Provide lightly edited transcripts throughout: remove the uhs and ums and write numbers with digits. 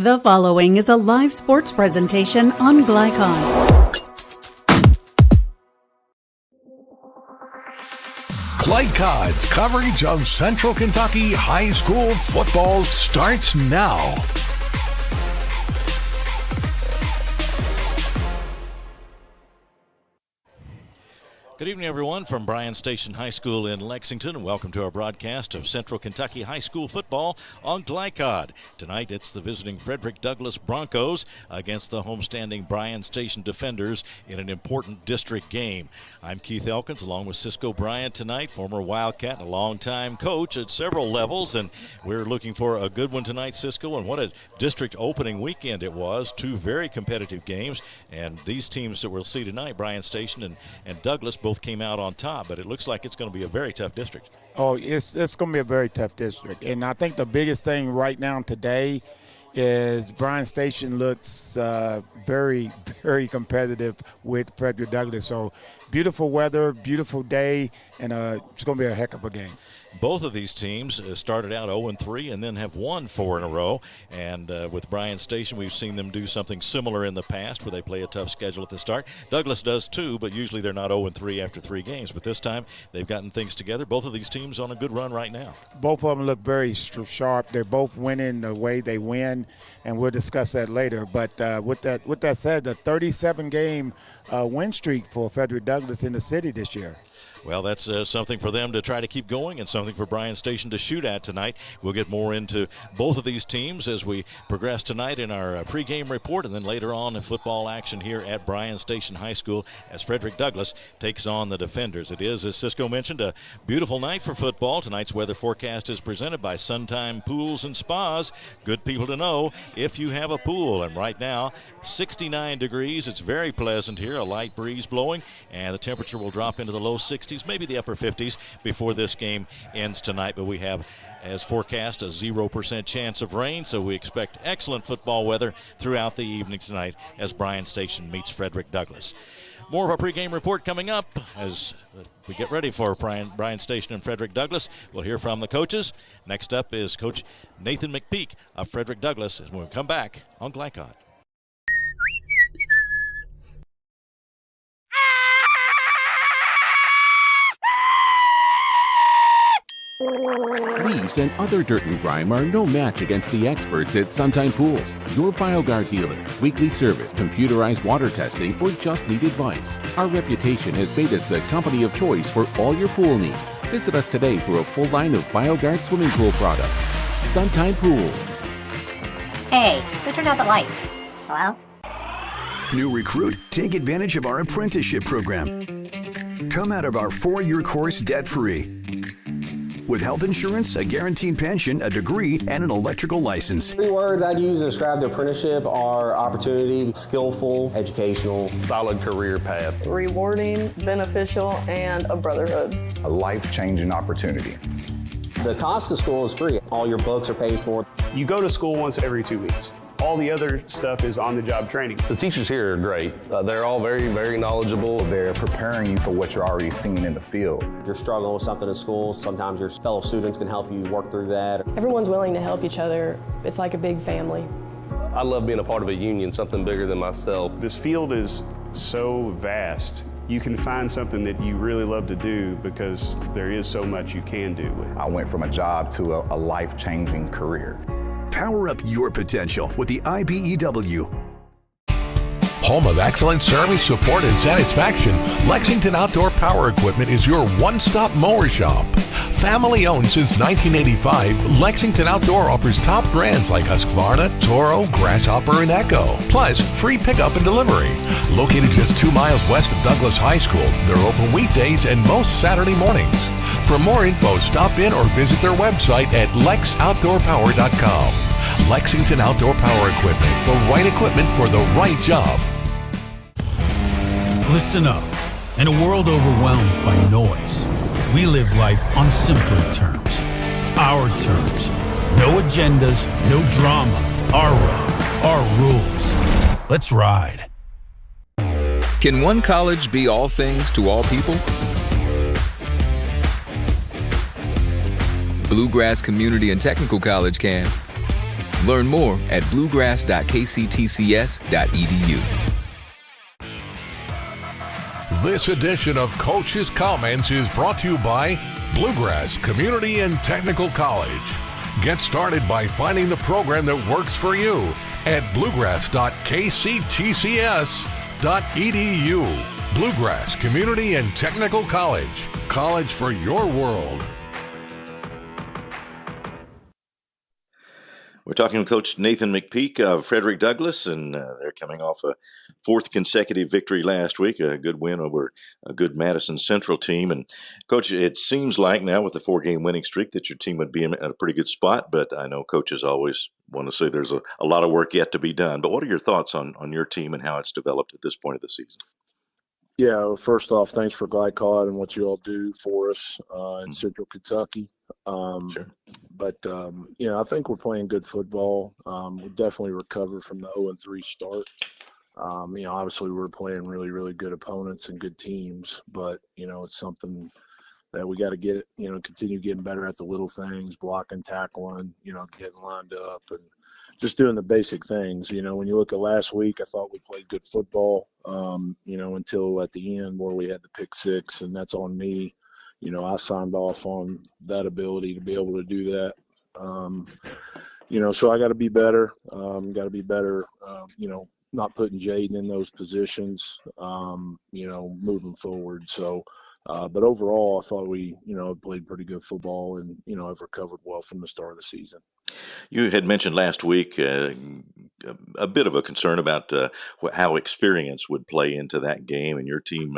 The following is a live sports presentation on Glycon. Glycon's coverage of Central Kentucky high school football starts now. Good evening, everyone, from Bryan Station High School in Lexington, and welcome to our broadcast of Central Kentucky high school football on Glycon. Tonight, it's the visiting Frederick Douglass Broncos against the homestanding Bryan Station Defenders in an important district game. I'm Keith Elkins, along with Cisco Bryan tonight, former Wildcat and a longtime coach at several levels, and we're looking for a good one tonight, Cisco, and what a district opening weekend it was. Two very competitive games, and these teams that we'll see tonight, Bryan Station and Douglass, both came out on top, but it looks like it's going to be a very tough district. Oh, it's going to be a very tough district. And I think the biggest thing right now today is Bryan Station looks very, very competitive with Frederick Douglass. So beautiful weather, beautiful day, and it's going to be a heck of a game. Both of these teams started out 0-3 and then have won 4 in a row. And with Bryan Station, we've seen them do something similar in the past where they play a tough schedule at the start. Douglass does too, but usually they're not 0-3 after 3 games. But this time they've gotten things together. Both of these teams on a good run right now. Both of them look very sharp. They're both winning the way they win, and we'll discuss that later. But with that said, the 37-game win streak for Frederick Douglass in the city this year. Well, that's something for them to try to keep going and something for Bryan Station to shoot at tonight. We'll get more into both of these teams as we progress tonight in our pregame report, and then later on in football action here at Bryan Station High School as Frederick Douglass takes on the Defenders. It is, as Cisco mentioned, a beautiful night for football. Tonight's weather forecast is presented by Suntime Pools and Spas. Good people to know if you have a pool. And right now, 69 degrees. It's very pleasant here, a light breeze blowing, and the temperature will drop into the low 60s. Maybe the upper 50s before this game ends tonight, but we have, as forecast, a 0% chance of rain, so we expect excellent football weather throughout the evening tonight as Bryan Station meets Frederick Douglass. More of our pregame report coming up as we get ready for Bryan Station and Frederick Douglass. We'll hear from the coaches. Next up is Coach Nathan McPeek of Frederick Douglass as we come back on Glycon. Leaves and other dirt and grime are no match against the experts at Suntime Pools, your BioGuard dealer. Weekly service, computerized water testing, or just need advice. Our reputation has made us the company of choice for all your pool needs. Visit us today for a full line of BioGuard swimming pool products. Suntime Pools. Hey, who turned out the lights? Hello? New recruit, take advantage of our apprenticeship program. Come out of our 4-year course debt-free. With health insurance, a guaranteed pension, a degree, and an electrical license. 3 words I'd use to describe the apprenticeship are opportunity, skillful, educational, solid career path, rewarding, beneficial, and a brotherhood. A life-changing opportunity. The cost of school is free. All your books are paid for. You go to school once every 2 weeks. All the other stuff is on-the-job training. The teachers here are great. They're all very, very knowledgeable. They're preparing you for what you're already seeing in the field. You're struggling with something at school. Sometimes your fellow students can help you work through that. Everyone's willing to help each other. It's like a big family. I love being a part of a union, something bigger than myself. This field is so vast. You can find something that you really love to do because there is so much you can do with it. I went from a job to a life-changing career. Power up your potential with the IBEW. Home of excellent service, support, and satisfaction, Lexington Outdoor Power Equipment is your one-stop mower shop. Family owned since 1985, Lexington Outdoor offers top brands like Husqvarna, Toro, Grasshopper, and Echo. Plus, free pickup and delivery. Located just 2 miles west of Douglass High School, they're open weekdays and most Saturday mornings. For more info, stop in or visit their website at lexoutdoorpower.com. Lexington Outdoor Power Equipment, the right equipment for the right job. Listen up. In a world overwhelmed by noise, we live life on simpler terms. Our terms. No agendas, no drama. Our road, our rules. Let's ride. Can one college be all things to all people? Bluegrass Community and Technical College can. Learn more at bluegrass.kctcs.edu. This edition of Coach's Comments is brought to you by Bluegrass Community and Technical College. Get started by finding the program that works for you at bluegrass.kctcs.edu. Bluegrass Community and Technical College. College for your world. We're talking with Coach Nathan McPeek of Frederick Douglass, and they're coming off a fourth consecutive victory last week, a good win over a good Madison Central team. And, Coach, it seems like now with the 4-game winning streak that your team would be in a pretty good spot, but I know coaches always want to say there's a lot of work yet to be done. But what are your thoughts on your team and how it's developed at this point of the season? Yeah, well, first off, thanks for Glycon and what you all do for us in Central Kentucky. Sure. But, I think we're playing good football. We definitely recovered from the 0-3 start. Obviously we're playing really, really good opponents and good teams, but, it's something that we got to get, continue getting better at the little things, blocking, tackling, getting lined up and just doing the basic things. When you look at last week, I thought we played good football, until at the end where we had the pick six, and that's on me. I signed off on that ability to be able to do that. So I got to be better. Not putting Jaden in those positions, moving forward. So, but overall, I thought we, played pretty good football and, have recovered well from the start of the season. You had mentioned last week a bit of a concern about how experience would play into that game, and your team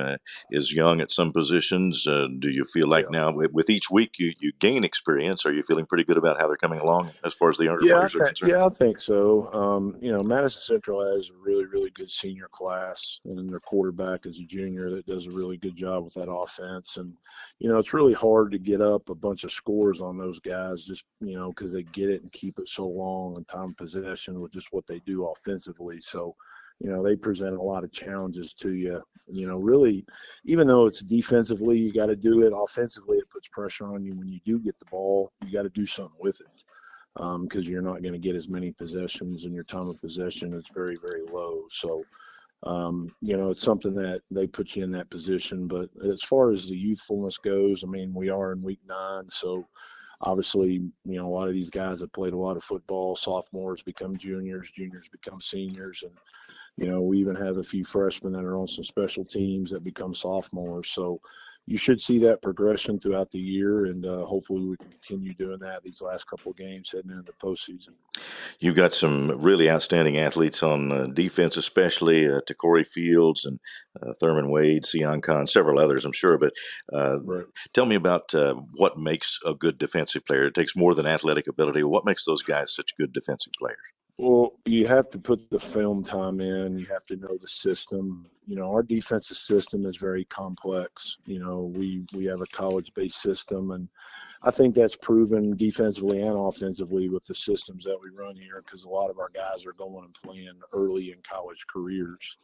is young at some positions. Do you feel like now with each week you gain experience? Are you feeling pretty good about how they're coming along as far as the younger players are concerned? Yeah, I think so. Madison Central has a really, really good senior class, and their quarterback is a junior that does a really good job with that offense. And, it's really hard to get up a bunch of scores on those guys just, because they get it and keep it so long and time possession with just what they do offensively. So, they present a lot of challenges to you. Really, even though it's defensively, you got to do it. Offensively, it puts pressure on you. When you do get the ball, you got to do something with it because you're not going to get as many possessions, and your time of possession is very, very low. So, it's something that they put you in that position. But as far as the youthfulness goes, we are in week 9, so obviously, a lot of these guys have played a lot of football. Sophomores become juniors, juniors become seniors, and we even have a few freshmen that are on some special teams that become sophomores. So you should see that progression throughout the year, and hopefully we can continue doing that these last couple of games heading into the postseason. You've got some really outstanding athletes on defense, especially Corey Fields and Thurman Wade, Sion Khan, several others, I'm sure. But Right. Tell me about what makes a good defensive player. It takes more than athletic ability. What makes those guys such good defensive players? Well, you have to put the film time in. You have to know the system. Our defensive system is very complex. We have a college-based system, and I think that's proven defensively and offensively with the systems that we run here because a lot of our guys are going and playing early in college careers.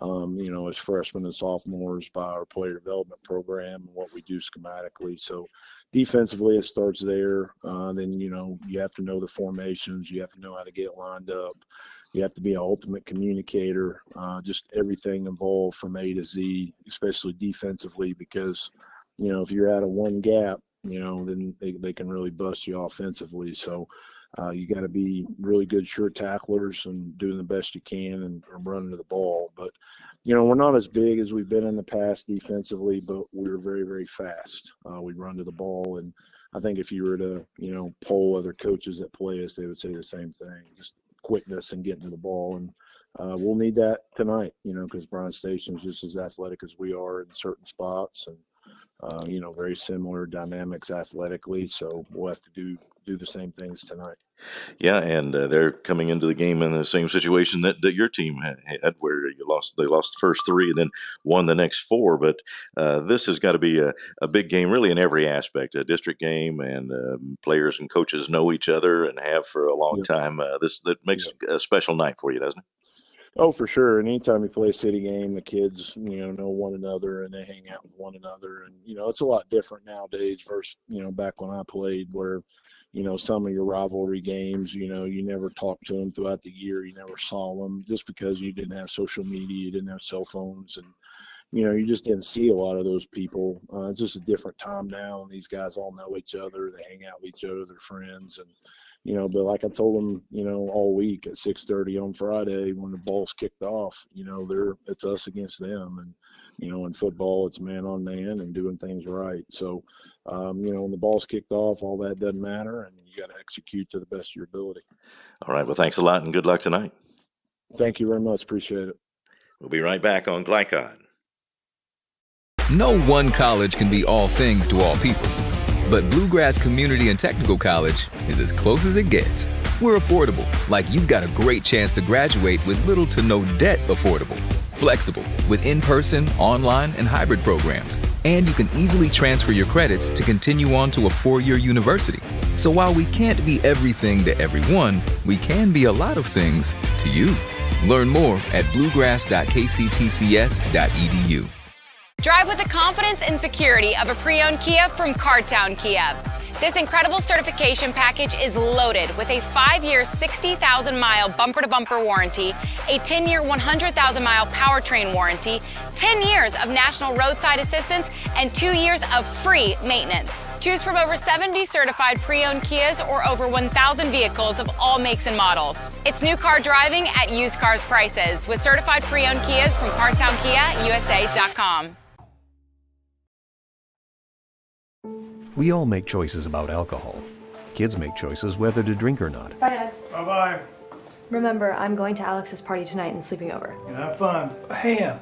As freshmen and sophomores by our player development program and what we do schematically. So defensively, it starts there. Then, you have to know the formations. You have to know how to get lined up. You have to be an ultimate communicator, just everything involved from A to Z, especially defensively, because, if you're out of one gap, then they can really bust you offensively. So you got to be really good sure tacklers and doing the best you can and running to the ball. But, we're not as big as we've been in the past defensively, but we're very, very fast. We run to the ball. And I think if you were to, poll other coaches that play us, they would say the same thing, just quickness and getting to the ball. And we'll need that tonight, because Bryan Station is just as athletic as we are in certain spots and, very similar dynamics athletically. So we'll have to do the same things tonight. Yeah, and they're coming into the game in the same situation that your team had, where they lost the first 3 and then won the next 4. But this has got to be a big game, really, in every aspect. A district game, and players and coaches know each other and have for a long time. That makes a special night for you, doesn't it? Oh, for sure. And anytime you play a city game, the kids, know one another and they hang out with one another. And, it's a lot different nowadays versus, back when I played where, some of your rivalry games, you never talked to them throughout the year. You never saw them just because you didn't have social media, you didn't have cell phones, and, you just didn't see a lot of those people. It's just a different time now, and these guys all know each other. They hang out with each other, they're friends. And, but like I told them, all week at 6:30 on Friday when the ball's kicked off, it's us against them. And, in football, it's man on man and doing things right. So, when the ball's kicked off, all that doesn't matter, and you got to execute to the best of your ability. All right. Well, thanks a lot and good luck tonight. Thank you very much. Appreciate it. We'll be right back on Glycon. No one college can be all things to all people, but Bluegrass Community and Technical College is as close as it gets. We're affordable, like you've got a great chance to graduate with little to no debt. Affordable, flexible, with in-person, online, and hybrid programs. And you can easily transfer your credits to continue on to a 4-year university. So while we can't be everything to everyone, we can be a lot of things to you. Learn more at bluegrass.kctcs.edu. Drive with the confidence and security of a pre-owned Kia from Cartown Kia. This incredible certification package is loaded with a 5-year, 60,000-mile bumper-to-bumper warranty, a 10-year, 100,000-mile powertrain warranty, 10 years of national roadside assistance, and 2 years of free maintenance. Choose from over 70 certified pre-owned Kias or over 1,000 vehicles of all makes and models. It's new car driving at used cars prices with certified pre-owned Kias from CartownKiaUSA.com. We all make choices about alcohol. Kids make choices whether to drink or not. Bye, Dad. Bye-bye. Remember, I'm going to Alex's party tonight and sleeping over. And have fun. Hey,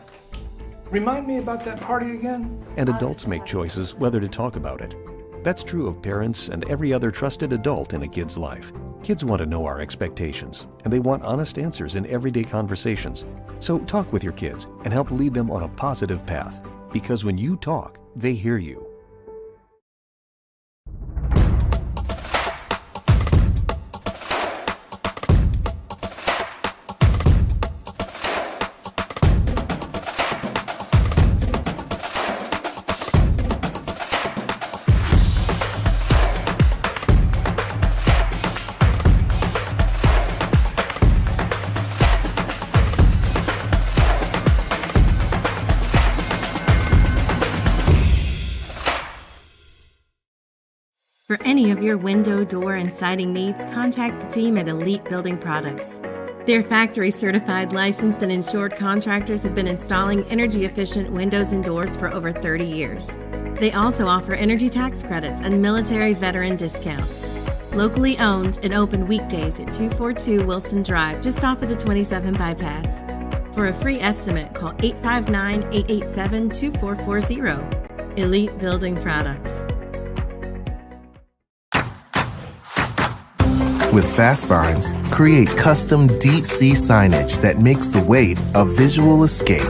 remind me about that party again? And adults make choices whether to talk about it. That's true of parents and every other trusted adult in a kid's life. Kids want to know our expectations, and they want honest answers in everyday conversations. So talk with your kids and help lead them on a positive path. Because when you talk, they hear you. For any of your window, door, and siding needs, contact the team at Elite Building Products. Their factory-certified, licensed, and insured contractors have been installing energy-efficient windows and doors for over 30 years. They also offer energy tax credits and military veteran discounts. Locally owned and open weekdays at 242 Wilson Drive, just off of the 27 bypass. For a free estimate, call 859-887-2440. Elite Building Products. With Fast Signs, create custom deep sea signage that makes the wait a visual escape.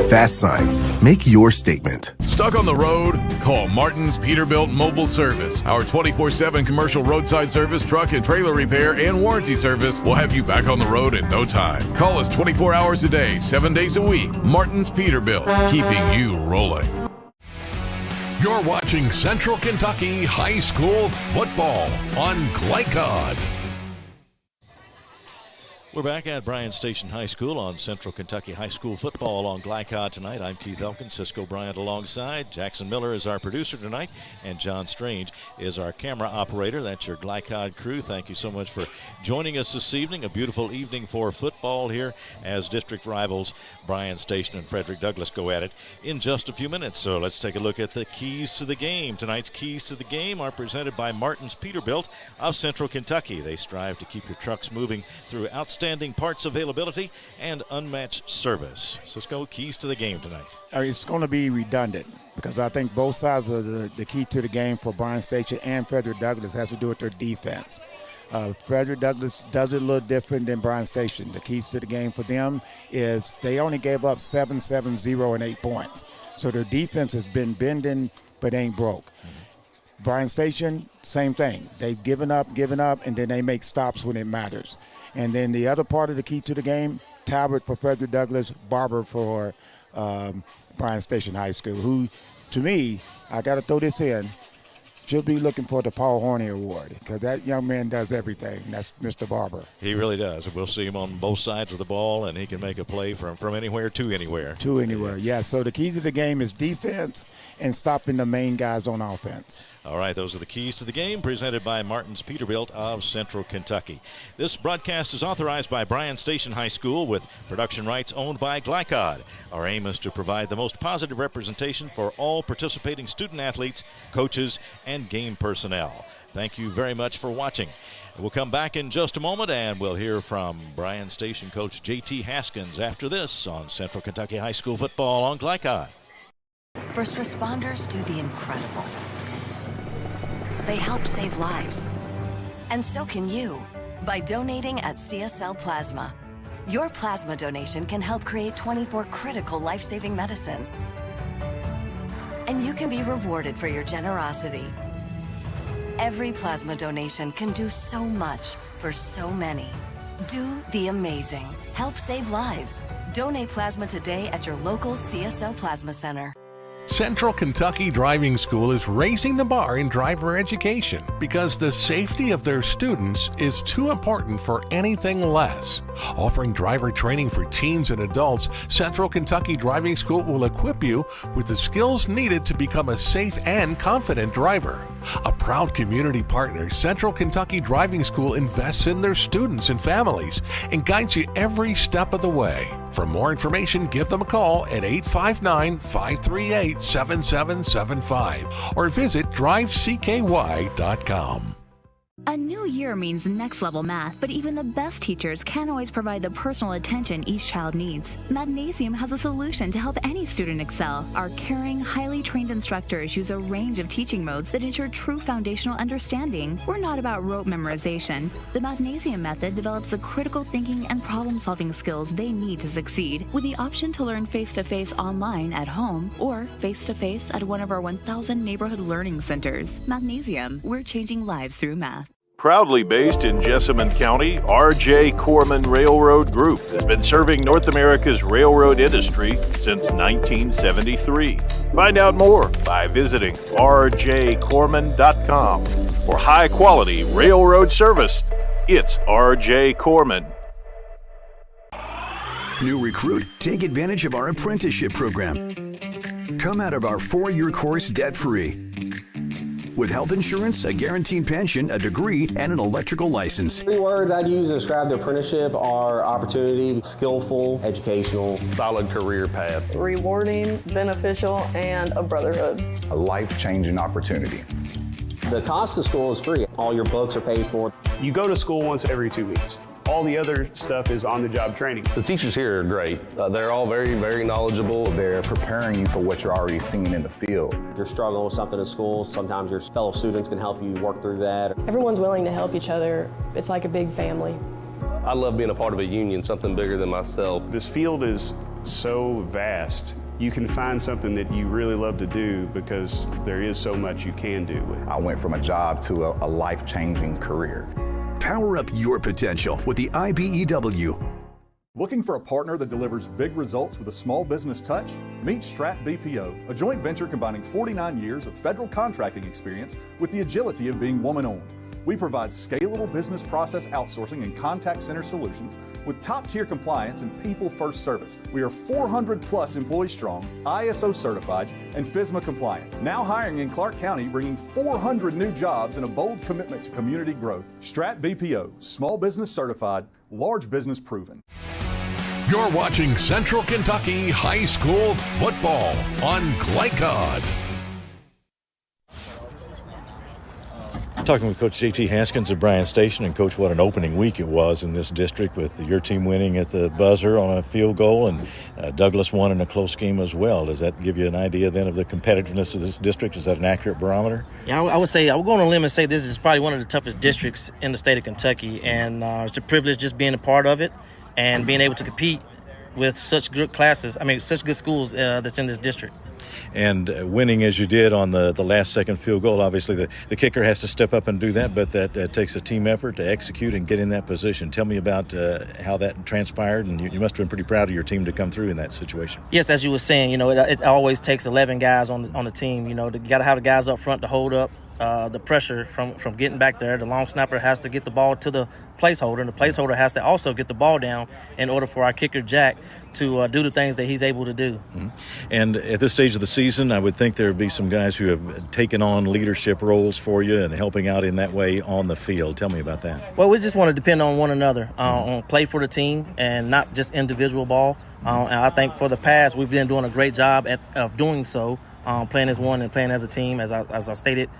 Fast Signs, make your statement. Stuck on the road? Call Martin's Peterbilt Mobile Service. Our 24/7 commercial roadside service, truck and trailer repair, and warranty service will have you back on the road in no time. Call us 24 hours a day, 7 days a week. Martin's Peterbilt, keeping you rolling. You're watching Central Kentucky High School football on Glycon. We're back at Bryan Station High School on Central Kentucky High School football on Glycon tonight. I'm Keith Elkins, Cisco Bryant alongside. Jackson Miller is our producer tonight, and John Strange is our camera operator. That's your Glycon crew. Thank you so much for joining us this evening. A beautiful evening for football here as district rivals Bryan Station and Frederick Douglass go at it in just a few minutes. So let's take a look at the keys to the game. Tonight's keys to the game are presented by Martin's Peterbilt of Central Kentucky. They strive to keep your trucks moving through outstanding parts availability and unmatched service. Cisco, keys to the game tonight. It's going to be redundant because I think both sides of the key to the game for Bryan Station and Frederick Douglass has to do with their defense. Frederick Douglass does it a little different than Bryan Station. The keys to the game for them is they only gave up 7, 7, 0, and 8 points. So their defense has been bending but ain't broke. Bryan Station, same thing. They've given up, and then they make stops when it matters. And then the other part of the key to the game, Talbot for Frederick Douglass, Barber for Bryan Station High School, who to me, I got to throw this in, she'll be looking for the Paul Horney Award because that young man does everything. That's Mr. Barber. He really does. We'll see him on both sides of the ball, and he can make a play from anywhere to anywhere. To anywhere, yeah. So the key to the game is defense and stopping the main guys on offense. All right, those are the keys to the game presented by Martin's Peterbilt of Central Kentucky. This broadcast is authorized by Bryan Station High School with production rights owned by Glycon. Our aim is to provide the most positive representation for all participating student athletes, coaches, and game personnel. Thank you very much for watching. We'll come back in just a moment, and we'll hear from Bryan Station coach J.T. Haskins after this on Central Kentucky High School football on Glycon. First responders do the incredible. They help save lives. And so can you by donating at CSL Plasma. Your plasma donation can help create 24 critical life-saving medicines. And you can be rewarded for your generosity. Every plasma donation can do so much for so many. Do the amazing. Help save lives. Donate plasma today at your local CSL Plasma Center. Central Kentucky Driving School is raising the bar in driver education because the safety of their students is too important for anything less. Offering driver training for teens and adults, Central Kentucky Driving School will equip you with the skills needed to become a safe and confident driver. A proud community partner, Central Kentucky Driving School invests in their students and families and guides you every step of the way. For more information, give them a call at 859-538-7775 or visit drivecky.com. A new year means next level math, but even the best teachers can't always provide the personal attention each child needs. Mathnasium has a solution to help any student excel. Our caring, highly trained instructors use a range of teaching modes that ensure true foundational understanding. We're not about rote memorization. The Mathnasium method develops the critical thinking and problem-solving skills they need to succeed, with the option to learn face-to-face online at home or face-to-face at one of our 1,000 neighborhood learning centers. Mathnasium, we're changing lives through math. Proudly based in Jessamine County, R.J. Corman Railroad Group has been serving North America's railroad industry since 1973. Find out more by visiting rjcorman.com. For high-quality railroad service, it's R.J. Corman. New recruit, take advantage of our apprenticeship program. Come out of our 4-year course debt-free. With health insurance, a guaranteed pension, a degree, and an electrical license. 3 words I'd use to describe the apprenticeship are opportunity, skillful, educational, solid career path, rewarding, beneficial, and a brotherhood. A life-changing opportunity. The cost of school is free. All your books are paid for. You go to school once every 2 weeks. All the other stuff is on-the-job training. The teachers here are great. They're all very, very knowledgeable. They're preparing you for what you're already seeing in the field. If you're struggling with something at school, sometimes your fellow students can help you work through that. Everyone's willing to help each other. It's like a big family. I love being a part of a union, something bigger than myself. This field is so vast. You can find something that you really love to do because there is so much you can do. I went from a job to a life-changing career. Power up your potential with the IBEW. Looking for a partner that delivers big results with a small business touch? Meet Strat BPO, a joint venture combining 49 years of federal contracting experience with the agility of being woman-owned. We provide scalable business process outsourcing and contact center solutions with top-tier compliance and people-first service. We are 400-plus employees strong, ISO certified, and FSMA compliant. Now hiring in Clark County, bringing 400 new jobs and a bold commitment to community growth. Strat BPO, small business certified, large business proven. You're watching Central Kentucky High School football on Glycon. Talking with Coach J.T. Haskins of Bryan Station. And, Coach, what an opening week it was in this district with your team winning at the buzzer on a field goal, and Douglas won in a close game as well. Does that give you an idea then of the competitiveness of this district? Is that an accurate barometer? Yeah, I would say I would go on a limb and say this is probably one of the toughest districts in the state of Kentucky, and it's a privilege just being a part of it and being able to compete with such good classes. Such good schools that's in this district. And winning as you did on the last second field goal, obviously the kicker has to step up and do that, but that takes a team effort to execute and get in that position. Tell me about how that transpired, and you must have been pretty proud of your team to come through in that situation. Yes, as you were saying, it always takes 11 guys on the team. You got to have the guys up front to hold up the pressure from getting back there. The long snapper has to get the ball to the placeholder, and the placeholder has to also get the ball down in order for our kicker, Jack, to do the things that he's able to do. Mm-hmm. And at this stage of the season, I would think there would be some guys who have taken on leadership roles for you and helping out in that way on the field. Tell me about that. Well, we just want to depend on one another, on play for the team and not just individual ball. And I think for the past, we've been doing a great job of doing so. Playing as one and playing as a team, as I stated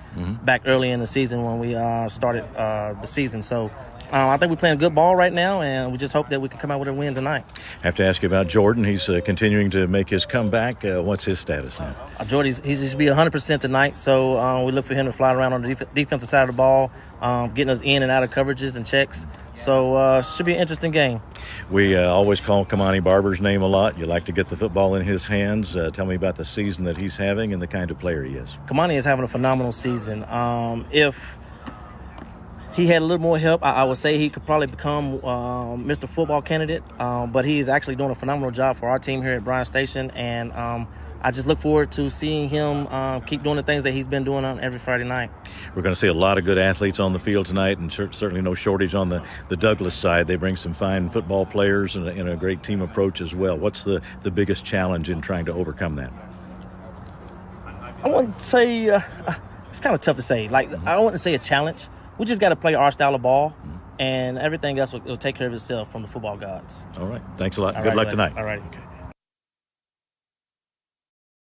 back early in the season when we started the season. So I think we're playing good ball right now, and we just hope that we can come out with a win tonight. I have to ask you about Jordan. He's continuing to make his comeback. What's his status now? Jordan, he's be 100% tonight, so we look for him to fly around on the defensive side of the ball, getting us in and out of coverages and checks. So should be an interesting game. We always call Kamani Barber's name a lot. You like to get the football in his hands. Tell me about the season that he's having and the kind of player he is. Kamani is having a phenomenal season. If he had a little more help, I would say he could probably become Mr. Football candidate. But he is actually doing a phenomenal job for our team here at Bryan Station. And I just look forward to seeing him keep doing the things that he's been doing on every Friday night. We're going to see a lot of good athletes on the field tonight, and certainly no shortage on the Douglas side. They bring some fine football players and a great team approach as well. What's the biggest challenge in trying to overcome that? I wouldn't say it's kind of tough to say. I wouldn't say a challenge. We just got to play our style of ball, and everything else will take care of itself from the football gods. All right. Thanks a lot. Good luck tonight. All right. Okay.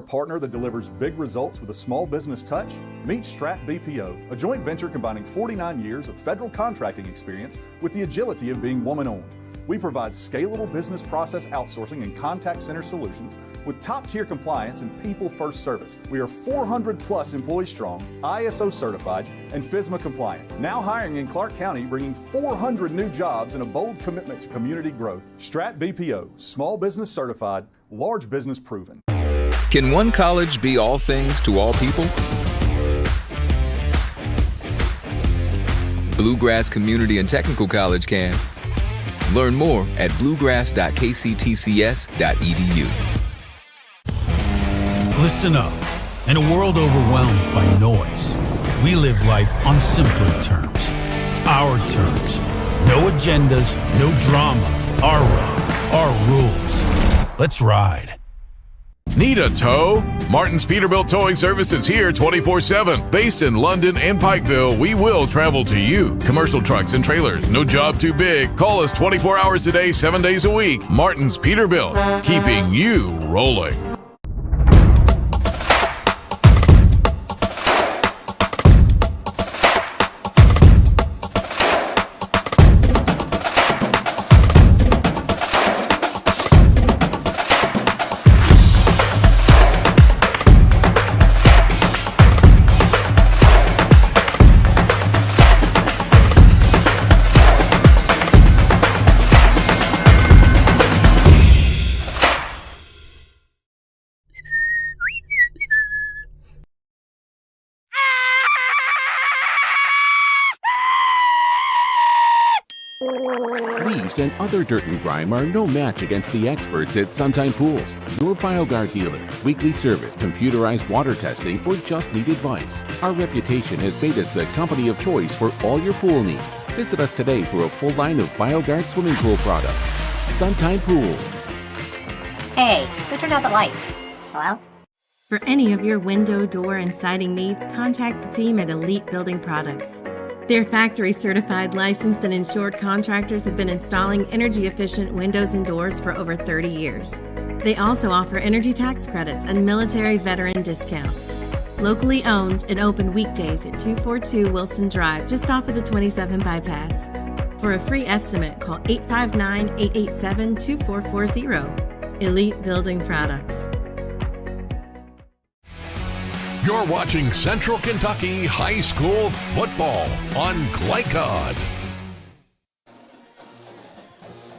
Partner that delivers big results with a small business touch? Meet Strat BPO, a joint venture combining 49 years of federal contracting experience with the agility of being woman-owned. We provide scalable business process outsourcing and contact center solutions with top-tier compliance and people-first service. We are 400-plus employees strong, ISO certified, and FSMA compliant. Now hiring in Clark County, bringing 400 new jobs and a bold commitment to community growth. Strat BPO, small business certified, large business proven. Can one college be all things to all people? Bluegrass Community and Technical College can. Learn more at bluegrass.kctcs.edu. Listen up. In a world overwhelmed by noise, we live life on simpler terms. Our terms. No agendas, no drama. Our road, our rules. Let's ride. Need a tow? Martin's Peterbilt Towing Service is here 24/7. Based in London and Pikeville, we will travel to you. Commercial trucks and trailers, no job too big. Call us 24 hours a day, 7 days a week. Martin's Peterbilt, keeping you rolling. Leaves and other dirt and grime are no match against the experts at Sunshine Pools, your BioGuard dealer. Weekly service, computerized water testing, or just need advice. Our reputation has made us the company of choice for all your pool needs. Visit us today for a full line of BioGuard swimming pool products. Sunshine Pools. Hey, who turned out the lights? Hello? For any of your window, door, and siding needs, contact the team at Elite Building Products. Their factory-certified, licensed, and insured contractors have been installing energy-efficient windows and doors for over 30 years. They also offer energy tax credits and military veteran discounts. Locally owned and open weekdays at 242 Wilson Drive, just off of the 27 bypass. For a free estimate, call 859-887-2440. Elite Building Products. You're watching Central Kentucky High School football on Glycon.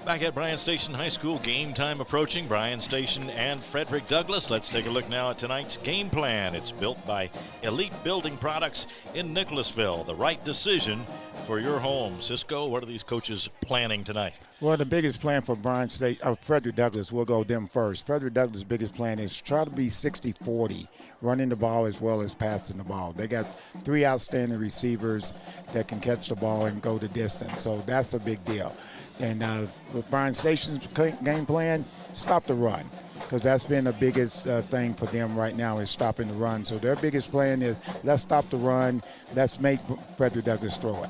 Back at Bryan Station High School, game time approaching. Bryan Station and Frederick Douglass. Let's take a look now at tonight's game plan. It's built by Elite Building Products in Nicholasville. The right decision for your home. Cisco, what are these coaches planning tonight? Well, the biggest plan for Frederick Douglass, we'll go them first. Frederick Douglass' biggest plan is try to be 60-40, running the ball as well as passing the ball. They got 3 outstanding receivers that can catch the ball and go the distance, so that's a big deal. And with Bryan Station's game plan, stop the run, because that's been the biggest thing for them right now is stopping the run. So their biggest plan is let's stop the run, let's make Frederick Douglass throw it.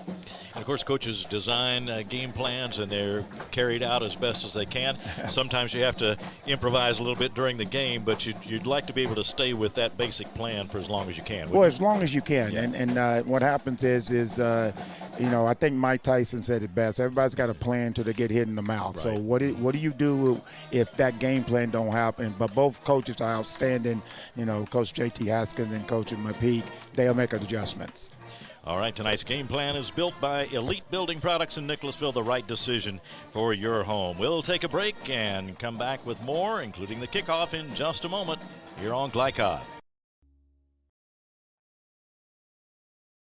And of course, coaches design game plans, and they're carried out as best as they can. Sometimes you have to improvise a little bit during the game, but you'd like to be able to stay with that basic plan for as long as you can. Well, as long as you can. Yeah. And what happens is I think Mike Tyson said it best. Everybody's got a plan until they get hit in the mouth. Right. So what do you do if that game plan don't happen? But both coaches are outstanding. Coach J.T. Haskins and Coach McPeek, they'll make adjustments. All right, tonight's game plan is built by Elite Building Products in Nicholasville, the right decision for your home. We'll take a break and come back with more, including the kickoff in just a moment here on Glycon.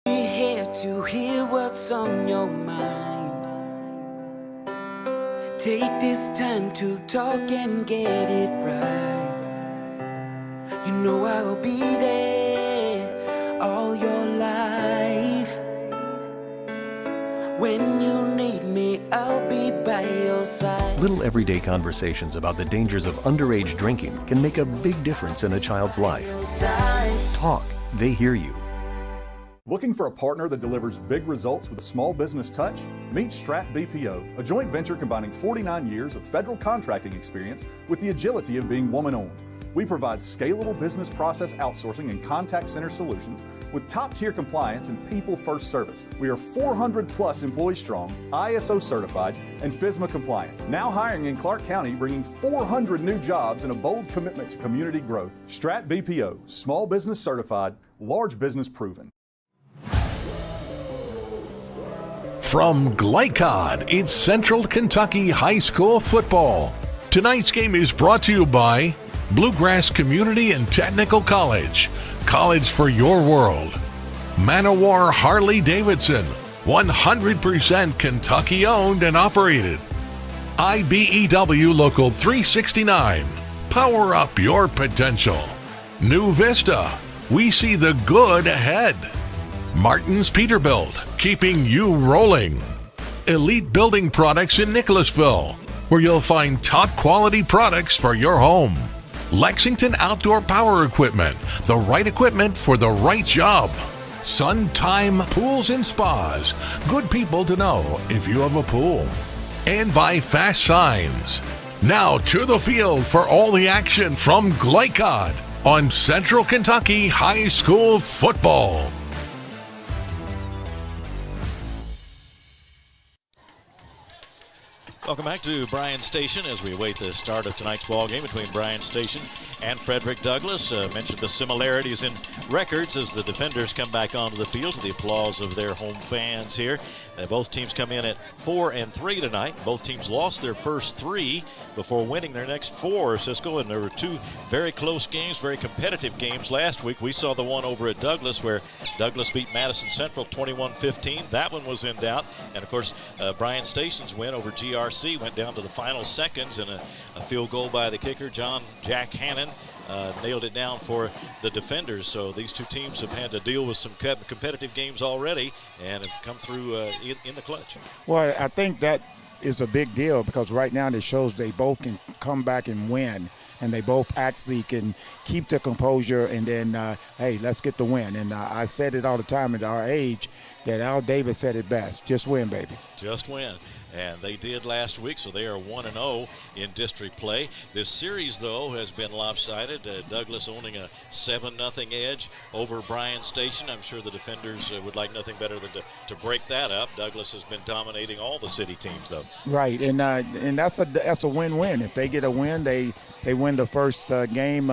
We're here to hear what's on your mind. Take this time to talk and get it right. You know I'll be there all your life. When you need me, I'll be by your side. Little everyday conversations about the dangers of underage drinking can make a big difference in a child's life. Talk, they hear you. Looking for a partner that delivers big results with a small business touch? Meet Strat BPO, a joint venture combining 49 years of federal contracting experience with the agility of being woman-owned. We provide scalable business process outsourcing and contact center solutions with top-tier compliance and people-first service. We are 400-plus employees strong, ISO certified, and FSMA compliant. Now hiring in Clark County, bringing 400 new jobs and a bold commitment to community growth. Strat BPO, small business certified, large business proven. From Glycon, it's Central Kentucky High School football. Tonight's game is brought to you by Bluegrass Community and Technical College, college for your world. Manowar Harley-Davidson, 100% Kentucky owned and operated. IBEW Local 369, power up your potential. New Vista, we see the good ahead. Martin's Peterbilt, keeping you rolling. Elite Building Products in Nicholasville, where you'll find top quality products for your home. Lexington Outdoor Power Equipment, the right equipment for the right job. Suntime Pools and Spas, good people to know if you have a pool. And by Fast Signs. Now to the field for all the action from Glycon on Central Kentucky High School football. Welcome back to Bryan Station as we await the start of tonight's ball game between Bryan Station and Frederick Douglass. Mentioned the similarities in records as the defenders come back onto the field to the applause of their home fans here. Both teams come in at 4-3 tonight. Both teams lost their first 3 before winning their next 4, Cisco, and there were 2 very close games, very competitive games last week. We saw the one over at Douglass where Douglass beat Madison Central 21-15. That one was in doubt. And, of course, Bryan Station's win over GRC went down to the final seconds, and a field goal by the kicker, Jack Hannon, nailed it down for the defenders. So these two teams have had to deal with some competitive games already and have come through in the clutch. Well, I think that is a big deal because right now it shows they both can come back and win, and they both actually can keep their composure and then, hey, let's get the win. And I said it all the time at our age that Al Davis said it best, just win, baby. Just win. And they did last week, so they are 1-0 in district play. This series, though, has been lopsided. Douglass owning a 7-0 edge over Bryan Station. I'm sure the defenders would like nothing better than to break that up. Douglass has been dominating all the city teams, though. Right, and that's a win-win. If they get a win, they win the first game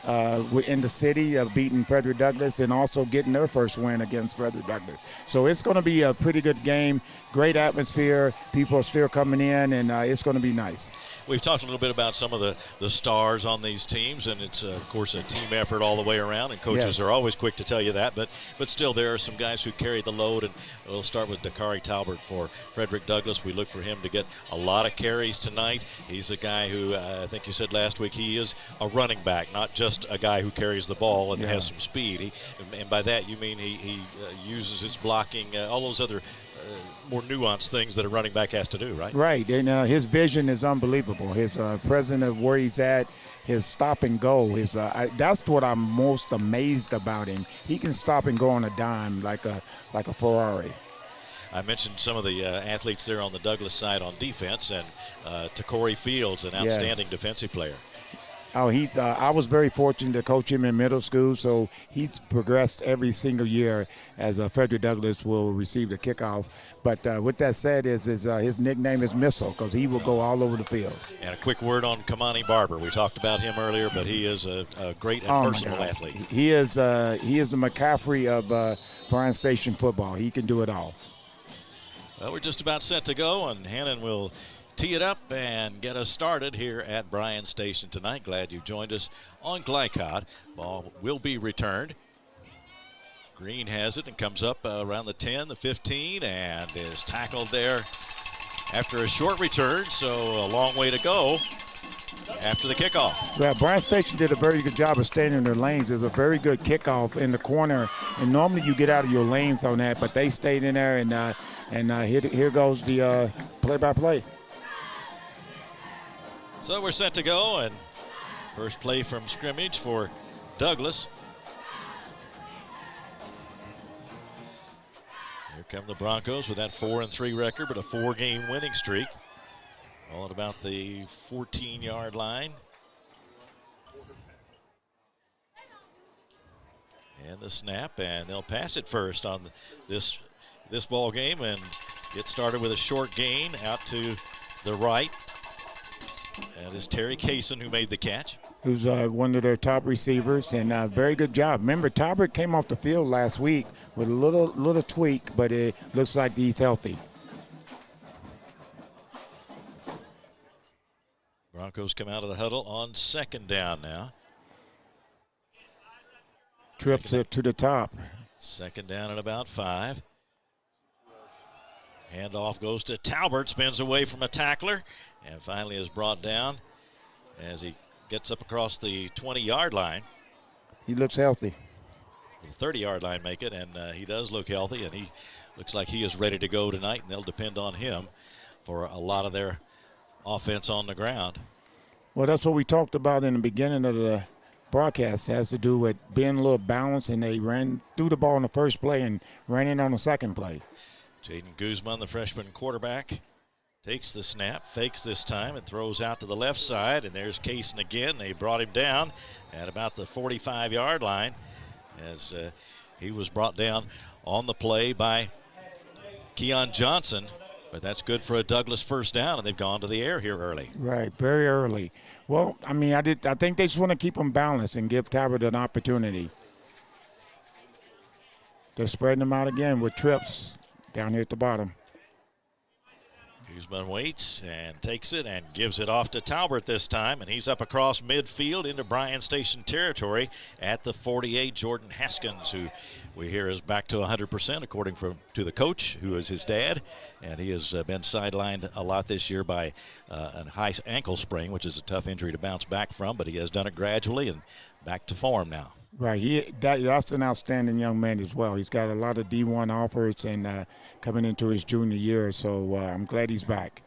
in the city of beating Frederick Douglass and also getting their first win against Frederick Douglass. So it's going to be a pretty good game, great atmosphere. People are still coming in, and it's going to be nice. We've talked a little bit about some of the stars on these teams, and it's, of course, a team effort all the way around, and coaches are always quick to tell you that. But still, there are some guys who carry the load, and we'll start with Dakari Talbert for Frederick Douglass. We look for him to get a lot of carries tonight. He's a guy who, I think you said last week, he is a running back, not just a guy who carries the ball and has some speed. And by that, you mean he uses his blocking, all those other more nuanced things that a running back has to do, right? Right, and his vision is unbelievable. His presence of where he's at, his stop and go, that's what I'm most amazed about him. He can stop and go on a dime like a Ferrari. I mentioned some of the athletes there on the Douglass side on defense, and Takori Fields, an outstanding defensive player. Oh, I was very fortunate to coach him in middle school, so he's progressed every single year as Frederick Douglass will receive the kickoff. But with that said, his nickname is Missile because he will go all over the field. And a quick word on Kamani Barber. We talked about him earlier, but he is a great and personal athlete. He is the McCaffrey of Bryan Station football. He can do it all. Well, we're just about set to go, and Hannon will tee it up and get us started here at Bryan Station tonight. Glad you've joined us on Glycon. Ball will be returned. Green has it and comes up around the 10, the 15, and is tackled there after a short return, so a long way to go after the kickoff. Yeah, Bryan Station did a very good job of staying in their lanes. There's a very good kickoff in the corner, and normally you get out of your lanes on that, but they stayed in there, and here goes the play-by-play. So we're set to go, and first play from scrimmage for Douglass. Here come the Broncos with that 4-3 record, but a 4-game winning streak. All at about the 14-yard line. And the snap, and they'll pass it first on this ball game and get started with a short gain out to the right. That is Terry Kaysen who made the catch. Who's one of their top receivers, and very good job. Remember, Talbert came off the field last week with a little tweak, but it looks like he's healthy. Broncos come out of the huddle on second down now. Trips it to the top. Second down at about 5. Handoff goes to Talbert, spins away from a tackler, and finally is brought down as he gets up across the 20-yard line. He looks healthy. The 30-yard line make it, and he does look healthy, and he looks like he is ready to go tonight, and they'll depend on him for a lot of their offense on the ground. Well, that's what we talked about in the beginning of the broadcast. It has to do with being a little balanced, and they ran through the ball in the first play and ran in on the second play. Jaden Guzman, the freshman quarterback, takes the snap, fakes this time, and throws out to the left side. And there's Kaysen again. They brought him down at about the 45-yard line as he was brought down on the play by Keon Johnson. But that's good for a Douglass first down, and they've gone to the air here early. Right, very early. Well, I mean, I think they just want to keep them balanced and give Talbot an opportunity. They're spreading them out again with trips down here at the bottom. Guzman waits and takes it and gives it off to Talbert this time, and he's up across midfield into Bryan Station territory at the 48. Jordan Haskins, who we hear is back to 100% according to the coach, who is his dad, and he has been sidelined a lot this year by a high ankle sprain, which is a tough injury to bounce back from, but he has done it gradually and back to form now. Right, that's an outstanding young man as well. He's got a lot of D1 offers and coming into his junior year, so I'm glad he's back.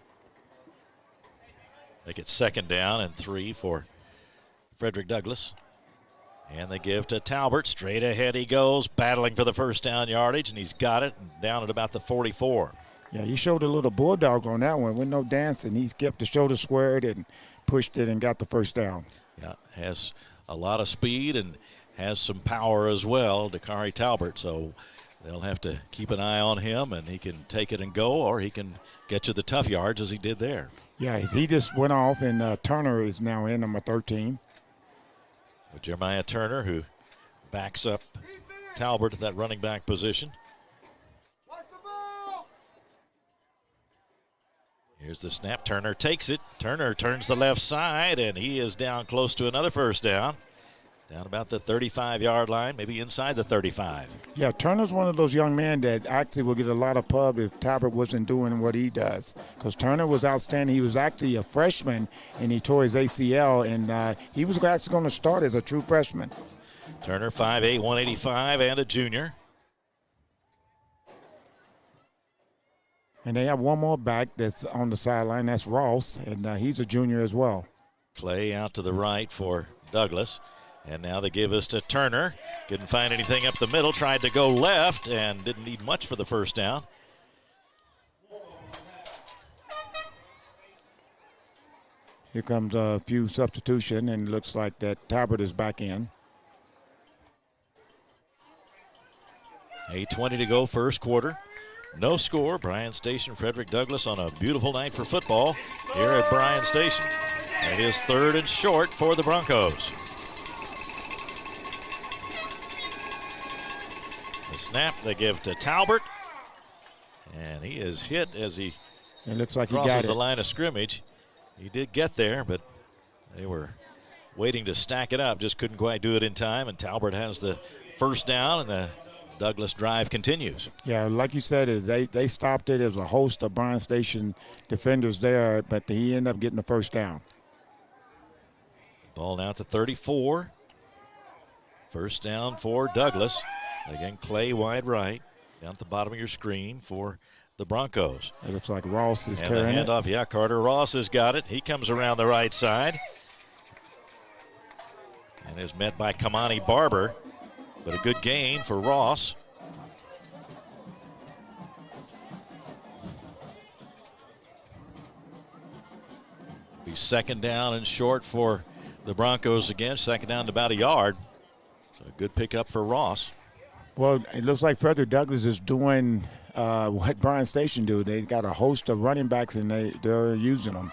Make it second down and 3 for Frederick Douglass. And they give to Talbert. Straight ahead he goes, battling for the first down yardage, and he's got it down at about the 44. Yeah, he showed a little bulldog on that one with no dancing. He kept the shoulder squared and pushed it and got the first down. Yeah, has a lot of speed and has some power as well, Dakari Talbert, so they'll have to keep an eye on him, and he can take it and go, or he can get you the tough yards as he did there. Yeah, he just went off, and Turner is now in number 13. With Jeremiah Turner, who backs up Talbert at that running back position. Here's the snap. Turner takes it. Turner turns the left side, and he is down close to another first down. Down about the 35-yard line, maybe inside the 35. Yeah, Turner's one of those young men that actually will get a lot of pub if Talbot wasn't doing what he does. Because Turner was outstanding. He was actually a freshman, and he tore his ACL, and he was actually going to start as a true freshman. Turner, 5'8", 185, and a junior. And they have one more back that's on the sideline. That's Ross, and he's a junior as well. Clay out to the right for Douglas. And now they give us to Turner. Couldn't find anything up the middle. Tried to go left and didn't need much for the first down. Here comes a few substitution, and looks like that Talbot is back in. 8:20 to go, first quarter. No score. Bryan Station, Frederick Douglass on a beautiful night for football here at Bryan Station. It is 3rd and short for the Broncos. The snap they give to Talbot, and he is hit as he it looks like crosses he got the line of scrimmage. He did get there, but they were waiting to stack it up, just couldn't quite do it in time, and Talbot has the first down, and the Douglas drive continues. Yeah, like you said, they stopped it. There was a host of Bryan Station defenders there, but he ended up getting the first down. Ball now to 34. First down for Douglas. Again, Clay wide right. Down at the bottom of your screen for the Broncos. It looks like Ross is and carrying the handoff, yeah, Carter Ross has got it. He comes around the right side and is met by Kamani Barber. But a good gain for Ross. Be second down and short for the Broncos again. Second down to about a yard. So a good pickup for Ross. Well, it looks like Frederick Douglass is doing what Bryan Station do. They got a host of running backs, and they're using them.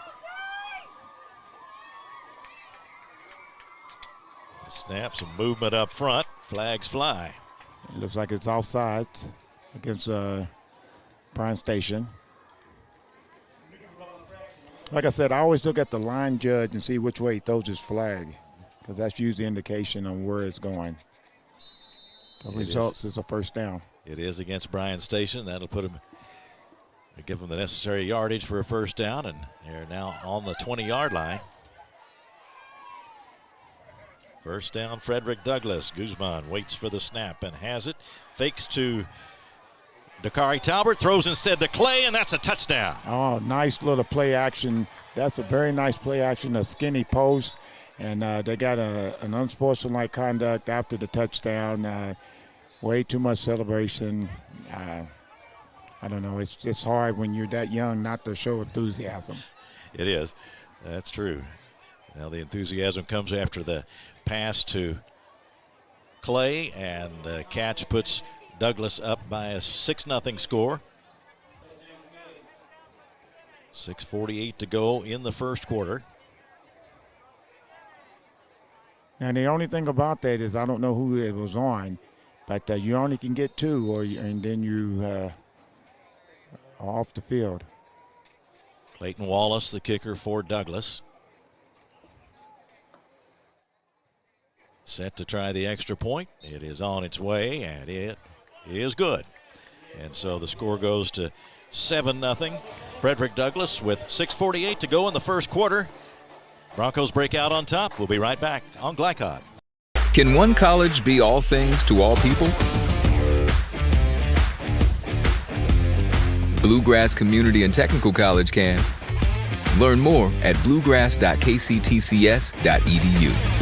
Snap, some movement up front. Flags fly. It looks like it's offsides against Bryan Station. Like I said, I always look at the line judge and see which way he throws his flag, because that's usually indication on where it's going. The results is a first down. It is against Bryan Station. That'll put him, give him the necessary yardage for a first down, and they're now on the 20-yard line. First down, Frederick Douglass. Guzman waits for the snap and has it. Fakes to Dakari Talbot, throws instead to Clay, and that's a touchdown. Oh, nice little play action. That's a very nice play action, a skinny post. And they got an unsportsmanlike conduct after the touchdown. Way too much celebration. I don't know. It's just hard when you're that young not to show enthusiasm. It is. That's true. Now the enthusiasm comes after the pass to Clay, and the catch puts Douglas up by a 6-0 score. 6:48 to go in the first quarter. And the only thing about that is I don't know who it was on, but you only can get two, and then you are off the field. Clayton Wallace, the kicker for Douglas. Set to try the extra point. It is on its way, and it is good. And so the score goes to 7-0. Frederick Douglass with 6:48 to go in the first quarter. Broncos break out on top. We'll be right back on Glycon. Can one college be all things to all people? Bluegrass Community and Technical College can. Learn more at bluegrass.kctcs.edu.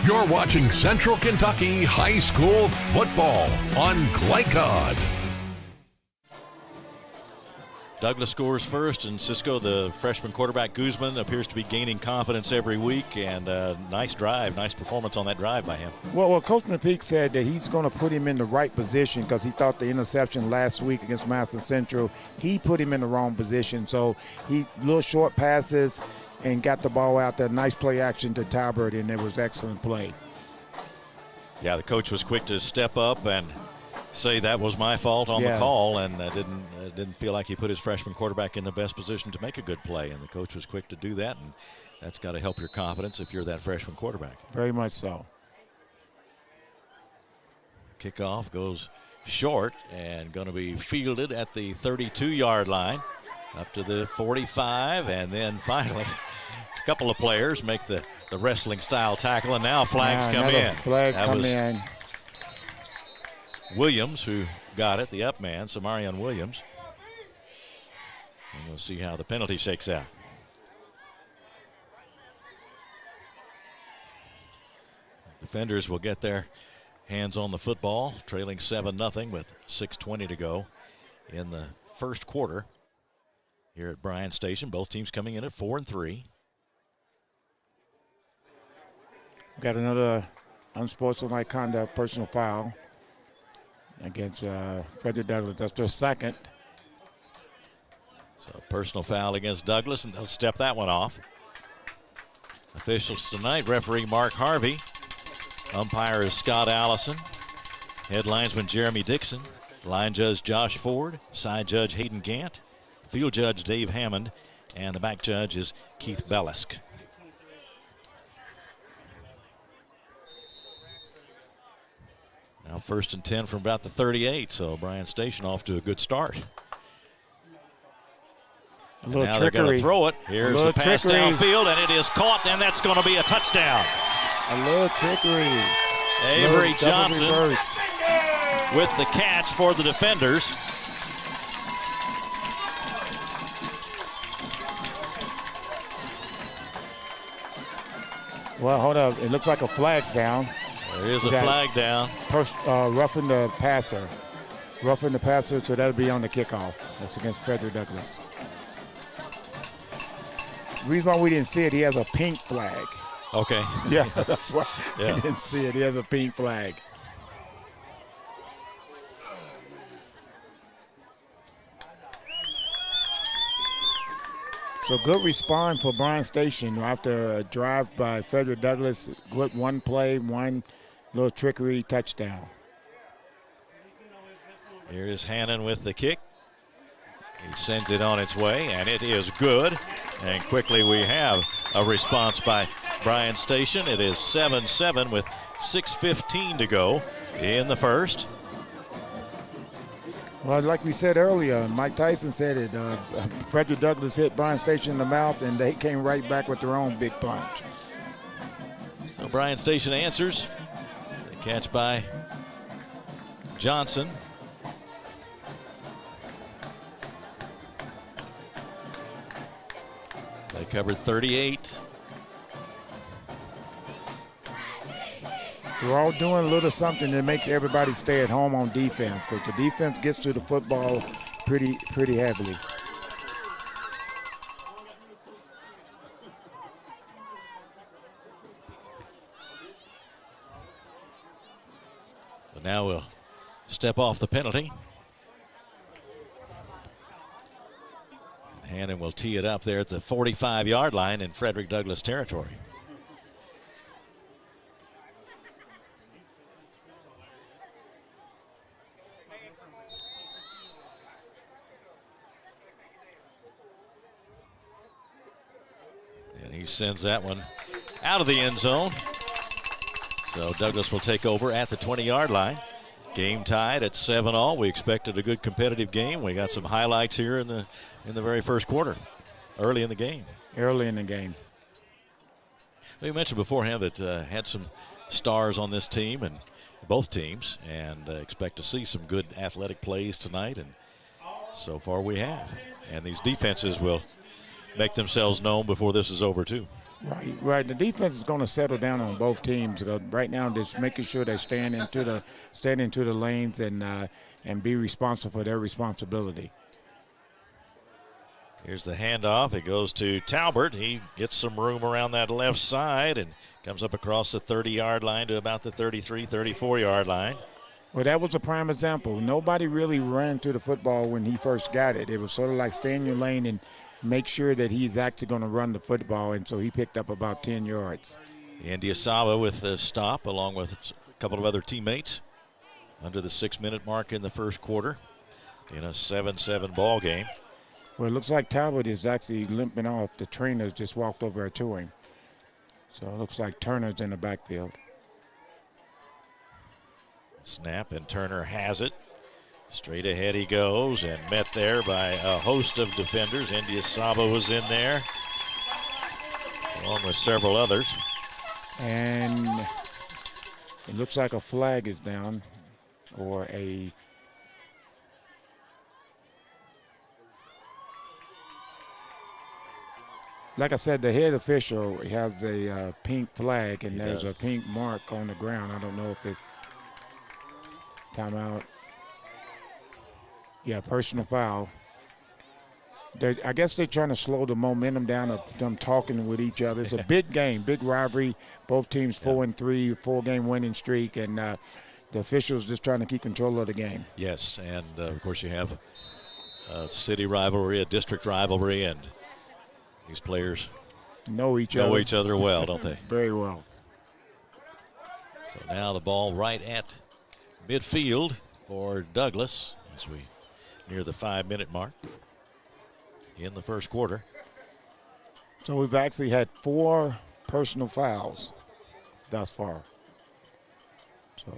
You're watching Central Kentucky High School football on Glycon. Douglas scores first, and Cisco, the freshman quarterback Guzman, appears to be gaining confidence every week, and nice drive, nice performance on that drive by him. Well, Coach McPeek said that he's going to put him in the right position because he thought the interception last week against Madison Central, he put him in the wrong position. So little short passes, and got the ball out there. Nice play action to Talbert, and it was excellent play. Yeah, the coach was quick to step up and say that was my fault on the call, and didn't feel like he put his freshman quarterback in the best position to make a good play, and the coach was quick to do that, and that's got to help your confidence if you're that freshman quarterback. Very much so. Kickoff goes short and going to be fielded at the 32-yard line up to the 45, and then finally a couple of players make the wrestling style tackle, and now flags come in. Flag come in. Williams who got it, the up man, Samarion Williams. And we'll see how the penalty shakes out. Defenders will get their hands on the football, trailing 7-0 with 6:20 to go in the first quarter here at Bryan Station. Both teams coming in at 4-3. Got another unsportsmanlike conduct personal foul against Frederick Douglass. That's their second. So personal foul against Douglass, and they'll step that one off. Officials tonight, referee Mark Harvey. Umpire is Scott Allison. Head linesman Jeremy Dixon. Line judge Josh Ford. Side judge Hayden Gant. Field judge Dave Hammond. And the back judge is Keith Bellisk. Now 1st and 10 from about the 38, so Bryan Station off to a good start. Now they're going to throw it. Here's the pass downfield, and it is caught, and that's going to be a touchdown. A little trickery. Avery Johnson with the catch for the defenders. Well, hold up. It looks like a flag's down. There is a flag down. Roughing the passer. Roughing the passer, so that'll be on the kickoff. That's against Frederick Douglass. The reason why we didn't see it, he has a pink flag. Okay. Yeah, that's why we didn't see it. He has a pink flag. So good response for Bryan Station after a drive by Frederick Douglass. Good one play, one little trickery touchdown. Here is Hannon with the kick. He sends it on its way, and it is good. And quickly we have a response by Bryan Station. It is 7-7 with 6:15 to go in the first. Well, like we said earlier, Mike Tyson said it. Frederick Douglass hit Bryan Station in the mouth, and they came right back with their own big punch. So Bryan Station answers. The catch by Johnson. They covered 38. We're all doing a little something to make everybody stay at home on defense, because the defense gets to the football pretty heavily. But now we'll step off the penalty. Hannon will tee it up there at the 45-yard line in Frederick Douglass territory. And he sends that one out of the end zone. So Douglass will take over at the 20-yard line. Game tied at 7-all. We expected a good competitive game. We got some highlights here in the very first quarter, early in the game. Early in the game. We mentioned beforehand that had some stars on this team and both teams, and expect to see some good athletic plays tonight, and so far we have. And these defenses will make themselves known before this is over too. Right. The defense is going to settle down on both teams. Right now, just making sure they stand into the lanes and be responsible for their responsibility. Here's the handoff. It goes to Talbert. He gets some room around that left side and comes up across the 30-yard line to about the 33, 34-yard line. Well, that was a prime example. Nobody really ran to the football when he first got it. It was sort of like stay in your lane make sure that he's actually going to run the football, and so he picked up about 10 yards. Andy Asaba with the stop along with a couple of other teammates under the 6-minute mark in the first quarter in a 7-7 ball game. Well, it looks like Talbot is actually limping off. The trainer just walked over to him. So it looks like Turner's in the backfield. Snap, and Turner has it. Straight ahead he goes, and met there by a host of defenders. Andy Asaba was in there, along with several others. And it looks like a flag is down, or a like I said, the head official has a pink flag, and there's a pink mark on the ground. I don't know if it's timeout. Yeah, personal foul. I guess they're trying to slow the momentum down of them talking with each other. It's a big game, big rivalry. Both teams 4-3, 4-game winning streak, and the officials just trying to keep control of the game. Yes, and of course you have a city rivalry, a district rivalry, and these players know each other well, don't they? Very well. So now the ball right at midfield for Douglas as we near the 5-minute mark in the first quarter. So we've actually had 4 personal fouls thus far. So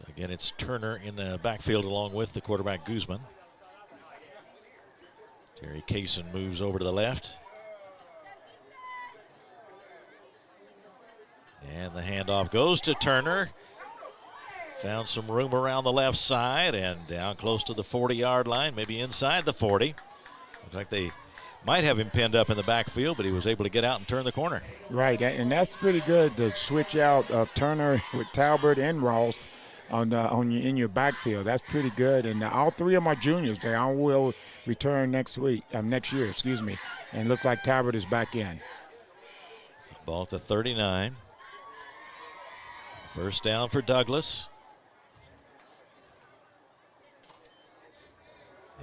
again, it's Turner in the backfield along with the quarterback Guzman. Terry Kaysen moves over to the left. And the handoff goes to Turner. Found some room around the left side and down close to the 40-yard line, maybe inside the 40. Looks like they might have him pinned up in the backfield, but he was able to get out and turn the corner. Right, and that's pretty good to switch out of Turner with Talbot and Ross in your backfield. That's pretty good, and all 3 of them are juniors. They all will return next year, and look like Talbot is back in. Ball at the 39. First down for Douglas.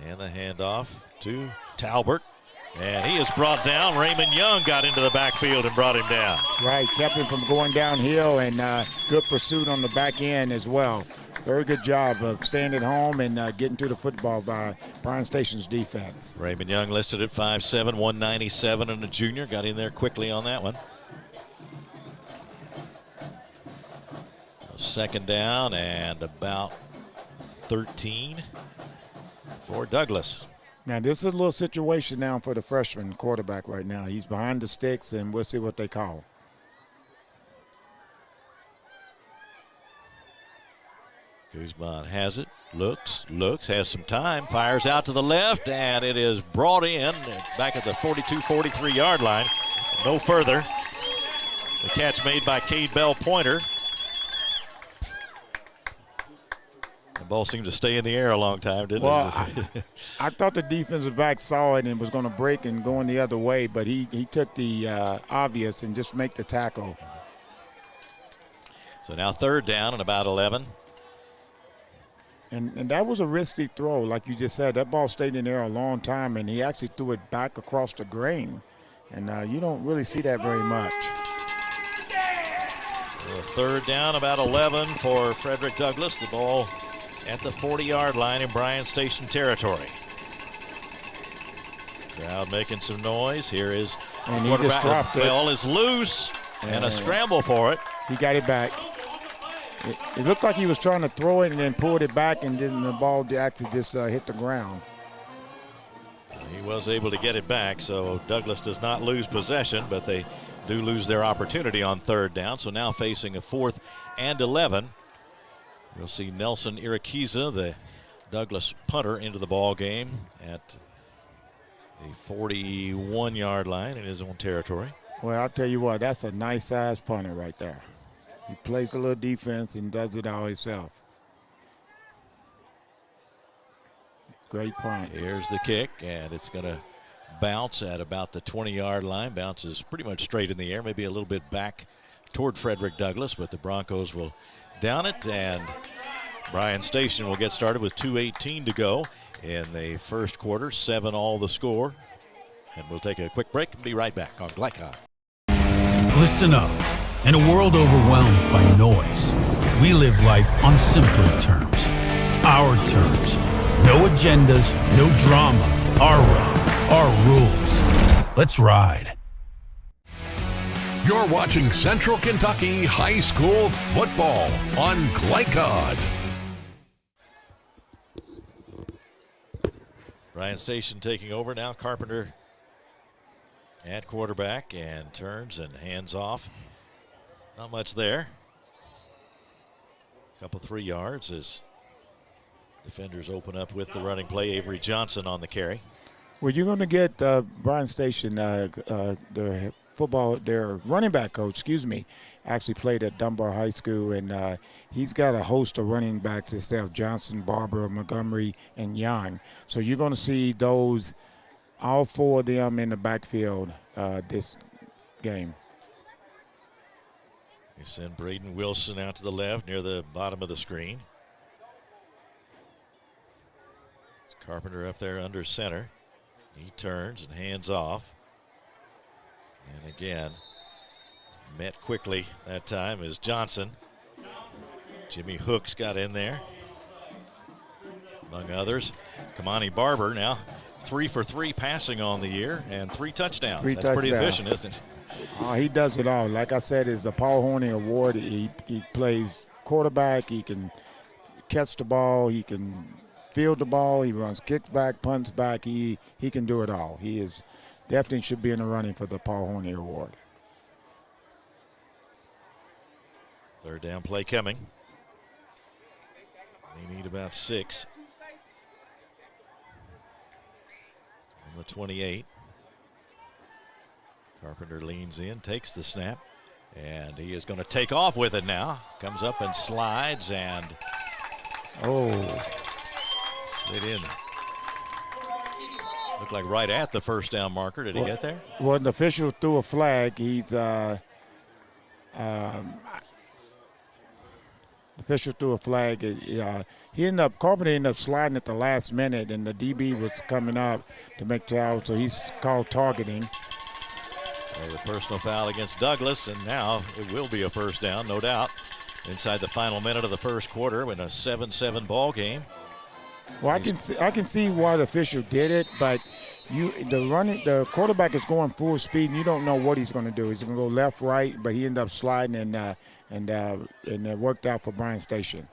And the handoff to Talbot. And he is brought down. Raymond Young got into the backfield and brought him down. Right, kept him from going downhill, and good pursuit on the back end as well. Very good job of staying at home and getting to the football by Bryan Station's defense. Raymond Young listed at 5'7", 197, and a junior. Got in there quickly on that one. Second down and about 13 for Douglas. Now, this is a little situation now for the freshman quarterback right now. He's behind the sticks, and we'll see what they call. Guzman has it, looks, has some time, fires out to the left, and it is brought in back at the 42-43-yard line. No further. The catch made by Cade Bell Pointer. The ball seemed to stay in the air a long time, didn't it? I thought the defensive back saw it and was going to break and going the other way, but he took the obvious and just make the tackle. So now third down and about 11. And that was a risky throw, like you just said. That ball stayed in there a long time, and he actually threw it back across the grain. And you don't really see that very much. So third down, about 11 for Frederick Douglass. The ball at the 40-yard line in Bryan Station territory. Crowd making some noise. Here is and quarterback. The ball is loose, and a scramble for it. He got it back. It looked like he was trying to throw it and then pulled it back, and then the ball actually just hit the ground. He was able to get it back, so Douglas does not lose possession, but they do lose their opportunity on third down. So now facing a 4th and 11. We'll see Nelson Iraquiza, the Douglas punter, into the ball game at the 41-yard line in his own territory. Well, I'll tell you what, that's a nice-sized punter right there. He plays a little defense and does it all himself. Great punt. Here's the kick, and it's going to bounce at about the 20-yard line. Bounces pretty much straight in the air, maybe a little bit back toward Frederick Douglass, but the Broncos will down it, and Bryan Station will get started with 2:18 to go in the first quarter. 7-all the score. And we'll take a quick break and be right back on Glycon. Listen up. In a world overwhelmed by noise, we live life on simpler terms. Our terms. No agendas, no drama. Our road, our rules. Let's ride. You're watching Central Kentucky High School football on Glycon. Bryan Station taking over now. Carpenter at quarterback and turns and hands off. Not much there. Couple 3 yards as defenders open up with the running play. Avery Johnson on the carry. Well, you're going to get Bryan Station, their running back coach, actually played at Dunbar High School, and he's got a host of running backs instead of Johnson, Barber, Montgomery, and Young. So you're going to see those, all 4 of them in the backfield this game. You send Braden Wilson out to the left near the bottom of the screen. It's Carpenter up there under center. He turns and hands off. And again, met quickly that time is Johnson. Jimmy Hooks got in there, among others. Kamani Barber now 3 for 3 passing on the year and 3 touchdowns. That's pretty efficient, isn't it? He does it all. Like I said, it's the Paul Horney Award. He plays quarterback. He can catch the ball. He can field the ball. He runs kicks back, punts back. He can do it all. He is definitely should be in the running for the Paul Horney Award. Third down play coming. They need about 6. On the 28. Carpenter leans in, takes the snap, and he is going to take off with it now. Comes up and slides and slid in. Looked like right at the first down marker. Did he get there? Well, the official threw a flag. The official threw a flag. Carpenter ended up sliding at the last minute, and the DB was coming up to make the out, so he's called targeting. The personal foul against Douglas, and now it will be a first down, no doubt, inside the final minute of the first quarter in a 7-7 ball game. Well, I can see why the official did it, but the quarterback is going full speed, and you don't know what he's going to do. He's going to go left, right, but he ended up sliding, and it worked out for Bryan Station.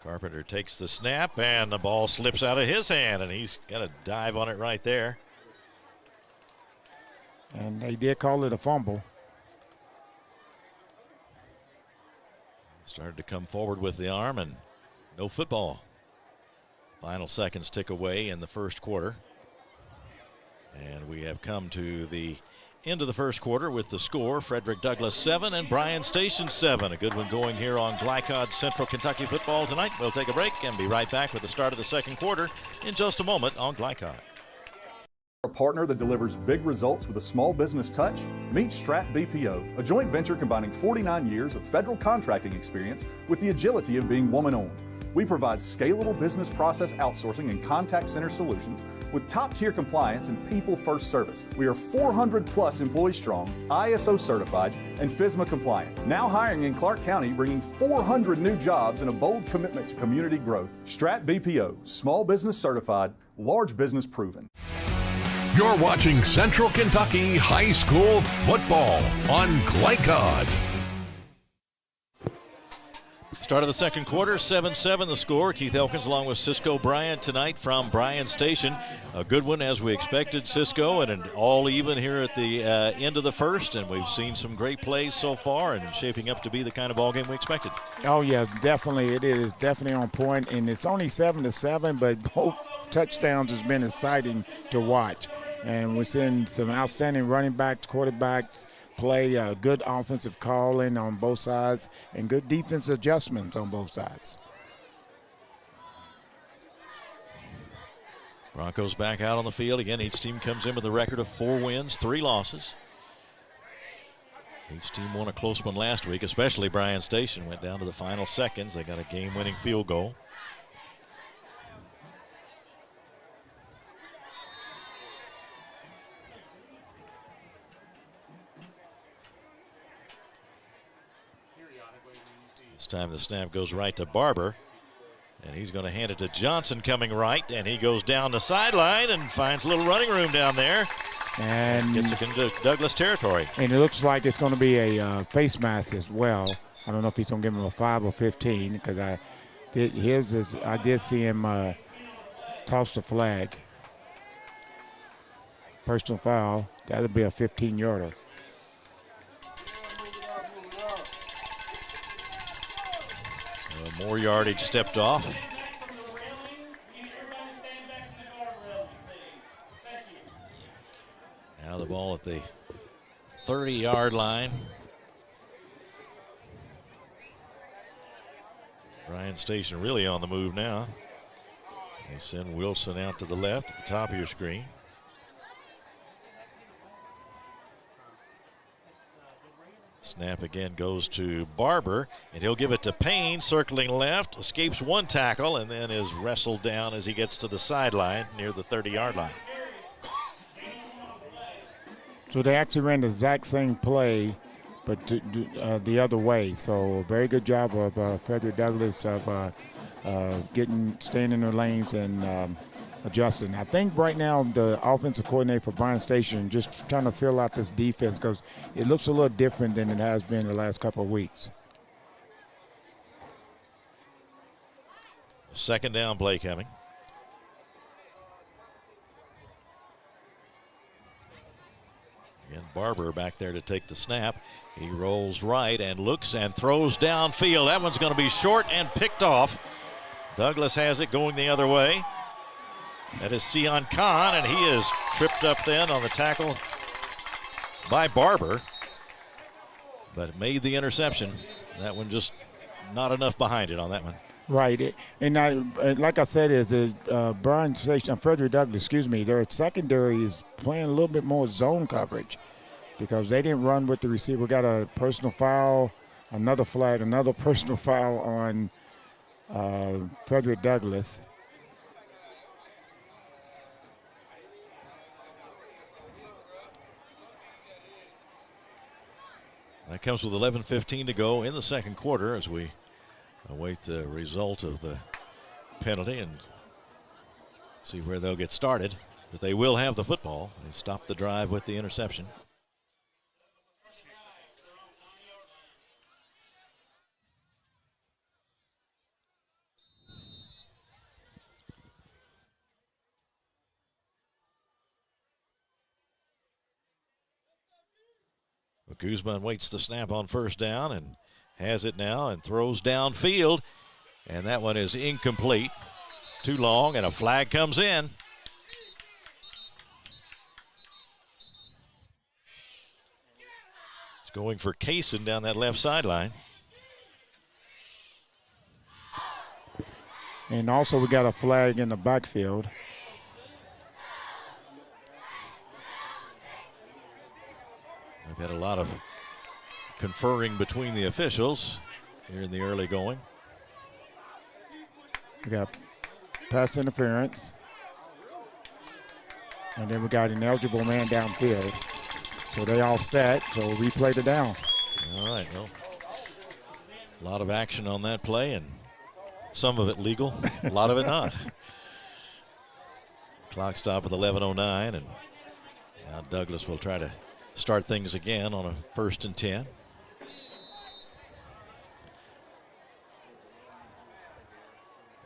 Carpenter takes the snap, and the ball slips out of his hand, and he's got a dive on it right there. And they did call it a fumble. Started to come forward with the arm, and no football. Final seconds tick away in the first quarter. And we have come to the end of the first quarter with the score. Frederick Douglass 7 and Bryan Station 7. A good one going here on Glycon Central Kentucky football tonight. We'll take a break and be right back with the start of the second quarter in just a moment on Glycon. A partner that delivers big results with a small business touch? Meet Strat BPO, a joint venture combining 49 years of federal contracting experience with the agility of being woman-owned. We provide scalable business process outsourcing and contact center solutions with top-tier compliance and people-first service. We are 400-plus employees strong, ISO certified, and FSMA compliant. Now hiring in Clark County, bringing 400 new jobs and a bold commitment to community growth. Strat BPO, small business certified, large business proven. You're watching Central Kentucky High School football on Glycon. Start of the second quarter, 7-7 the score. Keith Elkins along with Cisco Bryant tonight from Bryan Station. A good one as we expected, Cisco, and an all even here at the end of the first. And we've seen some great plays so far and shaping up to be the kind of ball game we expected. Oh, yeah, definitely. It is definitely on point, and it's only 7-7, but both touchdowns has been exciting to watch. And we're seeing some outstanding running backs, quarterbacks play, good offensive calling on both sides, and good defense adjustments on both sides. Broncos back out on the field. Again, each team comes in with a record of 4 wins, 3 losses. Each team won a close one last week, especially Bryan Station. Went down to the final seconds. They got a game-winning field goal. This time the snap goes right to Barber. And he's going to hand it to Johnson coming right. And he goes down the sideline and finds a little running room down there. And gets it into Douglas territory. And it looks like it's going to be a face mask as well. I don't know if he's going to give him a 5 or 15 because I did see him toss the flag. Personal foul. That'll be a 15-yarder. More yardage stepped off. Now the ball at the 30-yard line. Bryan Station really on the move now. They send Wilson out to the left at the top of your screen. Snap again goes to Barber, and he'll give it to Payne, circling left, escapes one tackle, and then is wrestled down as he gets to the sideline near the 30-yard line. So they actually ran the exact same play, but the other way. So very good job of Frederick Douglass of staying in their lanes and adjusting. I think right now the offensive coordinator for Bryan Station just trying to fill out this defense because it looks a little different than it has been the last couple of weeks. Second down play coming. Again, Barber back there to take the snap. He rolls right and looks and throws downfield. That one's going to be short and picked off. Douglas has it going the other way. That is Sion Khan, and he is tripped up then on the tackle by Barber. But made the interception. That one just not enough behind it on that one. Right, and like I said, Bryan Station, Frederick Douglass, their secondary is playing a little bit more zone coverage because they didn't run with the receiver. We got a personal foul, another flag, another personal foul on Frederick Douglass. That comes with 11:15 to go in the second quarter as we await the result of the penalty and see where they'll get started. But they will have the football. They stopped the drive with the interception. Guzman waits the snap on first down and has it now and throws downfield. And that one is incomplete. Too long, and a flag comes in. It's going for Kaysen down that left sideline. And also we got a flag in the backfield. We've had a lot of conferring between the officials here in the early going. We got pass interference. And then we got an eligible man downfield. So they all set, so replay the down. All right, well, a lot of action on that play, and some of it legal, a lot of it not. Clock stop with 11:09, and now Douglas will try to start things again on a 1st and 10.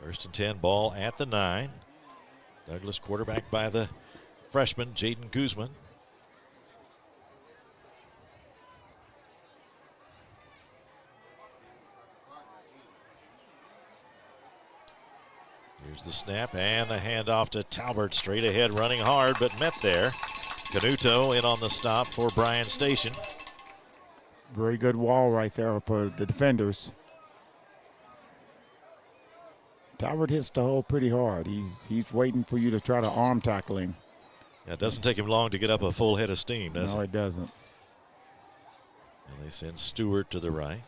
First and 10, ball at the 9. Douglas quarterback by the freshman, Jaden Guzman. Here's the snap and the handoff to Talbert, straight ahead, running hard, but met there. Canuto in on the stop for Bryan Station. Very good wall right there for the defenders. Talbot hits the hole pretty hard. He's waiting for you to try to arm tackle him. Yeah, it doesn't take him long to get up a full head of steam, does it? No, it doesn't. And they send Stewart to the right.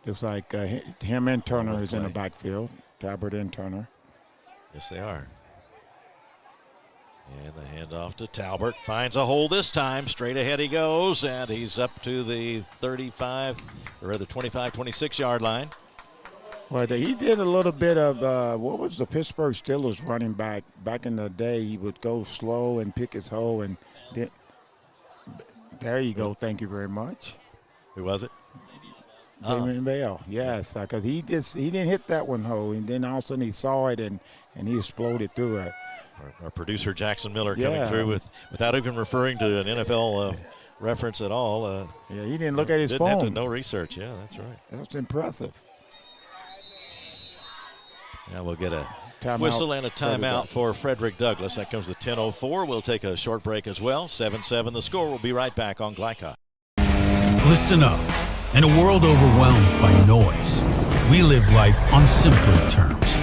Looks like him and Turner is in the backfield. Talbert and Turner. Yes, they are. And the handoff to Talbert. Finds a hole this time. Straight ahead he goes, and he's up to the 35, or the 25, 26-yard line. Well, he did a little bit of, what was the Pittsburgh Steelers running back? Back in the day, he would go slow and pick his hole. And there you go. Thank you very much. Who was it? Damon Bell, yes, because he didn't hit that one hole, and then all of a sudden he saw it and he exploded through it. Our producer Jackson Miller coming through without even referring to an NFL reference at all. Yeah, he didn't look at his phone. Have to no research. Yeah, that's right. That's impressive. Now we'll get a whistle and a timeout for Frederick Douglass. That comes to 10:04. We'll take a short break as well. 7-7 the score. We'll be right back on Glycon. Listen up. In a world overwhelmed by noise, we live life on simpler terms.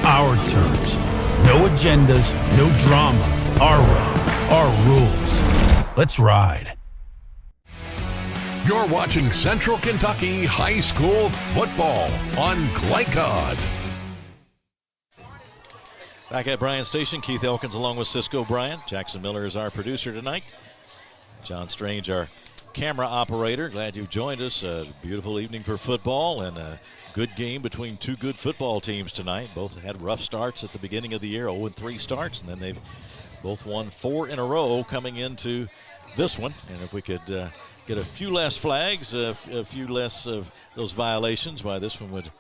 Our terms. No agendas, no drama. Our road, our rules. Let's ride. You're watching Central Kentucky High School football on Glycon. Back at Bryan Station, Keith Elkins along with Cisco Bryant. Jackson Miller is our producer tonight. John Strange, our camera operator. Glad you've joined us. A beautiful evening for football and a good game between two good football teams tonight. Both had rough starts at the beginning of the year, 0-3 starts, and then they've both won 4 in a row coming into this one. And if we could get a few less flags, a few less of those violations, why this one would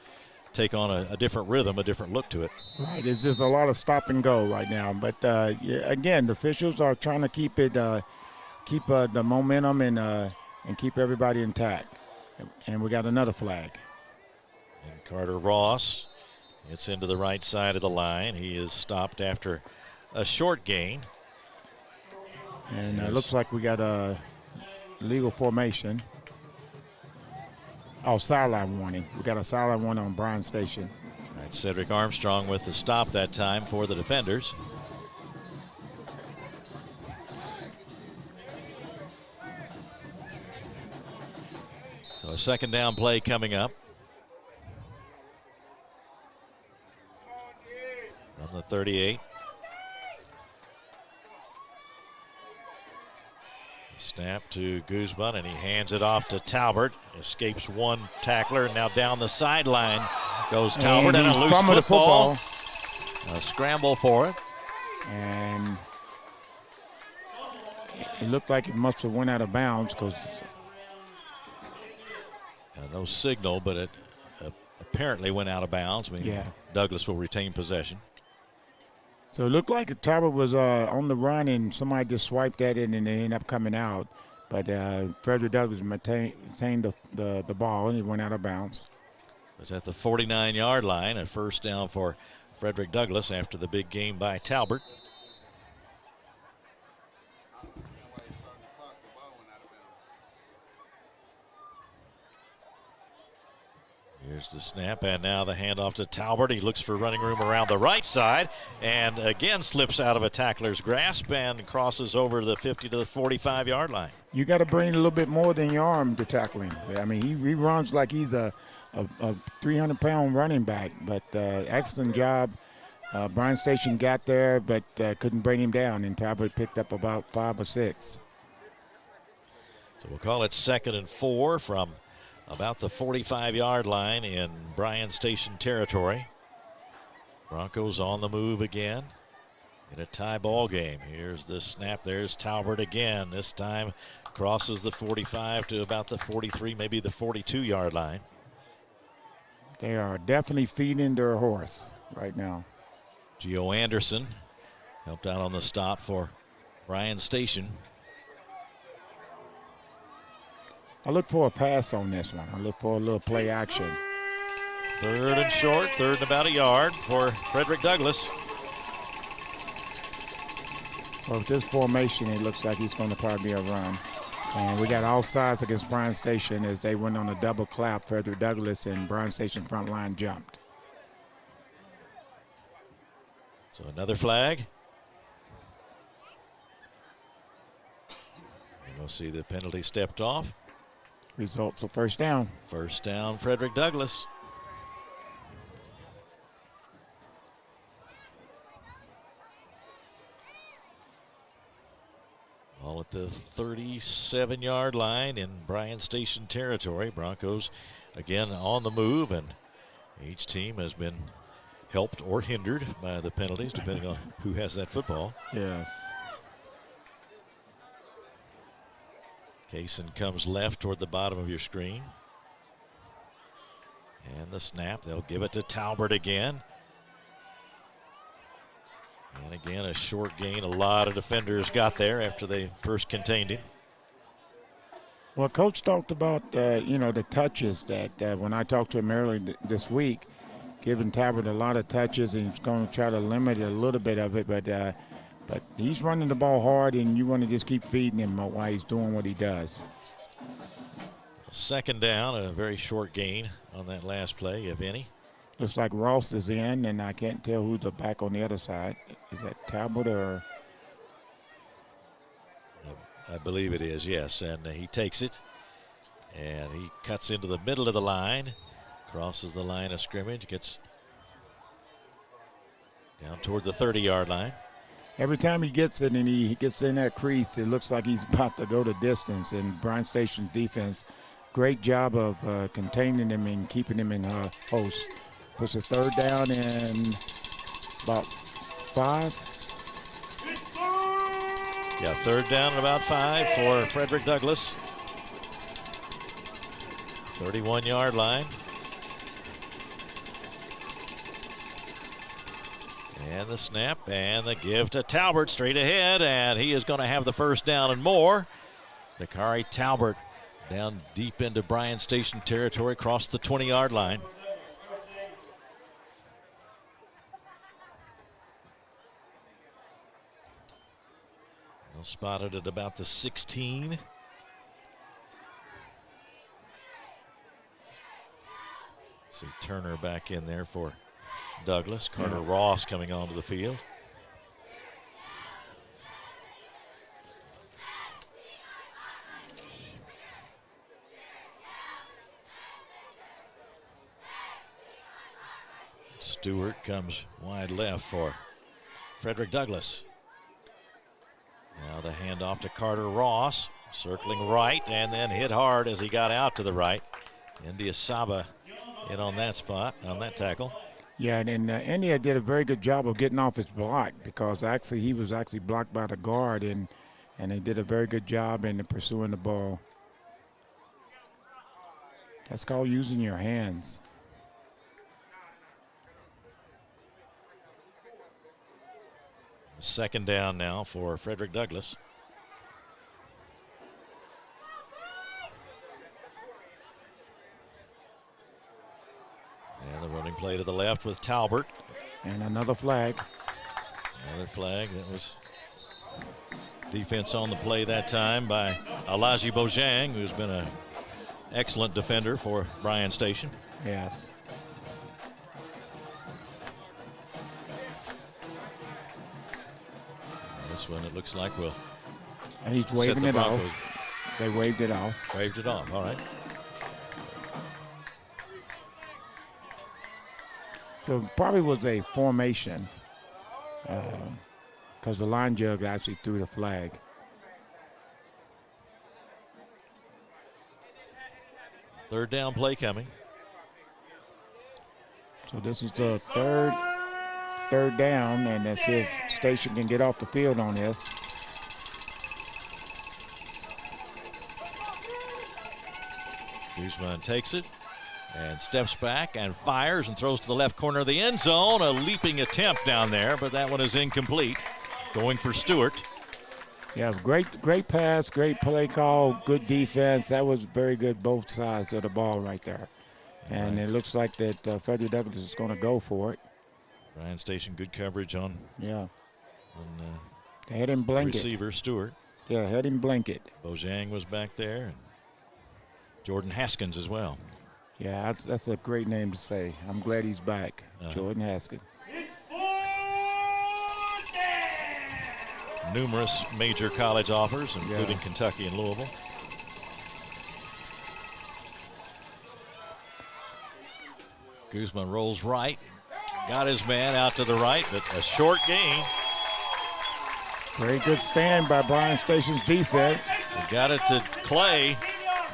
take on a different rhythm, a different look to it. Right, it's just a lot of stop and go right now. But again, the officials are trying to keep it, keep the momentum and keep everybody intact. And we got another flag. And Carter Ross gets into the right side of the line. He is stopped after a short gain. And it looks like we got a legal formation. Oh, sideline warning. We got a sideline warning on Bryan Station. All right, Cedric Armstrong with the stop that time for the defenders. So a second down play coming up. On the 38. Snap to Guzman, and he hands it off to Talbert. Escapes one tackler, and now down the sideline goes Talbert, and a loose football. A scramble for it. And it looked like it must have went out of bounds because no signal, but it apparently went out of bounds. I mean, Douglass will retain possession. So it looked like Talbot was on the run, and somebody just swiped at it, and they ended up coming out. But Frederick Douglass maintained the ball, and it went out of bounds. It was at the 49-yard line, a first down for Frederick Douglass after the big game by Talbot. Here's the snap, and now the handoff to Talbot. He looks for running room around the right side, and again slips out of a tackler's grasp and crosses over the 50 to the 45-yard line. You got to bring a little bit more than your arm to tackle him. I mean, he runs like he's a 300-pound running back, but excellent job. Bryan Station got there, but couldn't bring him down, and Talbot picked up about 5 or 6. So we'll call it 2nd and 4 from about the 45-yard line in Bryan Station territory. Broncos on the move again in a tie ball game. Here's the snap. There's Talbot again. This time crosses the 45 to about the 43, maybe the 42-yard line. They are definitely feeding their horse right now. Gio Anderson helped out on the stop for Bryan Station. I look for a pass on this one. I look for a little play action. 3rd and short, 3rd and about a yard for Frederick Douglass. Well, with this formation, it looks like he's going to probably be a run. And we got all sides against Bryan Station as they went on a double clap. Frederick Douglass and Bryan Station front line jumped. So another flag. And we'll see the penalty stepped off. Result, so first down. First down, Frederick Douglass. All at the 37-yard line in Bryan Station territory. Broncos again on the move, and each team has been helped or hindered by the penalties, depending on who has that football. Yes. Kaysen comes left toward the bottom of your screen. And the snap, they'll give it to Talbert again. And again, a short gain. A lot of defenders got there after they first contained him. Well, Coach talked about, the touches that when I talked to him earlier this week, giving Talbot a lot of touches, and he's going to try to limit a little bit of it, but he's running the ball hard, and you want to just keep feeding him while he's doing what he does. Second down, a very short gain on that last play, if any. Looks like Ross is in, and I can't tell who's the back on the other side. Is that Talbot or? I believe it is, yes. And he takes it, and he cuts into the middle of the line, crosses the line of scrimmage, gets down toward the 30-yard line. Every time he gets it and he gets in that crease, it looks like he's about to go the distance. And Bryan Station's defense, great job of containing him and keeping him in host. Puts a third down and about 5. Yeah, third down and about 5 for Frederick Douglass. 31-yard line. And the snap and the give to Talbert straight ahead, and he is going to have the first down and more. Dakari Talbert down deep into Bryan Station territory, across the 20-yard line. Spotted at about the 16. See Turner back in there for Douglas. Carter Ross coming onto the field. Stewart comes wide left for Frederick Douglass. Now the handoff to Carter Ross, circling right and then hit hard as he got out to the right. India Saba in on that spot, on that tackle. Yeah, and India did a very good job of getting off his block, because actually he was actually blocked by the guard, and they did a very good job in pursuing the ball. That's called using your hands. Second down now for Frederick Douglass. And the running play to the left with Talbert. And another flag. Another flag. That was defense on the play that time by Alaji Bojang, who's been an excellent defender for Bryan Station. Yes. This one, it looks like will. And he's waving it off. They waved it off. Waved it off, all right. So it probably was a formation, because the line judge actually threw the flag. Third down play coming. So this is the third down, and let's see if Station can get off the field on this. Guzman takes it and steps back and fires and throws to the left corner of the end zone. A leaping attempt down there, but that one is incomplete. Going for Stewart. Yeah, great pass, great play call, good defense. That was very good, both sides of the ball right there. And it looks like that Frederick Douglass is going to go for it. Bryan Station, good coverage on. Yeah. They had him blanket. Receiver Stewart. Yeah, had him blanket. Bojang was back there. And Jordan Haskins as well. Yeah, that's a great name to say. I'm glad he's back. Jordan Haskins. Numerous major college offers, including Kentucky and Louisville. Guzman rolls right. Got his man out to the right, but a short gain. Very good stand by Bryan Station's defense. He got it to Clay,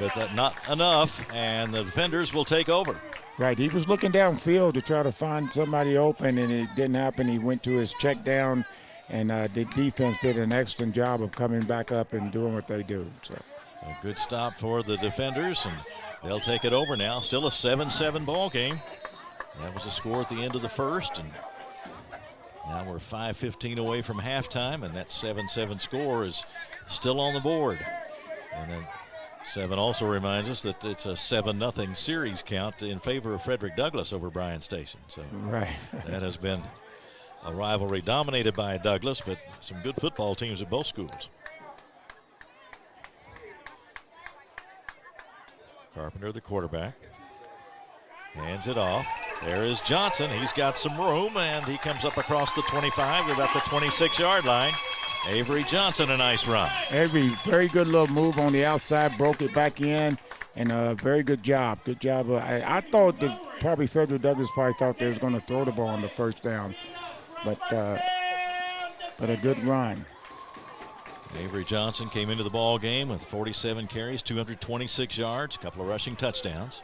but that not enough, and the defenders will take over. Right, he was looking downfield to try to find somebody open, and it didn't happen. He went to his check down, and the defense did an excellent job of coming back up and doing what they do. So a good stop for the defenders, and they'll take it over now. Still a 7-7 ball game. That was the score at the end of the first, and now we're 5:15 away from halftime, and that 7-7 score is still on the board. And then 7 also reminds us that it's a 7-0 series count in favor of Frederick Douglass over Bryan Station. So right. That has been a rivalry dominated by Douglass, but some good football teams at both schools. Carpenter, the quarterback, hands it off. There is Johnson. He's got some room, and he comes up across the 25 to about the 26-yard line. Avery Johnson, a nice run. Avery, very good little move on the outside, broke it back in, and a very good job. Good job. I thought that probably Frederick Douglass probably thought they was going to throw the ball on the first down, but a good run. Avery Johnson came into the ball game with 47 carries, 226 yards, a couple of rushing touchdowns.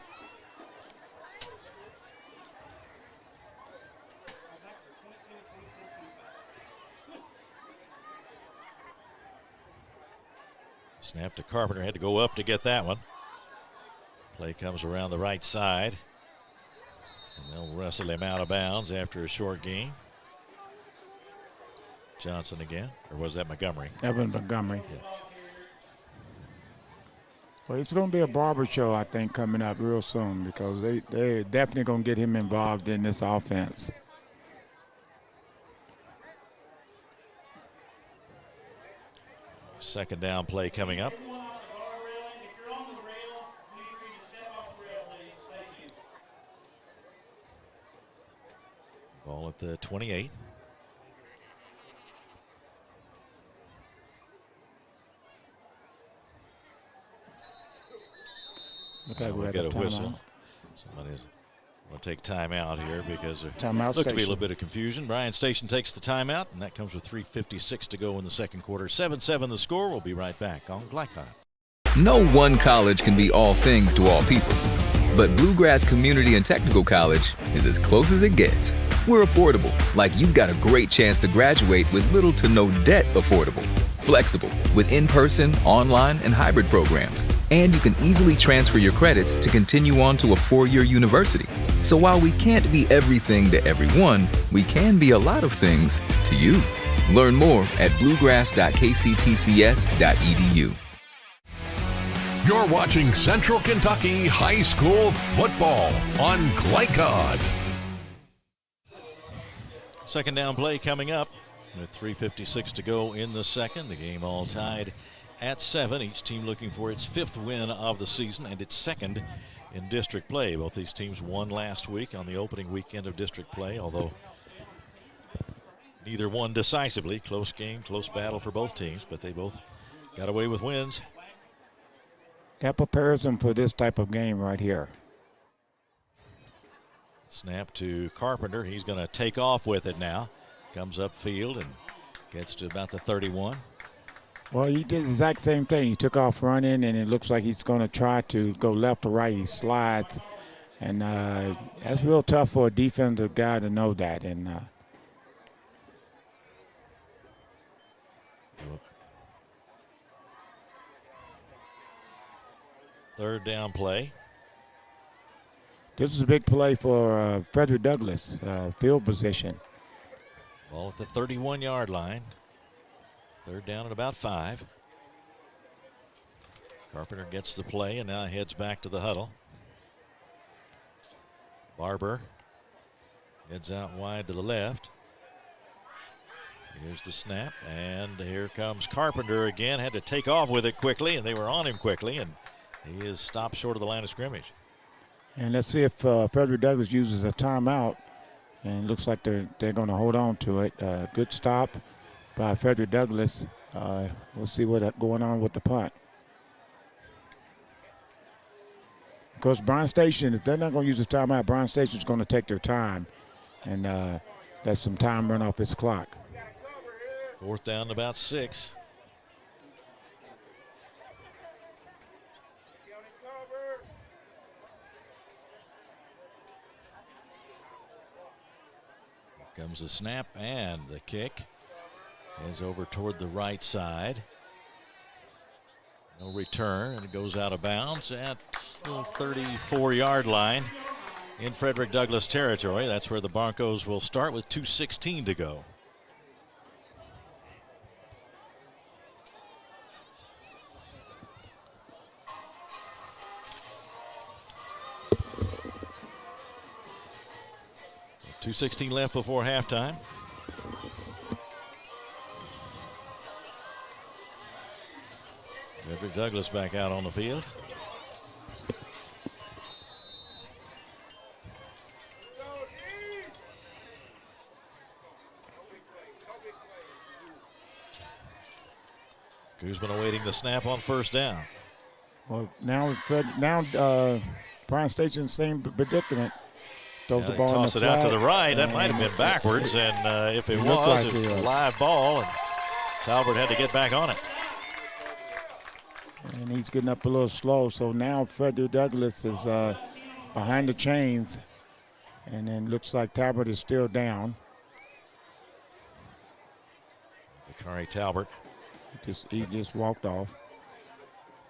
Snap to Carpenter, had to go up to get that one. Play comes around the right side, and they'll wrestle him out of bounds after a short gain. Johnson again, or was that Montgomery? That was Montgomery. Yeah. Well, it's going to be a barber show, I think, coming up real soon, because they're definitely going to get him involved in this offense. Second down play coming up. Ball at the 28. Okay, we'll get a whistle. Somebody's going to take time out here because there looks to be a little bit of confusion. Bryan Station takes the timeout, and that comes with 3:56 to go in the second quarter. 7-7 the score. We'll be right back on Glycon. No one college can be all things to all people, but Bluegrass Community and Technical College is as close as it gets. We're affordable, like you've got a great chance to graduate with little to no debt. Affordable, flexible, with in-person, online, and hybrid programs. And you can easily transfer your credits to continue on to a 4-year university. So while we can't be everything to everyone, we can be a lot of things to you. Learn more at bluegrass.kctcs.edu. You're watching Central Kentucky High School football on Glycon. Second down play coming up with 3:56 to go in the second. The game all tied at 7. Each team looking for its 5th win of the season and its 2nd in district play. Both these teams won last week on the opening weekend of district play, although neither won decisively. Close game, close battle for both teams, but they both got away with wins. That prepares them for this type of game right here. Snap to Carpenter. He's going to take off with it now. Comes upfield and gets to about the 31. Well, he did the exact same thing. He took off running, and it looks like he's going to try to go left or right. He slides, and that's real tough for a defensive guy to know that. And third down play. This is a big play for Frederick Douglass, field position. Ball at the 31-yard line. Third down at about 5. Carpenter gets the play and now heads back to the huddle. Barber heads out wide to the left. Here's the snap, and here comes Carpenter again. Had to take off with it quickly, and they were on him quickly, and he is stopped short of the line of scrimmage. And let's see if Frederick Douglass uses a timeout. And it looks like they're going to hold on to it. Good stop by Frederick Douglass. We'll see what's going on with the punt. Because Bryan Station, if they're not going to use the timeout, Bryan Station's going to take their time, and that's some time run off its clock. 4th down, about 6. Here comes the snap and the kick. Is over toward the right side. No return, and it goes out of bounds at the 34-yard line in Frederick Douglass territory. That's where the Broncos will start with 2:16 to go. .216 left before halftime. Frederick Douglass back out on the field. Guzman awaiting the snap on 1st down. Well, now Bryan Station, same predicament. Throws the ball toss in the it out to flat, the right. That might have been backwards, and if it was, it was a live ball, and Talbert had to get back on it. And he's getting up a little slow, so now Frederick Douglass is behind the chains, and then looks like Talbot is still down. Dakari Talbot. He just walked off.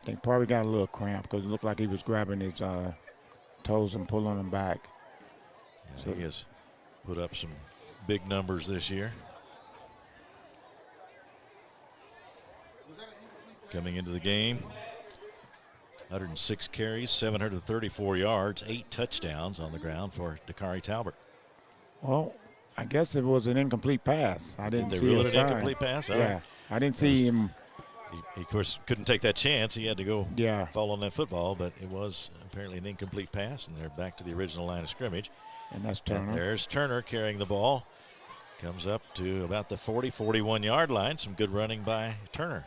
I think probably got a little cramp because it looked like he was grabbing his toes and pulling them back. Yeah, so he has put up some big numbers this year. Coming into the game, 106 carries, 734 yards, 8 touchdowns on the ground for Dakari Talbot. Well, I guess it was an incomplete pass. I didn't see an sign. Incomplete pass? All yeah, right. I didn't see him. He, of course, couldn't take that chance. He had to go fall on that football, but it was apparently an incomplete pass, and they're back to the original line of scrimmage. And that's Turner. And there's Turner carrying the ball. Comes up to about the 40, 41-yard line. Some good running by Turner.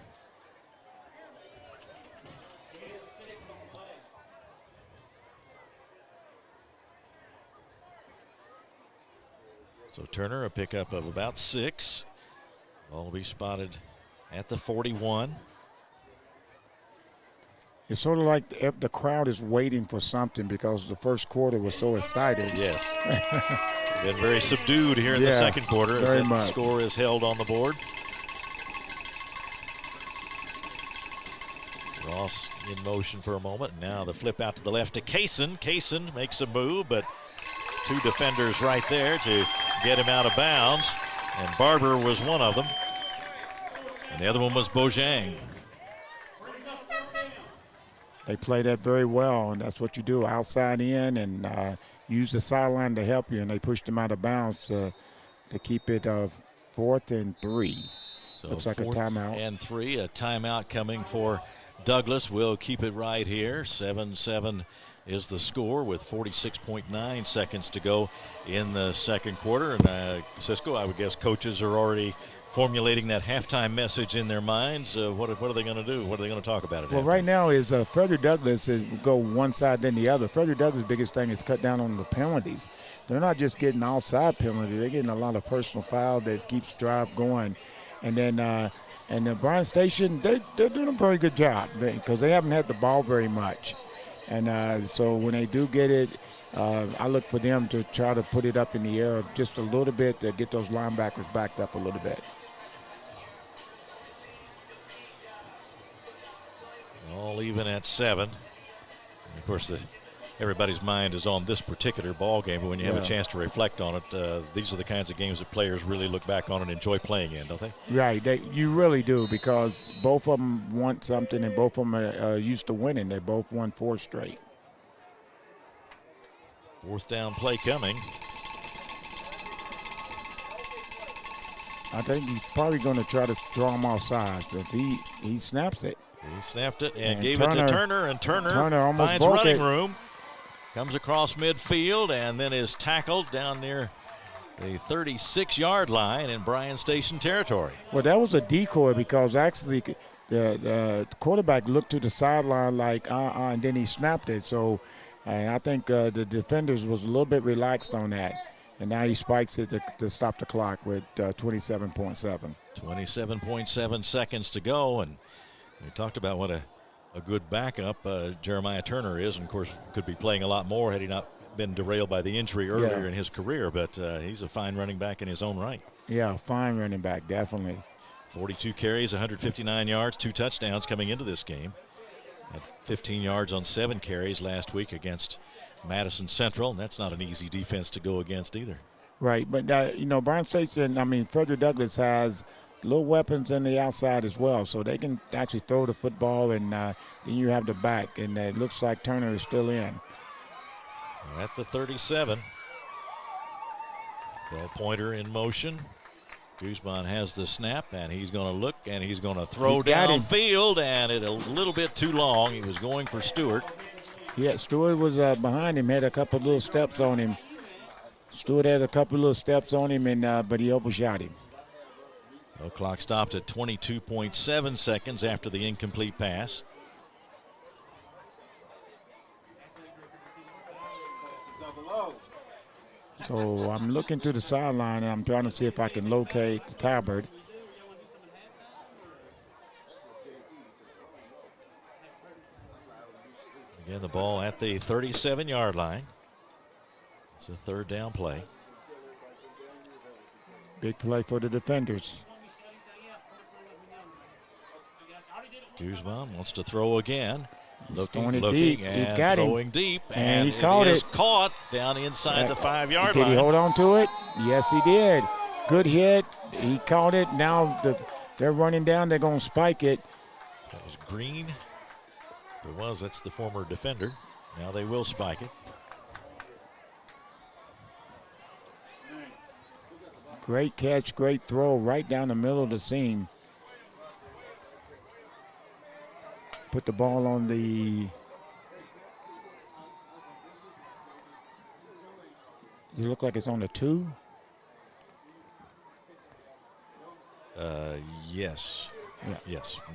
So Turner, a pickup of about 6. Ball will be spotted at the 41. It's sort of like the crowd is waiting for something because the first quarter was so excited. Yes. Been very subdued here in the second quarter as very that much. Score is held on the board. Ross in motion for a moment. Now the flip out to the left to Kaysen. Kaysen makes a move, but 2 defenders right there to get him out of bounds. And Barber was one of them. And the other one was Bojang. They play that very well, and that's what you do, outside in, and use the sideline to help you, and they pushed him out of bounds to keep it 4th and 3. So looks like a timeout. And 3, a timeout coming for Douglas. We'll keep it right here. 7-7 is the score with 46.9 seconds to go in the second quarter. And Cisco, I would guess coaches are already formulating that halftime message in their minds. What are they going to do? What are they going to talk about? Well, right now is Frederick Douglass go one side then the other. Frederick Douglass' biggest thing is cut down on the penalties. They're not just getting offside penalties. They're getting a lot of personal foul that keeps drive going. And then Bryan Station, they're doing a very good job because they haven't had the ball very much. And so when they do get it, I look for them to try to put it up in the air just a little bit to get those linebackers backed up a little bit. All even at 7. And of course, everybody's mind is on this particular ball game, but when you have a chance to reflect on it, these are the kinds of games that players really look back on and enjoy playing in, don't they? Right, you really do, because both of them want something and both of them are used to winning. They both won 4 straight. 4th down play coming. I think he's probably going to try to draw him offside. If he snaps it. He snapped it and gave it to Turner, and Turner almost finds broke running it. room. Comes across midfield and then is tackled down near the 36-yard line in Bryan Station territory. Well, that was a decoy because actually the quarterback looked to the sideline like and then he snapped it. So And I think the defenders was a little bit relaxed on that. And now he spikes it to stop the clock with 27.7. 27.7 seconds to go. And we talked about what a good backup Jeremiah Turner is. And, of course, could be playing a lot more had he not been derailed by the injury earlier in his career. But he's a fine running back in his own right. Yeah, fine running back, definitely. 42 carries, 159 yards, 2 touchdowns coming into this game. Had 15 yards on 7 carries last week against Madison Central, and that's not an easy defense to go against either. Right, but, Bryan Station, Frederick Douglass has little weapons in the outside as well, so they can actually throw the football, and then you have the back, and it looks like Turner is still in. At the 37. Bell pointer in motion. Guzman has the snap, and he's going to look, and he's going to throw downfield, and it a little bit too long. He was going for Stewart. Yeah, Stewart was behind him, had a couple little steps on him. Stewart had a couple little steps on him, and but he overshot him. The clock stopped at 22.7 seconds after the incomplete pass. So I'm looking to the sideline, and I'm trying to see if I can locate Talbert. Again, the ball at the 37-yard line. It's a third down play. Big play for the defenders. Guzman wants to throw again. Looking, deep. and He's got throwing him. deep. And he caught down inside the 5-yard line. Did he hold on to it? Yes, he did. Good hit. He caught it. Now they're running down. They're going to spike it. That was Green. If it was, that's the former defender. Now they will spike it. Great catch, great throw right down the middle of the seam. Put the ball on the... Does it look like it's on the 2? Yes. Yeah. Yes. Mm-hmm.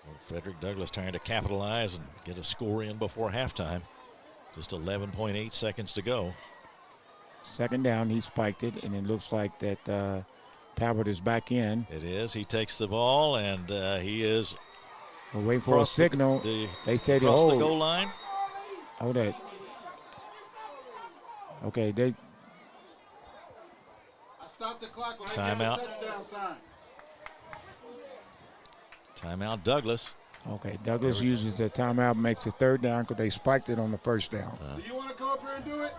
Well, Frederick Douglass trying to capitalize and get a score in before halftime. Just 11.8 seconds to go. Second down, he spiked it, and it looks like that Talbot is back in. It is. He takes the ball, and he is. We're waiting for a signal. They said across the goal line. Hold it. Okay, they. I stopped the clock when Timeout. I got the touchdown sign. Timeout, Douglas. Okay, Douglas uses the timeout, makes it third down because they spiked it on the first down. Do you want to come up here and do it?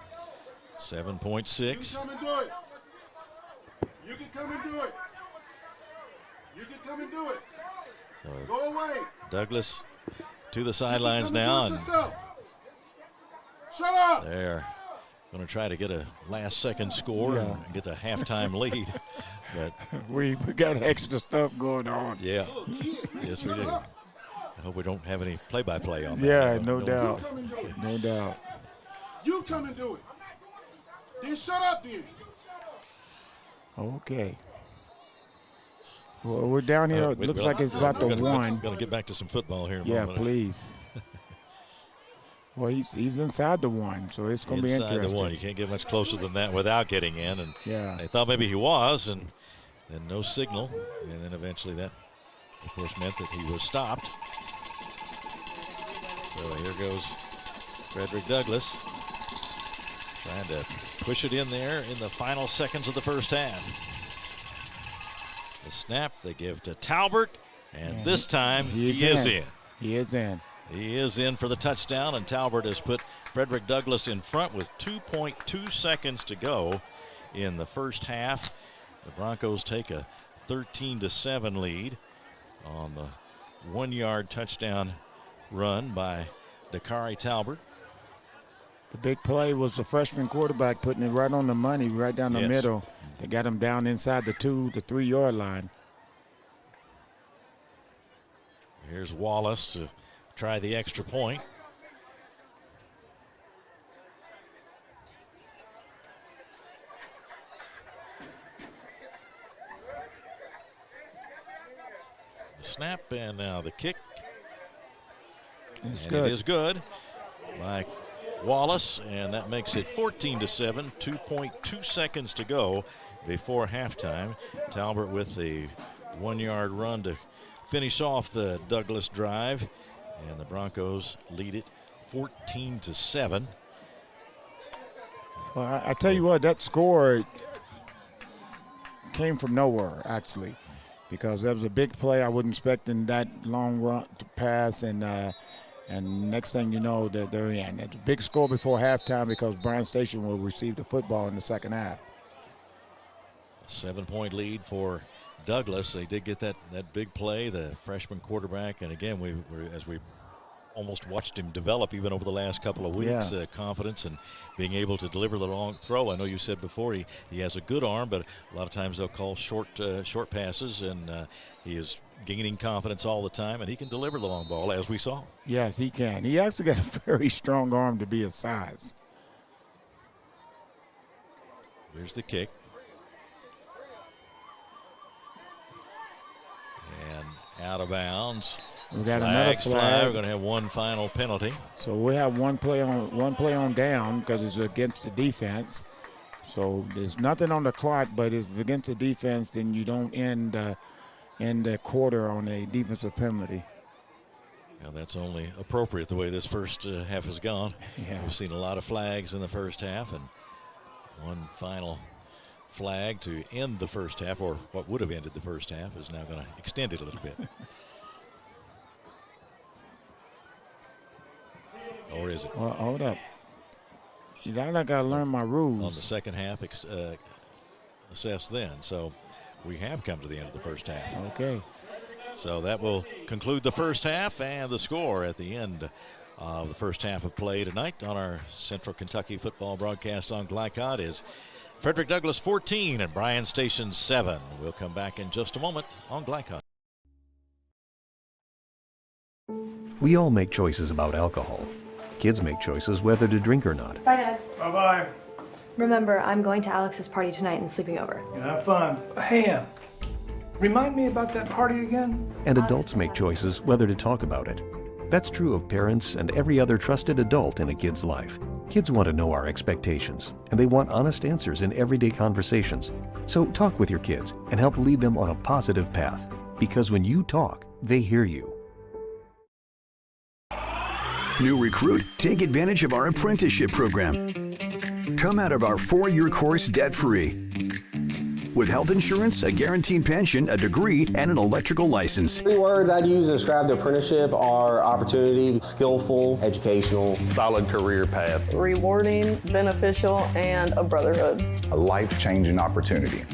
7.6. You can come and do it. You can come and do it. You can come and do it. So go away. Douglas to the sidelines now. And shut up. They're going to try to get a last-second score and get a halftime lead. But we got extra stuff going on. Yeah. Yes, we do. I hope we don't have any play-by-play on that. Yeah, no doubt. No doubt. You come and do it. Then shut up then. Okay. Well, we're down here. It looks like it's about the 1. Going to get back to some football here in a moment. Yeah, please. Well, he's inside the 1, so it's going to be interesting. Inside the 1. You can't get much closer than that without getting in. And yeah. They thought maybe he was, and then no signal. And then eventually that, of course, meant that he was stopped. So here goes Frederick Douglass trying to push it in there in the final seconds of the first half. The snap they give to Talbert, and this time he is in. He is in. He is in for the touchdown, and Talbert has put Frederick Douglass in front with 2.2 seconds to go in the first half. The Broncos take a 13-7 lead on the 1-yard touchdown run by Dakari Talbert. The big play was the freshman quarterback putting it right on the money, right down the middle. They got him down inside the 3-yard line. Here's Wallace to try the extra point. The snap and now the kick. It is good by Wallace, and that makes it 14-7, 2.2 seconds to go before halftime. Talbert with the 1-yard run to finish off the Douglas drive, and the Broncos lead it 14-7. Well, I tell you what, that score came from nowhere, actually, because that was a big play. I wasn't expecting that long run to pass, and next thing you know, they're in. It's a big score before halftime because Bryan Station will receive the football in the second half. 7-point lead for Douglas. They did get that big play, the freshman quarterback, and again, we almost watched him develop even over the last couple of weeks. Confidence and being able to deliver the long throw. I know you said before he has a good arm, but a lot of times they'll call short passes, and he is gaining confidence all the time, and he can deliver the long ball, as we saw. Yes, he can. He actually got a very strong arm to be his size. Here's the kick. And out of bounds. We got another flag. We're going to have one final penalty. So we have one play on down because it's against the defense. So there's nothing on the clock, but it's against the defense. Then you don't end the quarter on a defensive penalty. Now that's only appropriate the way this first half has gone. Yeah. We've seen a lot of flags in the first half, and one final flag to end the first half, or what would have ended the first half, is now going to extend it a little bit. Or is it? Well, hold up. I got to learn my rules. On the second half, assess then. So we have come to the end of the first half. Okay. So that will conclude the first half, and the score at the end of the first half of play tonight on our Central Kentucky football broadcast on Glycon is Frederick Douglass 14 and Bryan Station 7. We'll come back in just a moment on Glycon. We all make choices about alcohol. Kids make choices whether to drink or not. Bye, Dad. Bye-bye. Remember, I'm going to Alex's party tonight and sleeping over. Have fun. Hey, remind me about that party again? And adults make choices whether to talk about it. That's true of parents and every other trusted adult in a kid's life. Kids want to know our expectations, and they want honest answers in everyday conversations. So talk with your kids and help lead them on a positive path. Because when you talk, they hear you. New recruit, take advantage of our apprenticeship program. Come out of our 4-year course debt-free. With health insurance, a guaranteed pension, a degree, and an electrical license. 3 words I'd use to describe the apprenticeship are opportunity, skillful, educational, solid career path, rewarding, beneficial, and a brotherhood. A life-changing opportunity.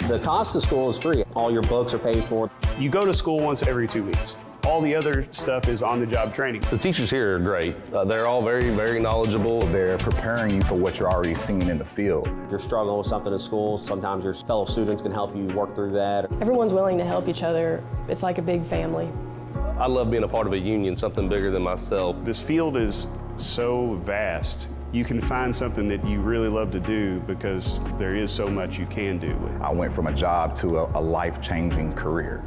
The cost of school is free. All your books are paid for. You go to school once every 2 weeks. All the other stuff is on-the-job training. The teachers here are great. They're all very, very knowledgeable. They're preparing you for what you're already seeing in the field. If you're struggling with something in school, sometimes your fellow students can help you work through that. Everyone's willing to help each other. It's like a big family. I love being a part of a union, something bigger than myself. This field is so vast. You can find something that you really love to do because there is so much you can do with it. I went from a job to a life-changing career.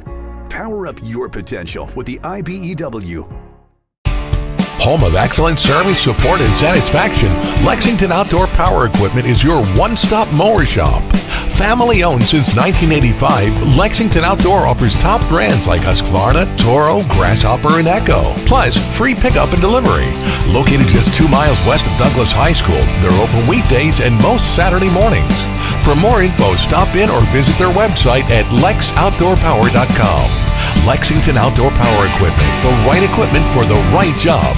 Power up your potential with the IBEW. Home of excellent service, support, and satisfaction, Lexington Outdoor Power Equipment is your one-stop mower shop. Family owned since 1985, Lexington Outdoor offers top brands like Husqvarna, Toro, Grasshopper, and Echo. Plus, free pickup and delivery. Located just 2 miles west of Douglas High School, they're open weekdays and most Saturday mornings. For more info, stop in or visit their website at lexoutdoorpower.com. Lexington Outdoor Power Equipment, the right equipment for the right job.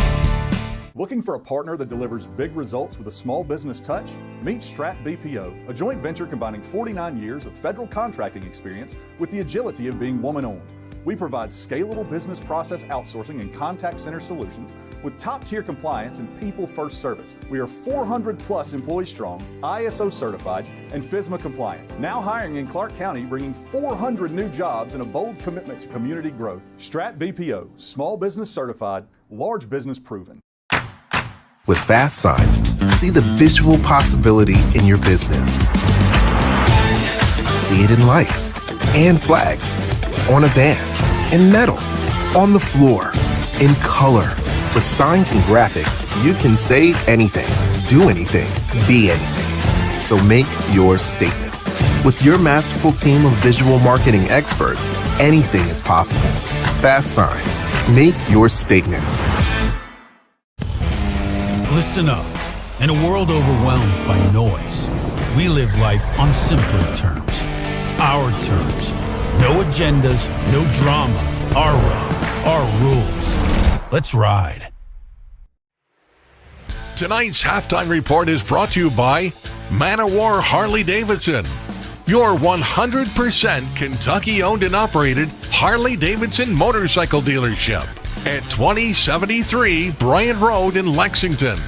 Looking for a partner that delivers big results with a small business touch? Meet Strat BPO, a joint venture combining 49 years of federal contracting experience with the agility of being woman-owned. We provide scalable business process outsourcing and contact center solutions with top-tier compliance and people-first service. We are 400-plus employees strong, ISO certified, and FSMA compliant. Now hiring in Clark County, bringing 400 new jobs and a bold commitment to community growth. Strat BPO, small business certified, large business proven. With Fast Signs, see the visual possibility in your business. See it in lights and flags, on a van, in metal, on the floor, in color, With signs and graphics, you can say anything, do anything, be anything. So make your statement. With your masterful team of visual marketing experts, anything is possible. Fast Signs. Make your statement. Listen up. In a world overwhelmed by noise, we live life on simpler terms. Our terms. No agendas, no drama. Our ride, our rules. Let's ride. Tonight's halftime report is brought to you by Man O' War Harley-Davidson, your 100% Kentucky-owned and operated Harley-Davidson motorcycle dealership at 2073 Bryan Road in Lexington.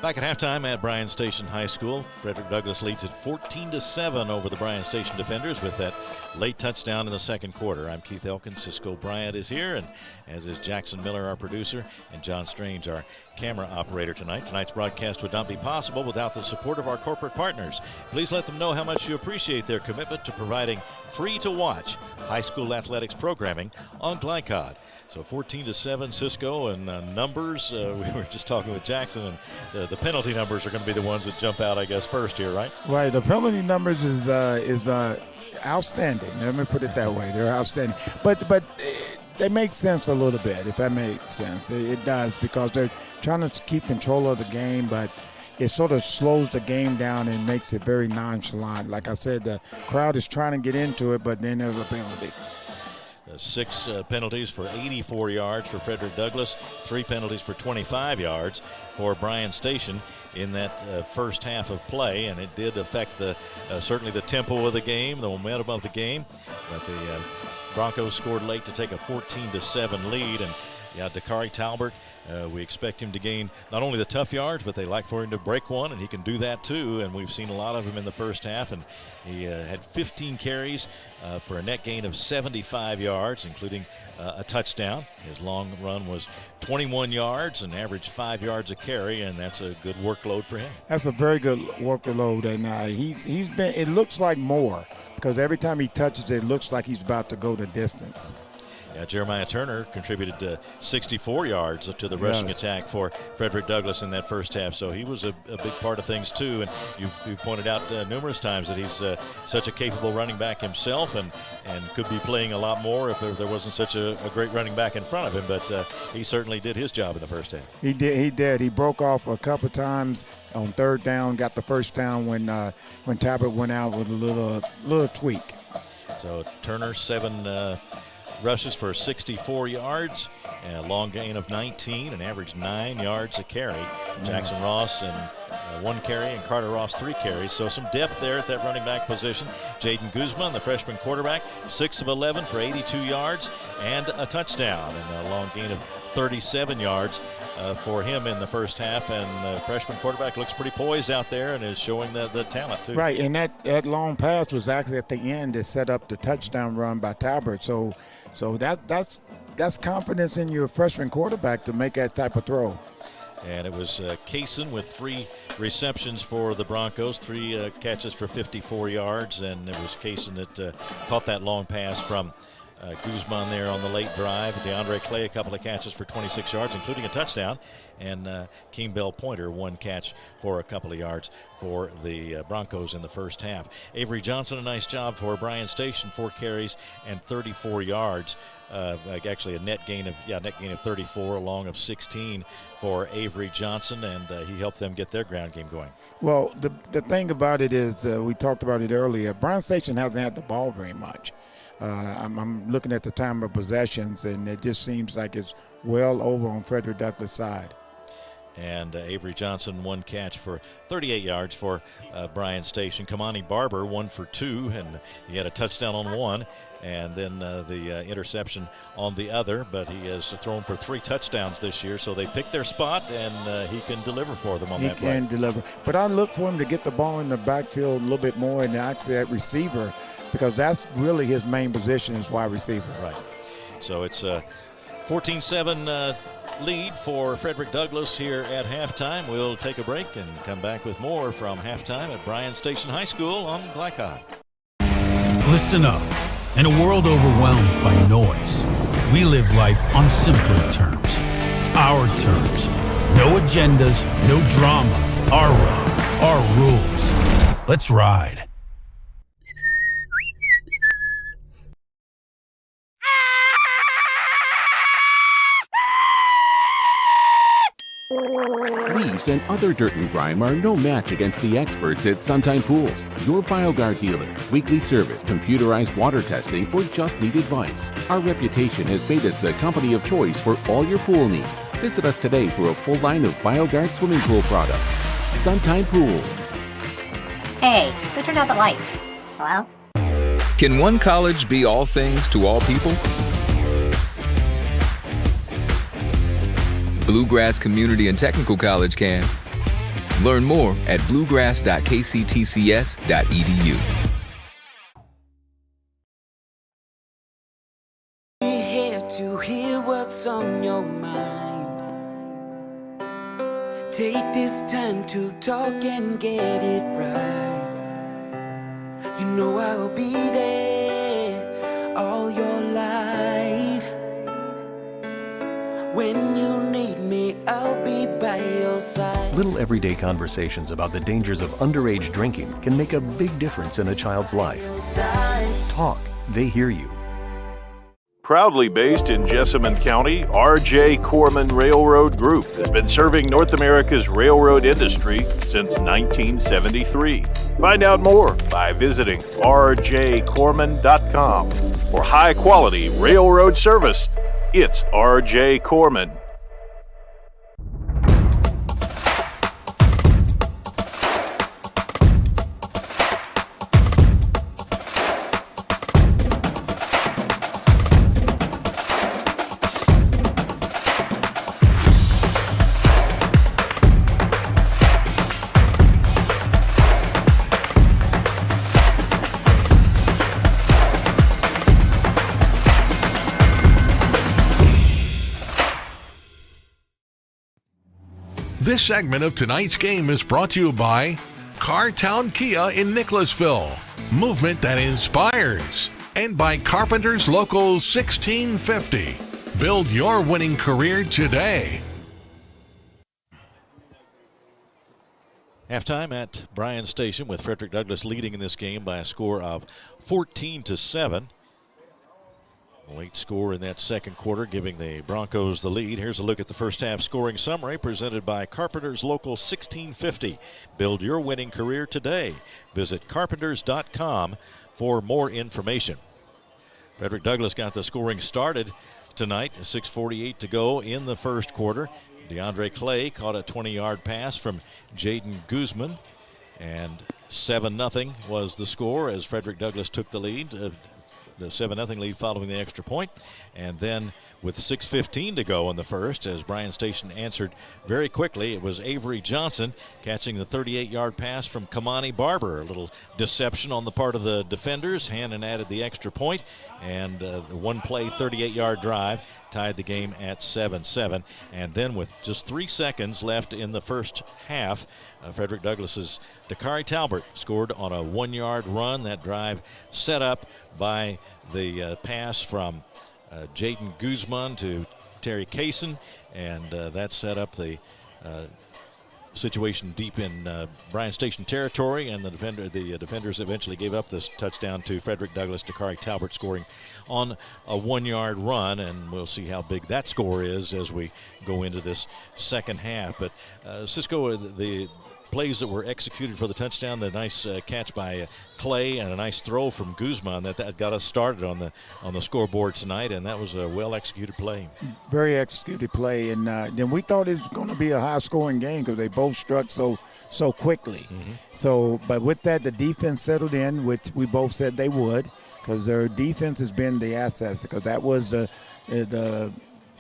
Back at halftime at Bryan Station High School, Frederick Douglass leads at 14-7 over the Bryan Station defenders with that late touchdown in the second quarter. I'm Keith Elkins. Cisco Bryant is here, and as is Jackson Miller, our producer, and John Strange, our camera operator tonight. Tonight's broadcast would not be possible without the support of our corporate partners. Please let them know how much you appreciate their commitment to providing free-to-watch high school athletics programming on Glycon. So 14-7 Cisco, and numbers, we were just talking with Jackson, and the penalty numbers are going to be the ones that jump out, I guess, first here, right? Right. The penalty numbers is outstanding. Let me put it that way. They're outstanding. But they make sense a little bit, if that makes sense. It does, because they're trying to keep control of the game, but it sort of slows the game down and makes it very nonchalant. Like I said, the crowd is trying to get into it, but then there's a penalty. 6 penalties for 84 yards for Frederick Douglass, 3 penalties for 25 yards for Bryan Station in that first half of play, and it did affect certainly the tempo of the game, the momentum of the game. But the Broncos scored late to take a 14-7 lead, and Dakari Talbert, we expect him to gain not only the tough yards, but they like for him to break one, and he can do that too, and we've seen a lot of him in the first half, and he had 15 carries for a net gain of 75 yards, including a touchdown. His long run was 21 yards and averaged 5 yards a carry, and that's a good workload for him. That's a very good workload, and he's been, it looks like more, because every time he touches it, it looks like he's about to go the distance. Jeremiah Turner contributed 64 yards to the rushing attack for Frederick Douglass in that first half, so he was a big part of things too. And you've pointed out numerous times that he's such a capable running back himself, and could be playing a lot more if there wasn't such a great running back in front of him. But he certainly did his job in the first half. He did. He broke off a couple times on third down, got the first down when Talbot went out with a little tweak. So Turner 7 rushes for 64 yards, and a long gain of 19, and averaged 9 yards a carry. Jackson Ross and 1 carry, and Carter Ross 3 carries. So some depth there at that running back position. Jaden Guzman, the freshman quarterback, 6 of 11 for 82 yards and a touchdown, and a long gain of 37 yards for him in the first half. And the freshman quarterback looks pretty poised out there and is showing the talent too. Right, and that long pass was actually at the end that set up the touchdown run by Talbot. So that's confidence in your freshman quarterback to make that type of throw. And it was Kaysen with 3 receptions for the Broncos, 3 catches for 54 yards, and it was Kaysen that caught that long pass from Guzman there on the late drive. DeAndre Clay, a couple of catches for 26 yards, including a touchdown. And Keem Bell Pointer, 1 catch for a couple of yards for the Broncos in the first half. Avery Johnson, a nice job for Bryan Station, 4 carries and 34 yards. Actually a net gain of 34, along of 16 for Avery Johnson, and he helped them get their ground game going. Well, the thing about it is, we talked about it earlier, Bryan Station hasn't had the ball very much. I'm looking at the time of possessions, and it just seems like it's well over on Frederick Douglass' side. And Avery Johnson, 1 catch for 38 yards for Bryan Station. Kamani Barber, 1 for 2, and he had a touchdown on 1, and then the interception on the other. But he has thrown for 3 touchdowns this year, so they picked their spot, and he can deliver for them on that play. He can deliver. But I look for him to get the ball in the backfield a little bit more, and actually at receiver, because that's really his main position is wide receiver. Right. So it's a 14-7 lead for Frederick Douglass here at halftime. We'll take a break and come back with more from halftime at Bryan Station High School on Glycon. Listen up. In a world overwhelmed by noise, We live life on simpler terms. Our terms. No agendas, no drama. Our road, our rules. Let's ride. Leaves and other dirt and grime are no match against the experts at Sunshine Pools, your BioGuard dealer. Weekly service, computerized water testing, or just need advice. Our reputation has made us the company of choice for all your pool needs. Visit us today for a full line of BioGuard swimming pool products. Sunshine Pools. Hey, who turned out the lights? Hello? Can one college be all things to all people? Bluegrass Community and Technical College can. Learn more at bluegrass.kctcs.edu. Here to hear what's on your mind. Take this time to talk and get it right. You know I'll be there all your life. When you need me, I'll be by your side. Little everyday conversations about the dangers of underage drinking can make a big difference in a child's life. Talk, they hear you. Proudly based in Jessamine County, R.J. Corman Railroad Group has been serving North America's railroad industry since 1973. Find out more by visiting rjcorman.com. For high-quality railroad service, it's R.J. Corman. This segment of tonight's game is brought to you by Cartown Kia in Nicholasville, movement that inspires, and by Carpenter's Local 1650. Build your winning career today. Halftime at Bryan Station with Frederick Douglass leading in this game by a score of 14-7. Late score in that second quarter, giving the Broncos the lead. Here's a look at the first half scoring summary presented by Carpenter's Local 1650. Build your winning career today. Visit carpenters.com for more information. Frederick Douglass got the scoring started tonight. 6:48 to go in the first quarter. DeAndre Clay caught a 20-yard pass from Jaden Guzman, and 7-0 was the score as Frederick Douglass took the lead. The 7-0 lead following the extra point. And then with 6:15 to go in the first, as Bryan Station answered very quickly, it was Avery Johnson catching the 38-yard pass from Kamani Barber. A little deception on the part of the defenders. Hannon added the extra point, and the one-play 38-yard drive tied the game at 7-7. And then with just 3 seconds left in the first half, Frederick Douglass's Dakari Talbert scored on a 1-yard run. That drive set up by the pass from Jaden Guzman to Terry Kaysen, and that set up the situation deep in Bryan Station territory, and the defenders eventually gave up this touchdown to Frederick Douglass. Dakari Talbert scoring on a 1-yard run, and we'll see how big that score is as we go into this second half. But Cisco, the plays that were executed for the touchdown, the nice catch by Clay and a nice throw from Guzman that got us started on the scoreboard tonight, and that was a well-executed play. Very executed play, and then we thought it was going to be a high-scoring game because they both struck so quickly. Mm-hmm. So, but with that, the defense settled in, which we both said they would, because their defense has been the assets, because that was the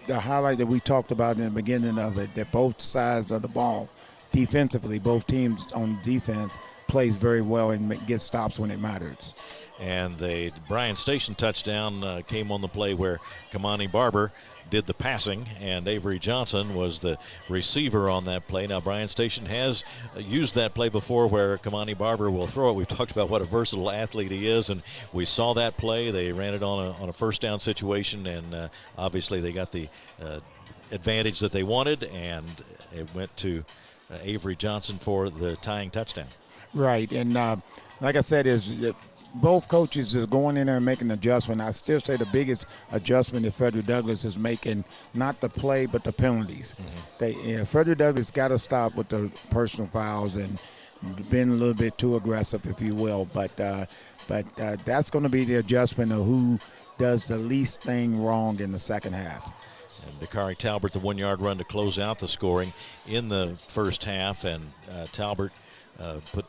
highlight that we talked about in the beginning of it, that both sides of the ball defensively, both teams on defense plays very well and gets stops when it matters. And the Bryan Station touchdown came on the play where Kamani Barber did the passing, and Avery Johnson was the receiver on that play. Now, Bryan Station has used that play before where Kamani Barber will throw it. We've talked about what a versatile athlete he is, and we saw that play. They ran it on a first down situation, and obviously they got the advantage that they wanted, and it went to Avery Johnson for the tying touchdown. Right, and like I said, both coaches are going in there and making an adjustment. I still say the biggest adjustment that Frederick Douglass is making, not the play, but the penalties. Frederick Douglass got to stop with the personal fouls and being a little bit too aggressive, if you will. But that's going to be the adjustment of who does the least thing wrong in the second half. And Dakari Talbert, the 1-yard run to close out the scoring in the first half, and Talbert put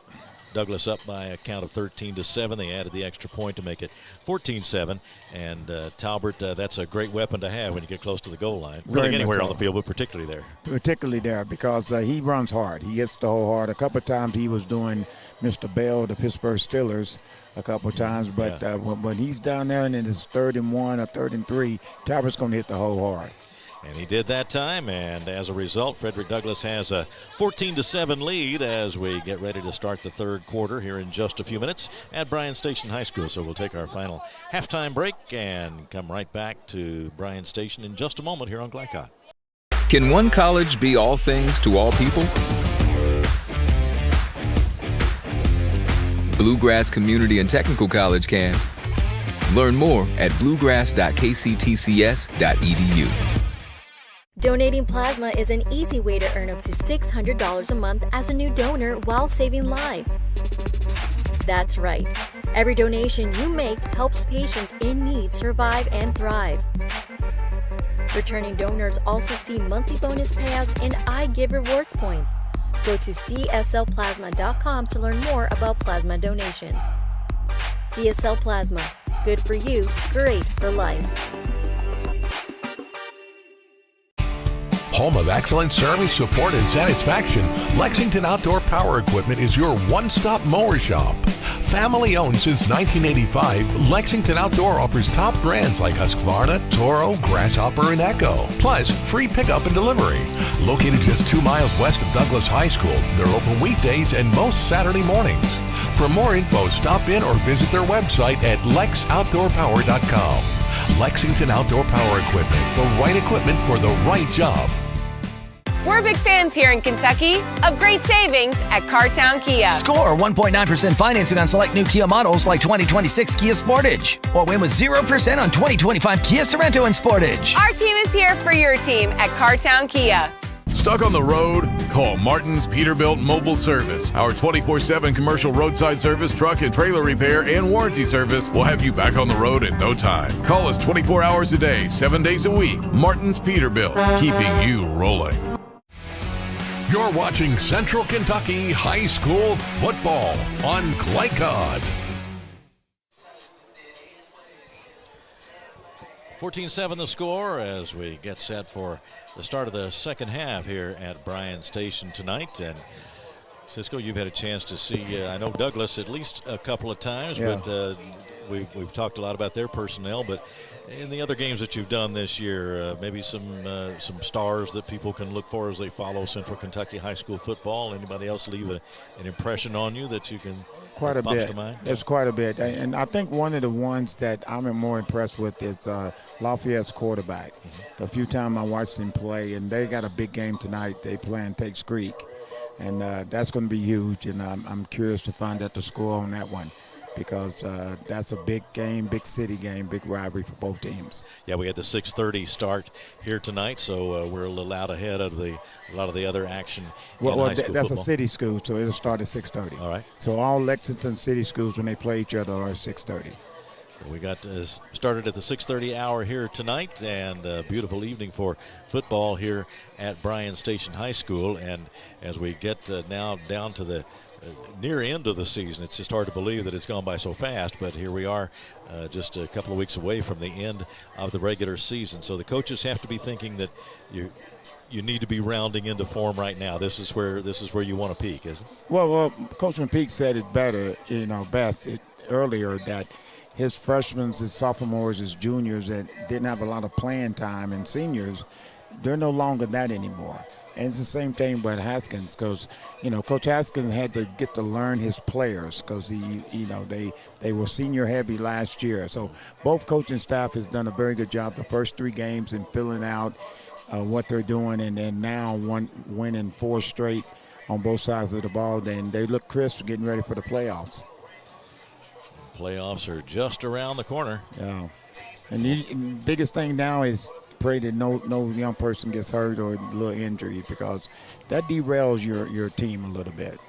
Douglas up by a count of 13-7. They added the extra point to make it 14-7. And Talbert, that's a great weapon to have when you get close to the goal line. Really anywhere on the field, but particularly there. Particularly there because he runs hard. He hits the hole hard. A couple of times he was doing Mr. Bell, the Pittsburgh Steelers, a couple of times. But when he's down there and it's 3rd and 1 or 3rd and 3, Talbert's going to hit the hole hard. And he did that time, and as a result, Frederick Douglass has a 14-7 lead as we get ready to start the third quarter here in just a few minutes at Bryan Station High School. So we'll take our final halftime break and come right back to Bryan Station in just a moment here on Glycon. Can one college be all things to all people? Bluegrass Community and Technical College can. Learn more at bluegrass.kctcs.edu. Donating plasma is an easy way to earn up to $600 a month as a new donor while saving lives. That's right. Every donation you make helps patients in need survive and thrive. Returning donors also see monthly bonus payouts and I Give Rewards points. Go to cslplasma.com to learn more about plasma donation. CSL Plasma. Good for you, great for life. Home of excellent service, support, and satisfaction, Lexington Outdoor Power Equipment is your one-stop mower shop. Family owned since 1985, Lexington Outdoor offers top brands like Husqvarna, Toro, Grasshopper, and Echo. Plus, free pickup and delivery. Located just 2 miles west of Douglas High School, they're open weekdays and most Saturday mornings. For more info, stop in or visit their website at lexoutdoorpower.com. Lexington Outdoor Power Equipment, the right equipment for the right job. We're big fans here in Kentucky of great savings at Cartown Kia. Score 1.9% financing on select new Kia models like 2026 Kia Sportage. Or win with 0% on 2025 Kia Sorento and Sportage. Our team is here for your team at Cartown Kia. Stuck on the road? Call Martin's Peterbilt Mobile Service. Our 24/7 commercial roadside service, truck and trailer repair, and warranty service will have you back on the road in no time. Call us 24 hours a day, 7 days a week. Martin's Peterbilt, keeping you rolling. You're watching Central Kentucky High School football on Glycon. 14-7 the score as we get set for the start of the second half here at Bryan Station tonight. And Cisco, you've had a chance to see, I know Douglas at least a couple of times, but we've talked a lot about their personnel. But in the other games that you've done this year, maybe some stars that people can look for as they follow Central Kentucky High School football. Anybody else leave an impression on you that you can quite a bit? There's quite a bit, and I think one of the ones that I'm more impressed with is Lafayette's quarterback. A few times I watched him play, and they got a big game tonight. They playing Takes Creek, and that's going to be huge. And I'm curious to find out the score on that one, because that's a big game, big city game, big rivalry for both teams. Yeah, we had the 6:30 start here tonight, so we're a little out ahead of a lot of the other action. Well, high school that's football. A city school, so it'll start at 6:30. All right. So all Lexington city schools, when they play each other, are at 6:30. So we got started at the 6:30 hour here tonight, and a beautiful evening for football here at Bryan Station High School. And as we get now down to the near end of the season, it's just hard to believe that it's gone by so fast, but here we are just a couple of weeks away from the end of the regular season. So the coaches have to be thinking that you need to be rounding into form right now. This is where you want to peak, isn't it? Well, Coach McPeek said it better, best earlier, that his freshmen, his sophomores, his juniors that didn't have a lot of playing time, and seniors, they're no longer that anymore. And it's the same thing with Haskins, because Coach Haskins had to get to learn his players, because they were senior heavy last year. So both coaching staff has done a very good job the first 3 games in filling out what they're doing, and then now winning 4 straight on both sides of the ball. Then they look crisp, getting ready for the playoffs. Playoffs are just around the corner. Yeah, and the biggest thing now is pray that no young person gets hurt or a little injury, because that derails your team a little bit.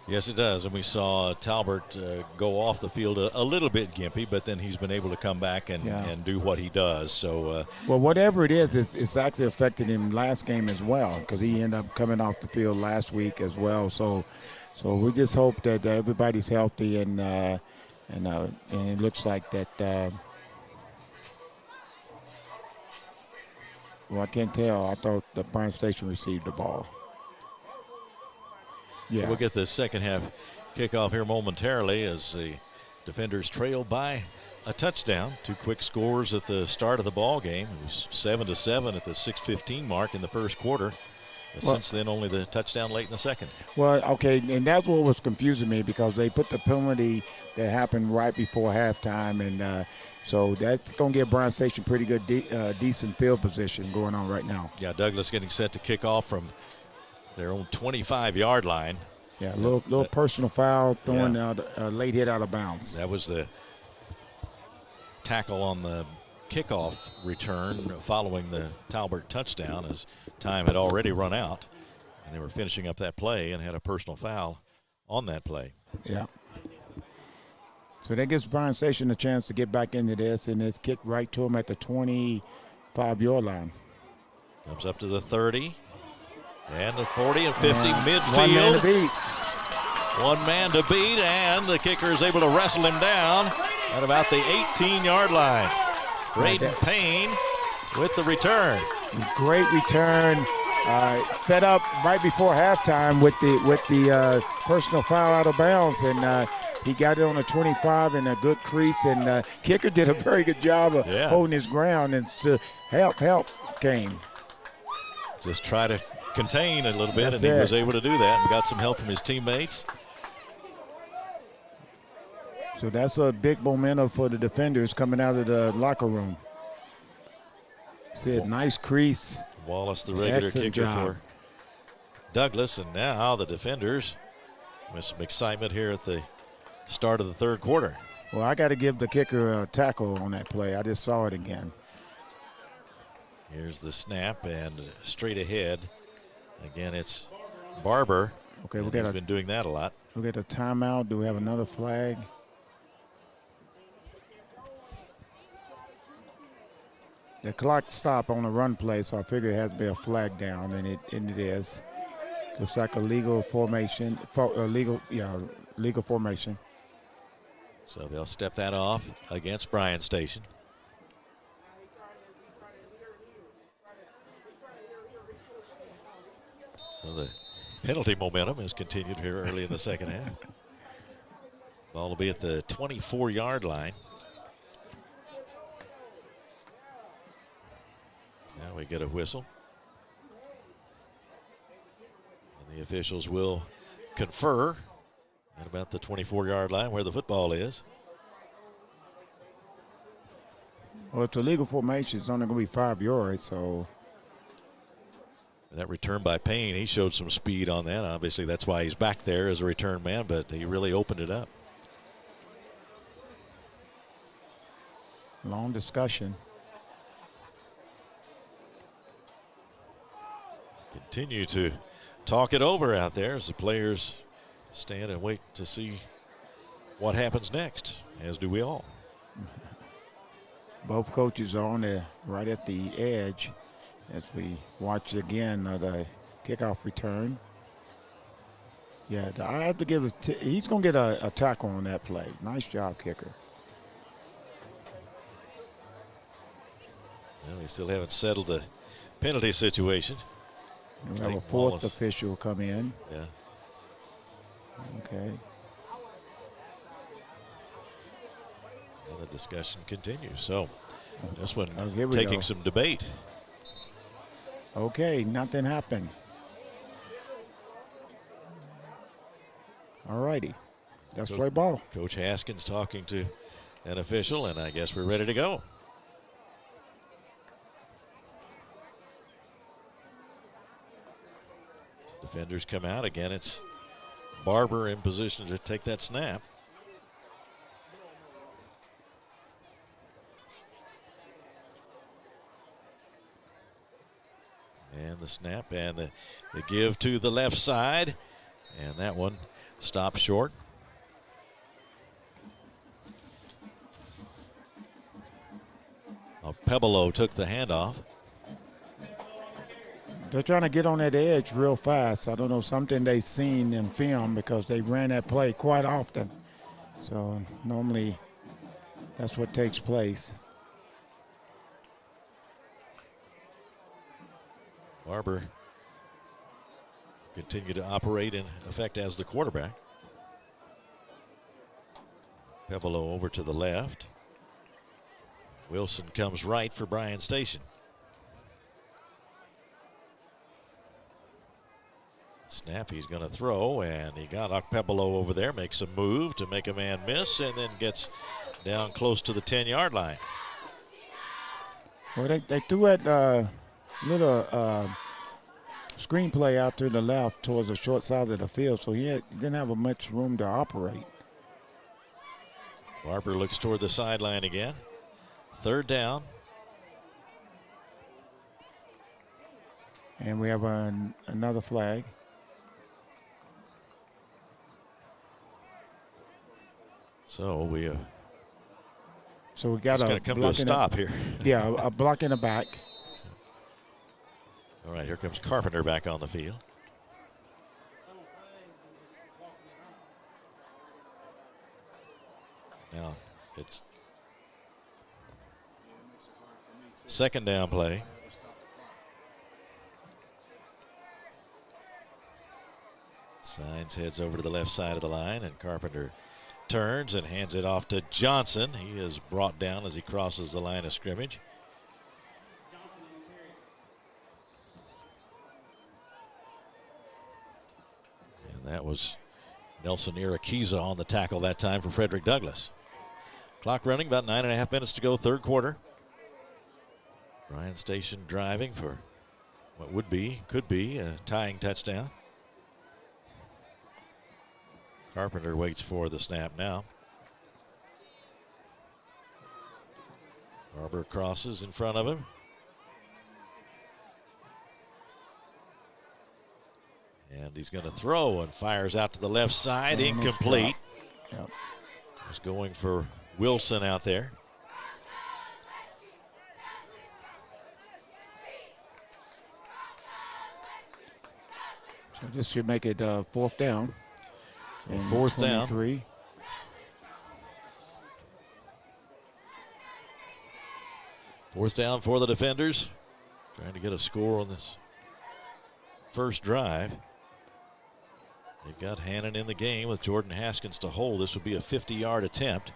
Yes, it does. And we saw Talbert go off the field a little bit gimpy, but then he's been able to come back and do what he does. So, well, whatever it is, it's actually affected him last game as well, because he ended up coming off the field last week as well. So we just hope that everybody's healthy, and it looks like that. Well, I can't tell. I thought the Bryan Station received the ball. Yeah. We'll get the second half kickoff here momentarily as the defenders trail by a touchdown. 2 quick scores at the start of the ball game. It was 7-7 at the 6:15 mark in the first quarter. Since then, only the touchdown late in the second. Well, okay, and that's what was confusing me, because they put the penalty that happened right before halftime, and so that's going to give Bryan Station pretty good, decent field position going on right now. Yeah, Douglas getting set to kick off from their own 25-yard line. Yeah, a little personal foul, throwing out a late hit out of bounds. That was the tackle on the kickoff return following the Talbert touchdown, as time had already run out, and they were finishing up that play and had a personal foul on that play. Yeah. So that gives Bryan Station a chance to get back into this, and it's kicked right to him at the 25-yard line. Comes up to the 30, and the 40 and 50 midfield. One man to beat. One man to beat, and the kicker is able to wrestle him down at about the 18-yard line. Braden Payne with the return. Great return. Set up right before halftime with the personal foul out of bounds, and he got it on a 25 in a good crease, and kicker did a very good job of holding his ground, and to help came. Just try to contain a little bit, and he was able to do that, and got some help from his teammates. So that's a big momentum for the defenders coming out of the locker room. See a nice crease. Wallace, the regular kicker for Douglas, and now the defenders with some excitement here at the start of the third quarter. Well, I got to give the kicker a tackle on that play. I just saw it again. Here's the snap, and straight ahead. Again, it's Barber. Okay, he's been doing that a lot. We got a timeout. Do we have another flag? The clock stopped on a run play, so I figure it has to be a flag down, and it is. Looks like a legal formation, legal formation. So they'll step that off against Bryan Station. So the penalty momentum has continued here early in the second half. Ball will be at the 24-yard line. Now we get a whistle. And the officials will confer at about the 24-yard line where the football is. Well, it's a legal formation. It's only going to be 5 yards, so. That return by Payne, he showed some speed on that. Obviously, that's why he's back there as a return man, but he really opened it up. Long discussion. Continue to talk it over out there as the players stand and wait to see what happens next, as do we all. Both coaches are on there right at the edge as we watch again the kickoff return. Yeah, I have to give he's going to get a tackle on that play. Nice job, kicker. Well, we still haven't settled the penalty situation. We have a fourth official come in. Yeah. Okay. And the discussion continues. So this one here we taking go. some debate. Okay, nothing happened. All righty. That's play ball. Coach Haskins talking to an official, and I guess we're ready to go. Defenders come out. Again, it's Barber in position to take that snap. And the snap and the give to the left side. And that one stopped short. Pebolo took the handoff. They're trying to get on that edge real fast. I don't know, something they've seen in film because they ran that play quite often. So normally that's what takes place. Barber continue to operate in effect as the quarterback. Pebolo over to the left. Wilson comes right for Bryan Station. Snap, he's going to throw, and he got Pebolo over there, makes a move to make a man miss, and then gets down close to the 10-yard line. Well, they threw that little screenplay out to the left towards the short side of the field, so he didn't have much room to operate. Barber looks toward the sideline again. Third down. And we have another flag. So we got to come to a stop here. Yeah, a block in the back. All right, here comes Carpenter back on the field. Now it's second down play. Signs heads over to the left side of the line, and Carpenter turns and hands it off to Johnson. He is brought down as he crosses the line of scrimmage. And that was Nelson Iraquiza on the tackle that time for Frederick Douglass. Clock running, about 9.5 minutes to go, third quarter. Bryan Station driving for what could be a tying touchdown. Carpenter waits for the snap now. Barber crosses in front of him. And he's going to throw and fires out to the left side. Incomplete. Yep. He's going for Wilson out there. So this should make it fourth down. So fourth down. 23. Fourth down for the defenders. Trying to get a score on this first drive. They've got Hannon in the game with Jordan Haskins to hold. This would be a 50-yard attempt.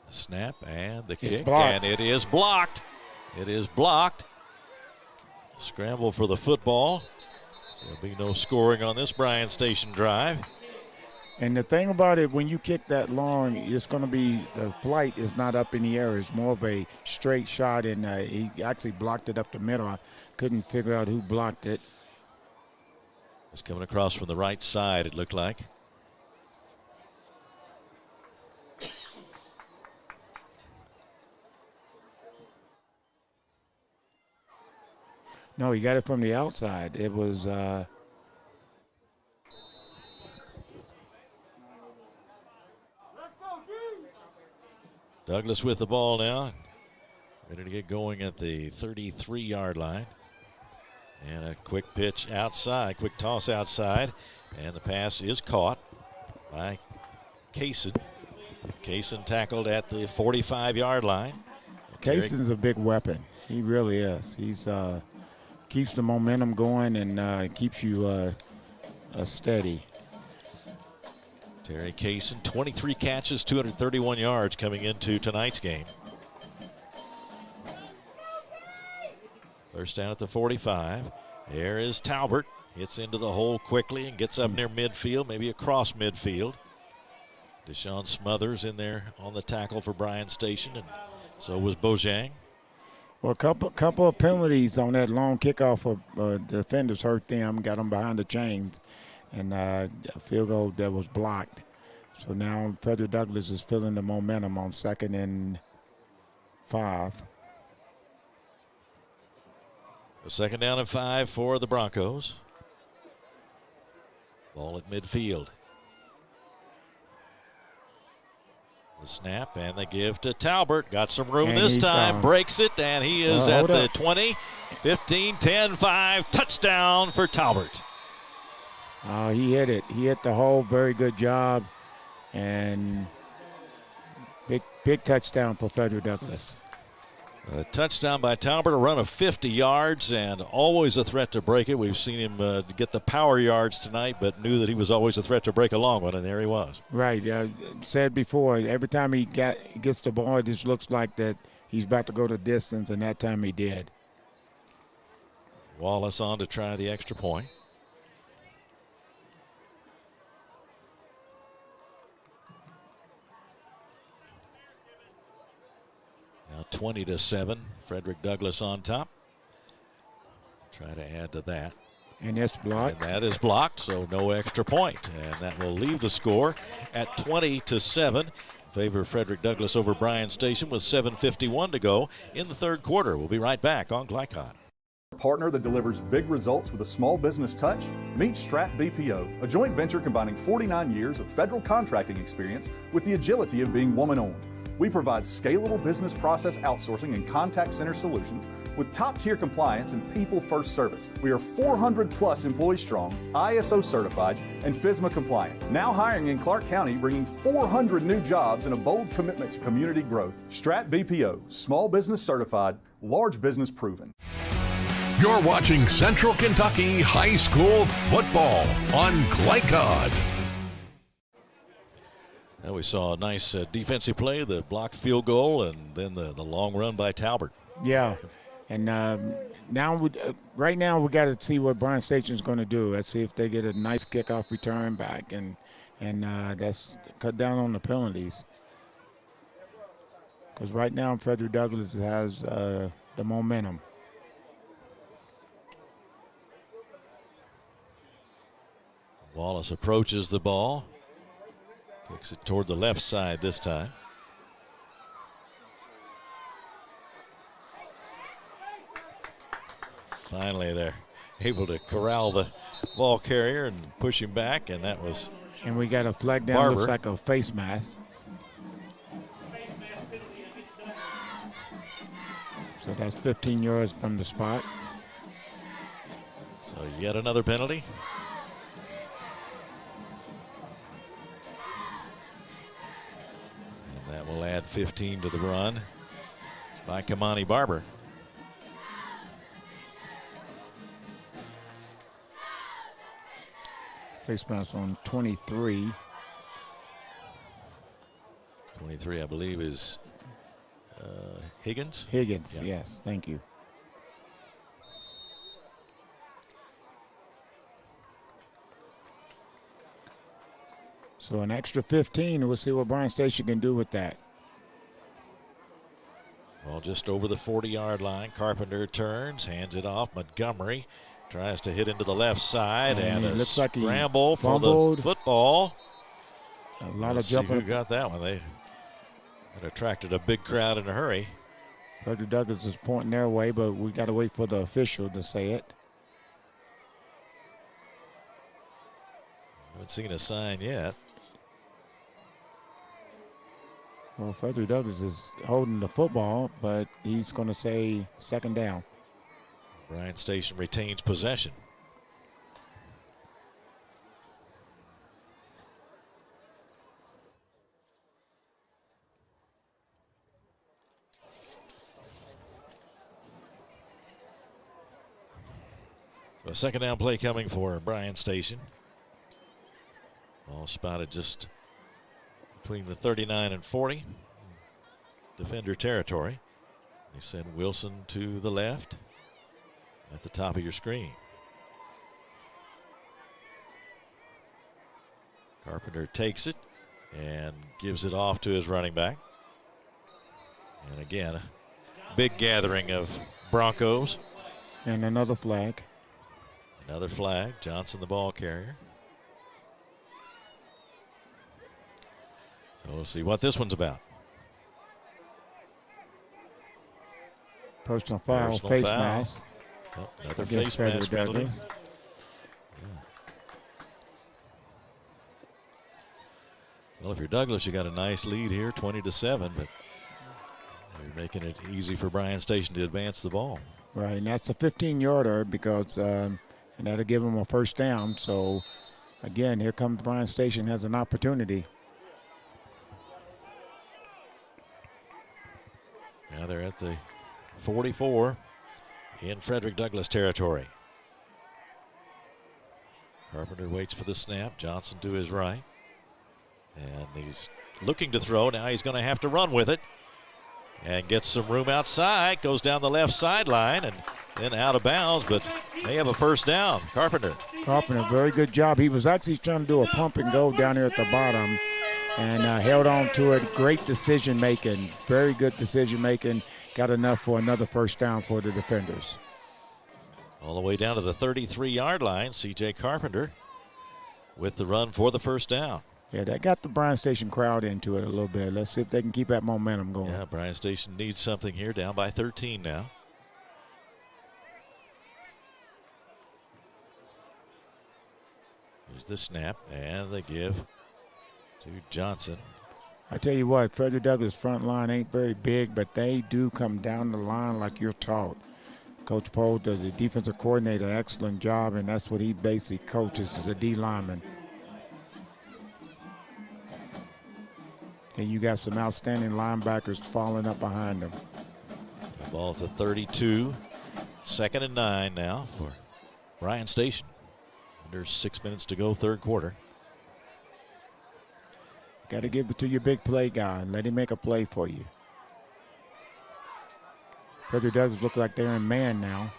The snap and the kick, and it is blocked. It is blocked. Scramble for the football. There'll be no scoring on this Bryan Station drive. And the thing about it, when you kick that long, it's going to be, the flight is not up in the air. It's more of a straight shot, and he actually blocked it up the middle. I couldn't figure out who blocked it. It's coming across from the right side, it looked like. No, he got it from the outside. It was Douglas with the ball now. Ready to get going at the 33-yard line. And a quick pitch outside, quick toss outside. And the pass is caught by Kaysen. Kaysen tackled at the 45-yard line. Kaysen's a big weapon. He really is. He's keeps the momentum going and keeps you steady. Terry Kaysen, 23 catches, 231 yards coming into tonight's game. First down at the 45. There is Talbert. Hits into the hole quickly and gets up near midfield, maybe across midfield. Deshaun Smothers in there on the tackle for Bryan Station, and so was Bojang. Well, a couple of penalties on that long kickoff of the defenders hurt them, got them behind the chains, and a field goal that was blocked. So now Frederick Douglass is feeling the momentum on 2nd and 5. A 2nd down and 5 for the Broncos. Ball at midfield. The snap and the give to Talbert. Got some room this time. Gone. Breaks it, and he is at the 20, 15, 10, 5. Touchdown for Talbert. He hit it. He hit the hole. Very good job. And big touchdown for Frederick Douglass. A touchdown by Talbert, a run of 50 yards, and always a threat to break it. We've seen him get the power yards tonight, but knew that he was always a threat to break a long one, and there he was. Right. Said before, every time he gets the ball, it just looks like that he's about to go the distance, and that time he did. Wallace on to try the extra point. Now 20-7, Frederick Douglass on top. Try to add to that. And it's blocked. And that is blocked, so no extra point. And that will leave the score at 20-7. Favor Frederick Douglass over Bryan Station with 7:51 to go in the third quarter. We'll be right back on Glycon. Partner that delivers big results with a small business touch? Meet Strat BPO, a joint venture combining 49 years of federal contracting experience with the agility of being woman-owned. We provide scalable business process outsourcing and contact center solutions with top-tier compliance and people-first service. We are 400-plus employees strong, ISO certified, and FSMA compliant. Now hiring in Clark County, bringing 400 new jobs and a bold commitment to community growth. Strat BPO, small business certified, large business proven. You're watching Central Kentucky High School football on Glycon. Now we saw a nice defensive play, the blocked field goal, and then the long run by Talbert. Yeah, and right now we got to see what Bryan Station is going to do. Let's see if they get a nice kickoff return back, and that's cut down on the penalties. Because right now Frederick Douglass has the momentum. Wallace approaches the ball. Kicks it toward the left side this time. Finally, they're able to corral the ball carrier and push him back, and that was. And we got a flag down, Barber. looks like a face mask. So that's 15 yards from the spot. So yet another penalty. That will add 15 to the run by Kamani Barber. Face mask on 23. 23, I believe, is Higgins. Higgins, Yeah. yes. Thank you. So an extra 15, we'll see what Bryan Station can do with that. Well, just over the 40-yard line. Carpenter turns, hands it off. Montgomery tries to hit into the left side, and it a looks like he scramble for fumbled. the football. A lot Let's of jumping. see who got that one. They had attracted a big crowd in a hurry. Frederick Douglass is pointing their way, but we got to wait for the official to say it. Haven't seen a sign yet. Well, Frederick Douglass is holding the football, but he's going to say second down. Bryan Station retains possession. A second down play coming for Bryan Station. Ball spotted just between the 39 and 40. Defender territory. They send Wilson to the left at the top of your screen. Carpenter takes it and gives it off to his running back. And again, a big gathering of Broncos. And another flag. Another flag. Johnson, the ball carrier. So we'll see what this one's about. Personal foul, face mask. Oh, another face mask penalty. Well, if you're Douglas, you got a nice lead here, 20-7, but you're making it easy for Bryan Station to advance the ball. Right, and that's a 15-yarder because, and that'll give them a first down. So, again, here comes Bryan Station, has an opportunity. Now they're at the 44 in Frederick Douglass territory. Carpenter waits for the snap. Johnson to his right. And he's looking to throw. Now he's going to have to run with it. And gets some room outside. Goes down the left sideline and then out of bounds. But they have a first down. Carpenter, very good job. He was actually trying to do a pump and go down here at the bottom. And held on to it. Great decision making. Very good decision making. Got enough for another first down for the defenders. all the way down to the 33-yard line. C.J. Carpenter with the run for the first down. Yeah, that got the Bryan Station crowd into it a little bit. Let's see if they can keep that momentum going. Yeah, Bryan Station needs something here, down by 13 now. Here's the snap, and they give to Johnson. I tell you what, Frederick Douglass' front line ain't very big, but they do come down the line like you're taught. Coach Pohl, the defensive coordinator, excellent job, and that's what he basically coaches as a D lineman. And you got some outstanding linebackers falling up behind them. The ball at the 32. 2nd and 9 now for Bryan Station. Under 6 minutes to go, third quarter. Got to give it to your big play guy and let him make a play for you. Frederick Douglass look like they're in man now.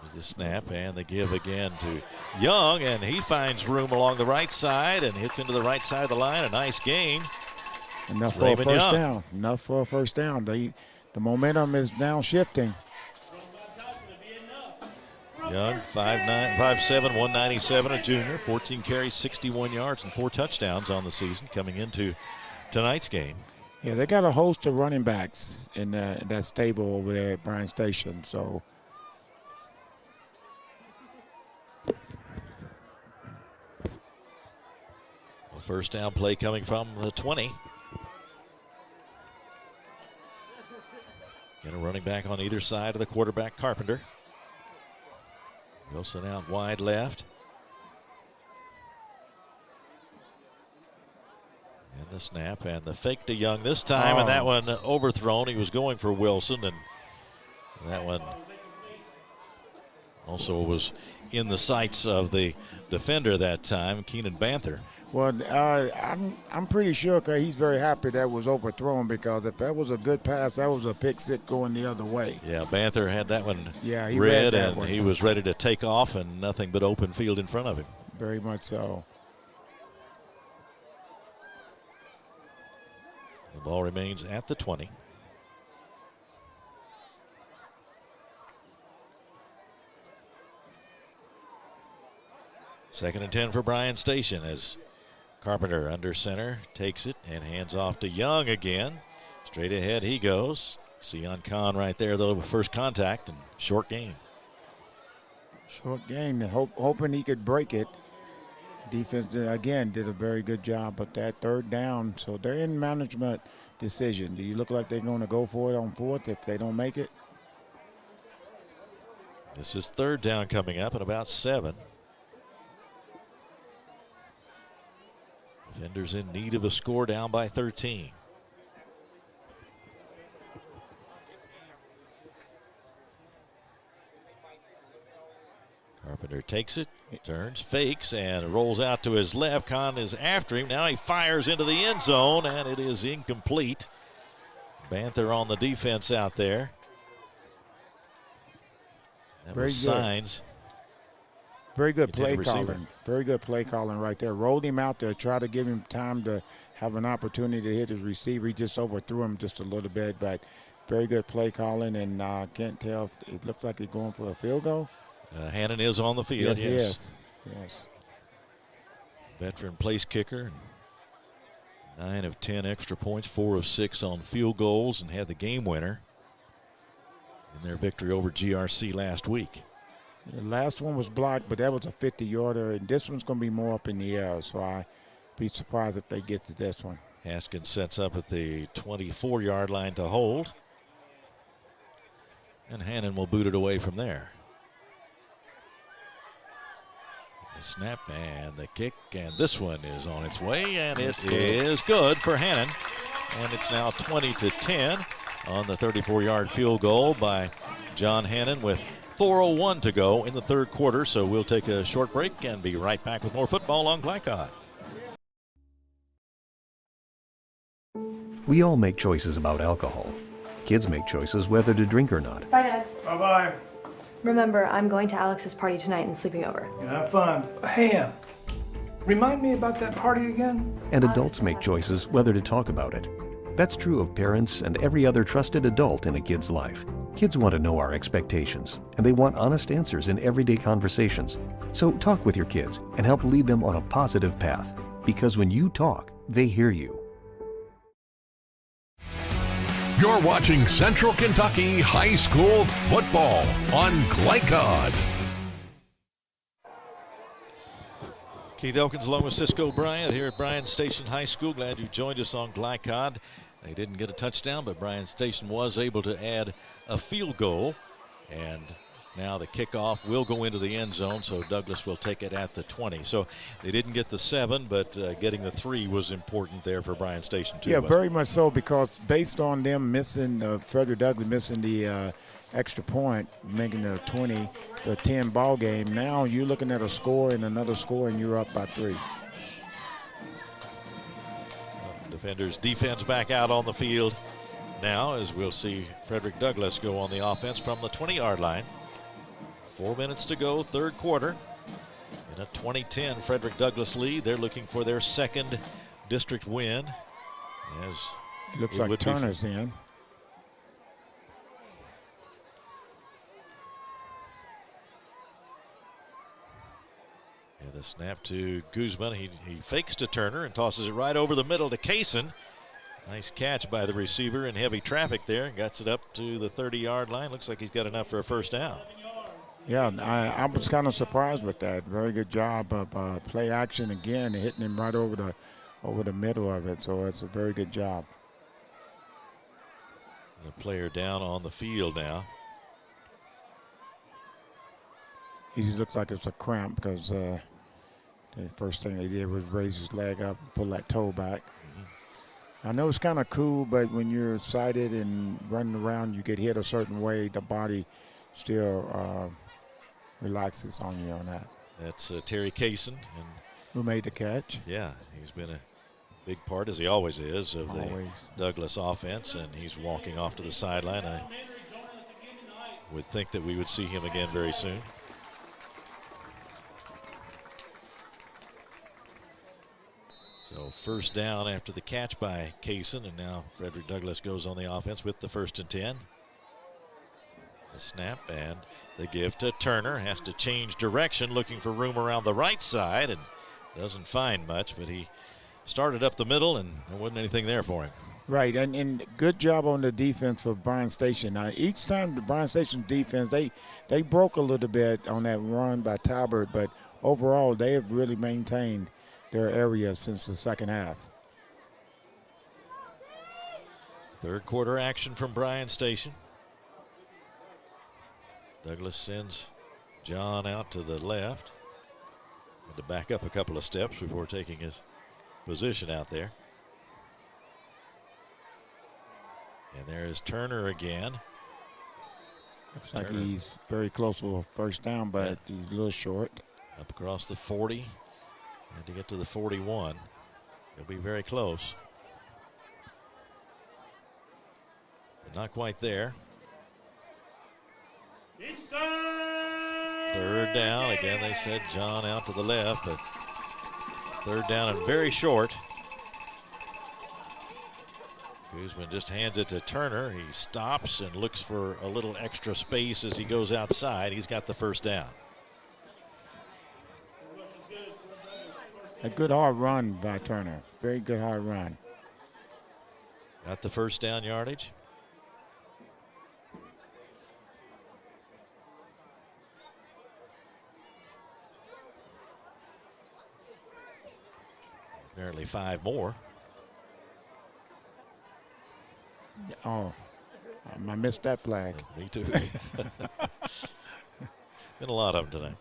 There's the snap, and the give again to Young, and he finds room along the right side and hits into the right side of the line. A nice gain. Enough for a first down. Enough for a first down. The momentum is now shifting. Young, 5'9", 5'7", 197, a junior, 14 carries, 61 yards, and 4 touchdowns on the season coming into tonight's game. Yeah, they got a host of running backs in that stable over there at Bryan Station. So, a first down play coming from the 20. Got a running back on either side of the quarterback, Carpenter. Wilson out wide left. And the snap and the fake to Young this time, and that one overthrown. He was going for Wilson, and that one also was in the sights of the defender that time, Keenan Banther. Well, I'm pretty sure he's very happy that was overthrown, because if that was a good pass, that was a pick six going the other way. Yeah, Banther had that one he read and he was ready to take off, and nothing but open field in front of him. Very much so. The ball remains at the 20. Second and 10 for Bryan Station as Carpenter under center takes it and hands off to Young again. Straight ahead he goes. Sion Khan right there, though, with first contact and short game. Short game, and hoping he could break it. Defense, again, did a very good job at that third down. So they're in management decision. Do you look like they're going to go for it on fourth if they don't make it? This is third down coming up at about 7. Defenders in need of a score, down by 13. Carpenter takes it, turns, fakes, and rolls out to his left. Khan is after him. Now he fires into the end zone, and it is incomplete. Banther on the defense out there. That Very was good. Signs. Very good play Intended receiver. calling. Very good play calling right there. Rolled him out there, tried to give him time to have an opportunity to hit his receiver. He just overthrew him just a little bit, but very good play calling, and can't tell if it looks like he's going for a field goal. Hannon is on the field. Yes. Veteran place kicker. 9 of 10 extra points, 4 of 6 on field goals, and had the game winner in their victory over GRC last week. The last one was blocked, but that was a 50-yarder, and this one's going to be more up in the air, so I'd be surprised if they get to this one. Haskins sets up at the 24-yard line to hold, and Hannon will boot it away from there. The snap and the kick, and this one is on its way, and it is good for Hannon. And it's now 20-10 on the 34-yard field goal by John Hannon with 4:01 to go in the third quarter. So we'll take a short break and be right back with more football on Glycon. We all make choices about alcohol. Kids make choices whether to drink or not. Bye, Dad. Bye-bye. Remember, I'm going to Alex's party tonight and sleeping over. Have fun. Hey, remind me about that party again? And adults make choices whether to talk about it. That's true of parents and every other trusted adult in a kid's life. Kids want to know our expectations, and they want honest answers in everyday conversations. So talk with your kids and help lead them on a positive path. Because when you talk, they hear you. You're watching Central Kentucky High School football on Glycon. Keith Elkins along with Cisco Bryant here at Bryan Station High School. Glad you joined us on Glycon. They didn't get a touchdown, but Bryan Station was able to add a field goal. And now the kickoff will go into the end zone, so Douglas will take it at the 20. So they didn't get the 7, but getting the 3 was important there for Bryan Station too. Yeah, very much so, because based on them missing, Frederick Douglass missing the extra point, making the 20-10 ball game, now you're looking at a score and another score, and you're up by 3. Defenders defense back out on the field now, as we'll see Frederick Douglass go on the offense from the 20-yard line. 4 minutes to go, third quarter. In a 20-10 Frederick Douglass lead, they're looking for their second district win. As looks like Turner's in. And the snap to Guzman. He fakes to Turner and tosses it right over the middle to Kaysen. Nice catch by the receiver in heavy traffic there. Gets it up to the 30-yard line. Looks like he's got enough for a first down. Yeah, I was kind of surprised with that. Very good job of play action again, hitting him right over the middle of it. So it's a very good job. The player down on the field now. He just looks like it's a cramp, because the first thing they did was raise his leg up and pull that toe back. I know it's kind of cool, but when you're sighted and running around, you get hit a certain way, the body still relaxes on you on that. That's Terry Kaysen. Who made the catch. Yeah, he's been a big part, as he always is, of the Douglas offense, and he's walking off to the sideline. I would think that we would see him again very soon. So first down after the catch by Kaysen, and now Frederick Douglass goes on the offense with the 1st and 10. The snap and the give to Turner. Has to change direction, looking for room around the right side, and doesn't find much, but he started up the middle, and there wasn't anything there for him. Right, and good job on the defense for Bryan Station. Now, each time the Bryan Station defense, they broke a little bit on that run by Talbert, but overall they have really maintained their area since the second half. Third quarter action from Bryan Station. Douglas sends John out to the left. Had to back up a couple of steps before taking his position out there. And there is Turner again. Looks like he's very close to a first down, but he's a little short. Up across the 40. And to get to the 41. He'll be very close. But not quite there. Third down. Again, they said John out to the left, but third down and very short. Guzman just hands it to Turner. He stops and looks for a little extra space as he goes outside. He's got the first down. A good hard run by Turner. Very good hard run. Got the first down yardage. Apparently 5 more. Oh, I missed that flag. Me too. Been a lot of them tonight.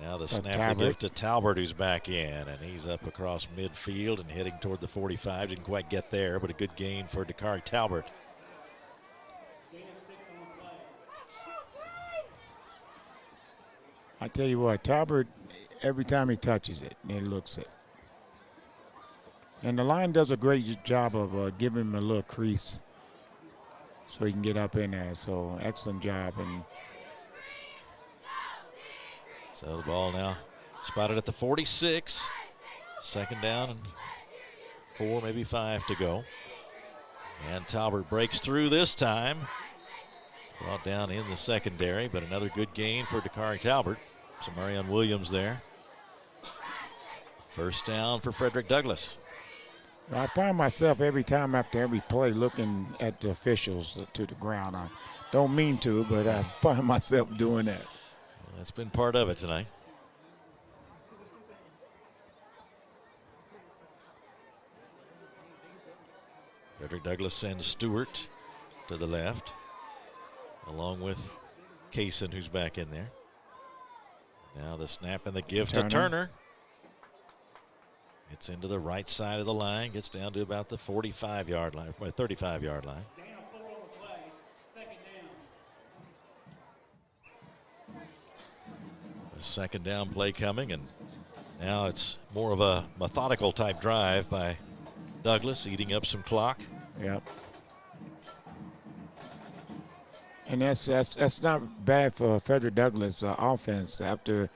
Now the snap they give to Talbert, who's back in, and he's up across midfield and heading toward the 45. Didn't quite get there, but a good gain for Dakari Talbert. I tell you what, Talbert, every time he touches it, he looks it. And the line does a great job of giving him a little crease so he can get up in there. So excellent job. And so the ball now spotted at the 46. Second down and 4, maybe 5 to go. And Talbert breaks through this time. Brought down in the secondary, but another good gain for Dakari Talbert. So Marion Williams there. First down for Frederick Douglass. I find myself every time after every play looking at the officials to the ground. I don't mean to, but I find myself doing that. Well, that's been part of it tonight. Frederick Douglass sends Stewart to the left, along with Kaysen, who's back in there. Now the snap and the give to Turner. It's into the right side of the line, gets down to about the 45-yard line, 35-yard line. A second down play coming, and now it's more of a methodical type drive by Douglass, eating up some clock. Yep. And that's not bad for Frederick Douglass' offense. After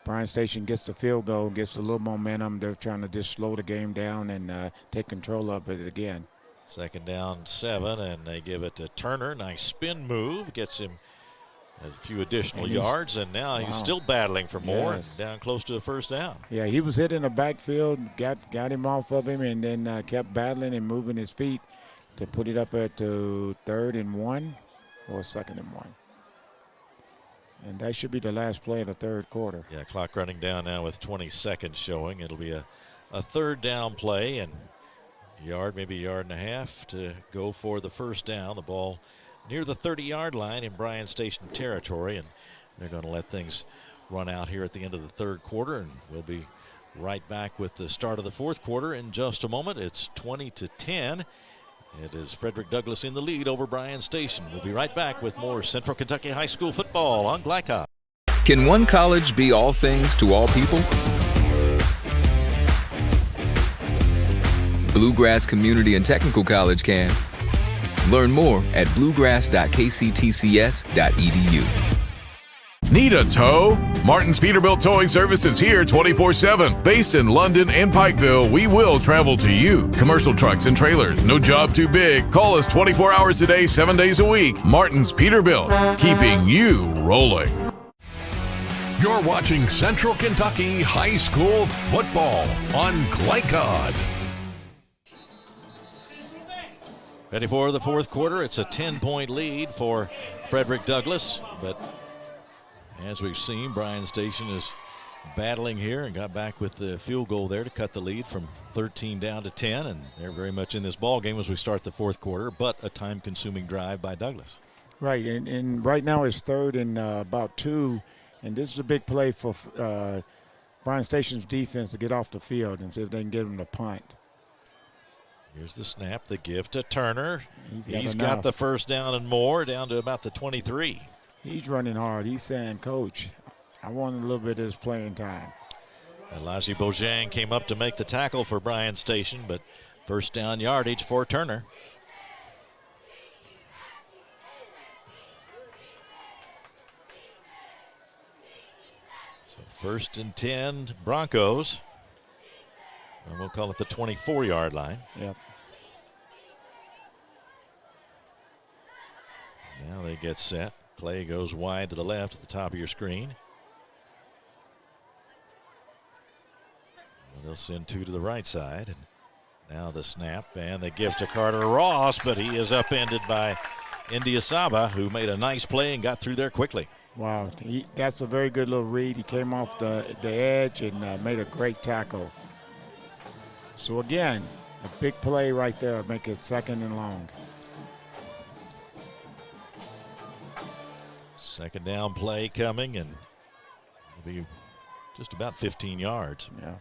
Bryan Station gets the field goal, gets a little momentum, they're trying to just slow the game down and take control of it again. Second down 7, and they give it to Turner. Nice spin move, gets him a few additional yards, and now he's still battling for more, and down close to a first down. Yeah, he was hit in the backfield, got him off of him, and then kept battling and moving his feet to put it up at 3rd and 1 or 2nd and 1. And that should be the last play of the third quarter. Yeah, clock running down now with 20 seconds showing. It'll be a third down play, and maybe a yard and a half to go for the first down. The ball near the 30-yard line in Bryan Station territory, and they're going to let things run out here at the end of the third quarter, and we'll be right back with the start of the fourth quarter in just a moment. It's 20-10. It is Frederick Douglass in the lead over Bryan Station. We'll be right back with more Central Kentucky High School football on Glycon. Can one college be all things to all people? Bluegrass Community and Technical College can. Learn more at bluegrass.kctcs.edu. Need a tow? Martin's Peterbilt Towing Service is here 24/7. Based in London and Pikeville, we will travel to you. Commercial trucks and trailers, no job too big. Call us 24 hours a day, 7 days a week. Martin's Peterbilt, keeping you rolling. You're watching Central Kentucky High School football on Glycon. Ready for the fourth quarter. It's a 10-point lead for Frederick Douglass. But as we've seen, Bryan Station is battling here and got back with the field goal there to cut the lead from 13 down to 10. And they're very much in this ball game as we start the fourth quarter, but a time-consuming drive by Douglass. Right, and right now it's 3rd and about 2. And this is a big play for Bryan Station's defense to get off the field and see if they can get them to punt. Here's the snap, the give to Turner. He's got got the first down and more, down to about the 23. He's running hard. He's saying, Coach, I want a little bit of his playing time. Elijah Bojang came up to make the tackle for Bryan Station, but first down yardage for Turner. So 1st and 10 Broncos. And we'll call it the 24-yard line. Yep. Now they get set. Play goes wide to the left at the top of your screen. They'll send 2 to the right side. And now the snap and the give to Carter Ross, but he is upended by India Saba, who made a nice play and got through there quickly. Wow, that's a very good little read. He came off the edge and made a great tackle. So again, a big play right there, make it 2nd and long. Second down play coming, and it'll be just about 15 yards. Yeah.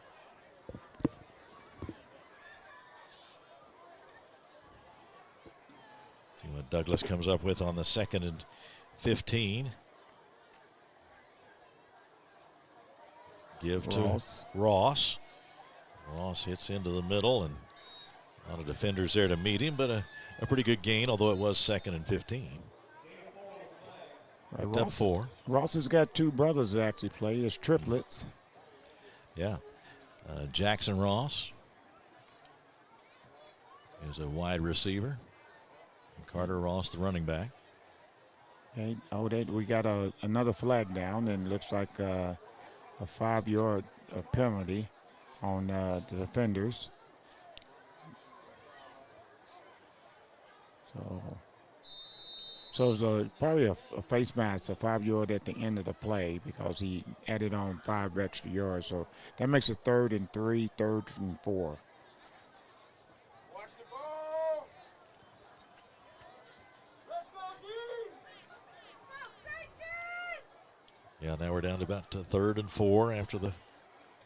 See what Douglass comes up with on the 2nd and 15. Give to Ross. Ross hits into the middle, and a lot of defenders there to meet him, but a pretty good gain, although it was 2nd and 15. Right, up 4. Ross has got 2 brothers that actually play. It's triplets. Yeah. Jackson Ross is a wide receiver. And Carter Ross, the running back. Okay. We got another flag down, and looks like a 5-yard penalty on the defenders. So it was probably a face mask, a 5-yard at the end of the play because he added on 5 extra yards. So that makes it 3rd and 3, 3rd and 4. Yeah, now we're down to about 3rd and 4 after the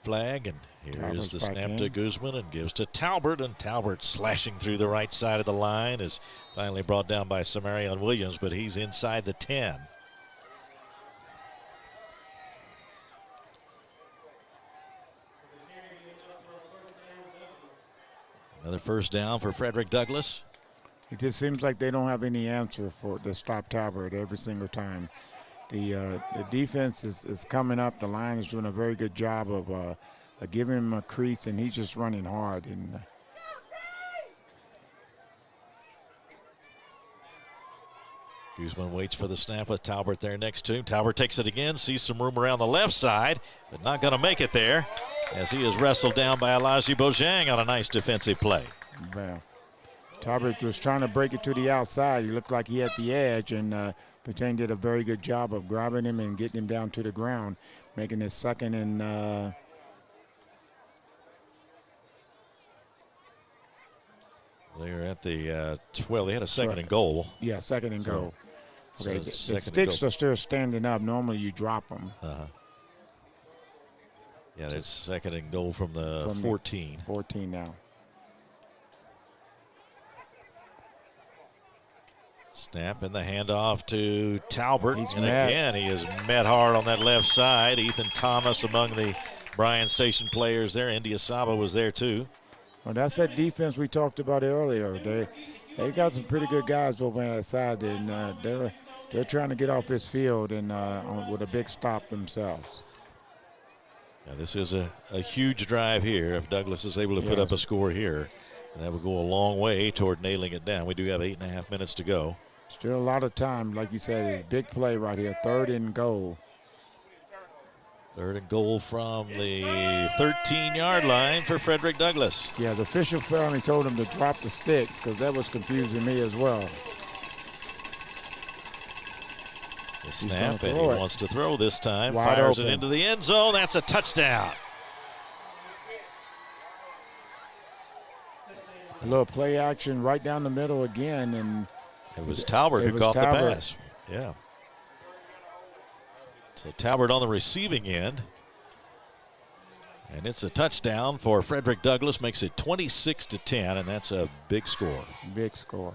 flag, and here is the snap to Guzman and gives to Talbert, and Talbert slashing through the right side of the line is finally brought down by Samarion Williams, but he's inside the 10. Another first down for Frederick Douglass. It just seems like they don't have any answer to stop Talbert every single time. The defense is coming up. The line is doing a very good job of giving him a crease, and he's just running hard. And Guzman waits for the snap with Talbert there next to him. Talbert takes it again, sees some room around the left side, but not going to make it there as he is wrestled down by Elijah Bojang on a nice defensive play. Well, Talbert was trying to break it to the outside. He looked like he had the edge, and Bojang did a very good job of grabbing him and getting him down to the ground, making it 2nd and they're at the 12. They had a 2nd and goal. Yeah, 2nd and goal. Okay, the sticks are still standing up. Normally you drop them. Yeah, it's 2nd and goal from the 14. 14 now. Snap and the handoff to Talbert. He's and met. Again, he is met hard on that left side. Ethan Thomas among the Bryan Station players there. India Saba was there too. Well, that's that defense we talked about earlier. They got some pretty good guys over on that side, and they're trying to get off this field and with a big stop themselves. Now this is a huge drive here. If Douglass is able to put up a score here, that would go a long way toward nailing it down. We do have 8.5 minutes to go. Still a lot of time, like you said. Big play right here, 3rd and goal. Third and goal from the 13-yard line for Frederick Douglass. Yeah, the official finally told him to drop the sticks because that was confusing me as well. The snap, and he wants to throw this time. Wide Fires open. it into the end zone. That's a touchdown. A little play action right down the middle again, and it was Talbert who caught the pass. Yeah. So Talbert on the receiving end. And it's a touchdown for Frederick Douglass, makes it 26-10, and that's a big score. Big score.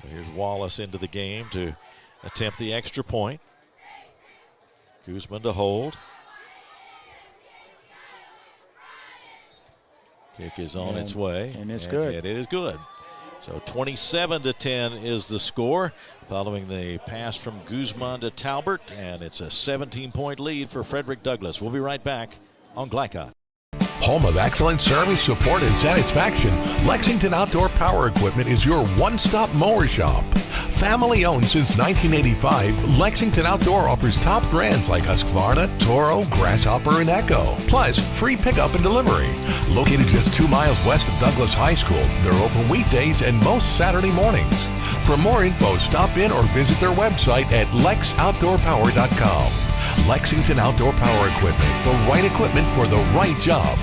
Here's Wallace into the game to attempt the extra point. Guzman to hold. Kick is on its way. And it's good. And it is good. So 27-10 is the score following the pass from Guzman to Talbert, and it's a 17-point lead for Frederick Douglass. We'll be right back on Glycon. Home of excellent service, support, and satisfaction, Lexington Outdoor Power Equipment is your one-stop mower shop. Family owned since 1985, Lexington Outdoor offers top brands like Husqvarna, Toro, Grasshopper, and Echo. Plus, free pickup and delivery. Located just 2 miles west of Douglas High School, they're open weekdays and most Saturday mornings. For more info, stop in or visit their website at lexoutdoorpower.com. Lexington Outdoor Power Equipment, the right equipment for the right job.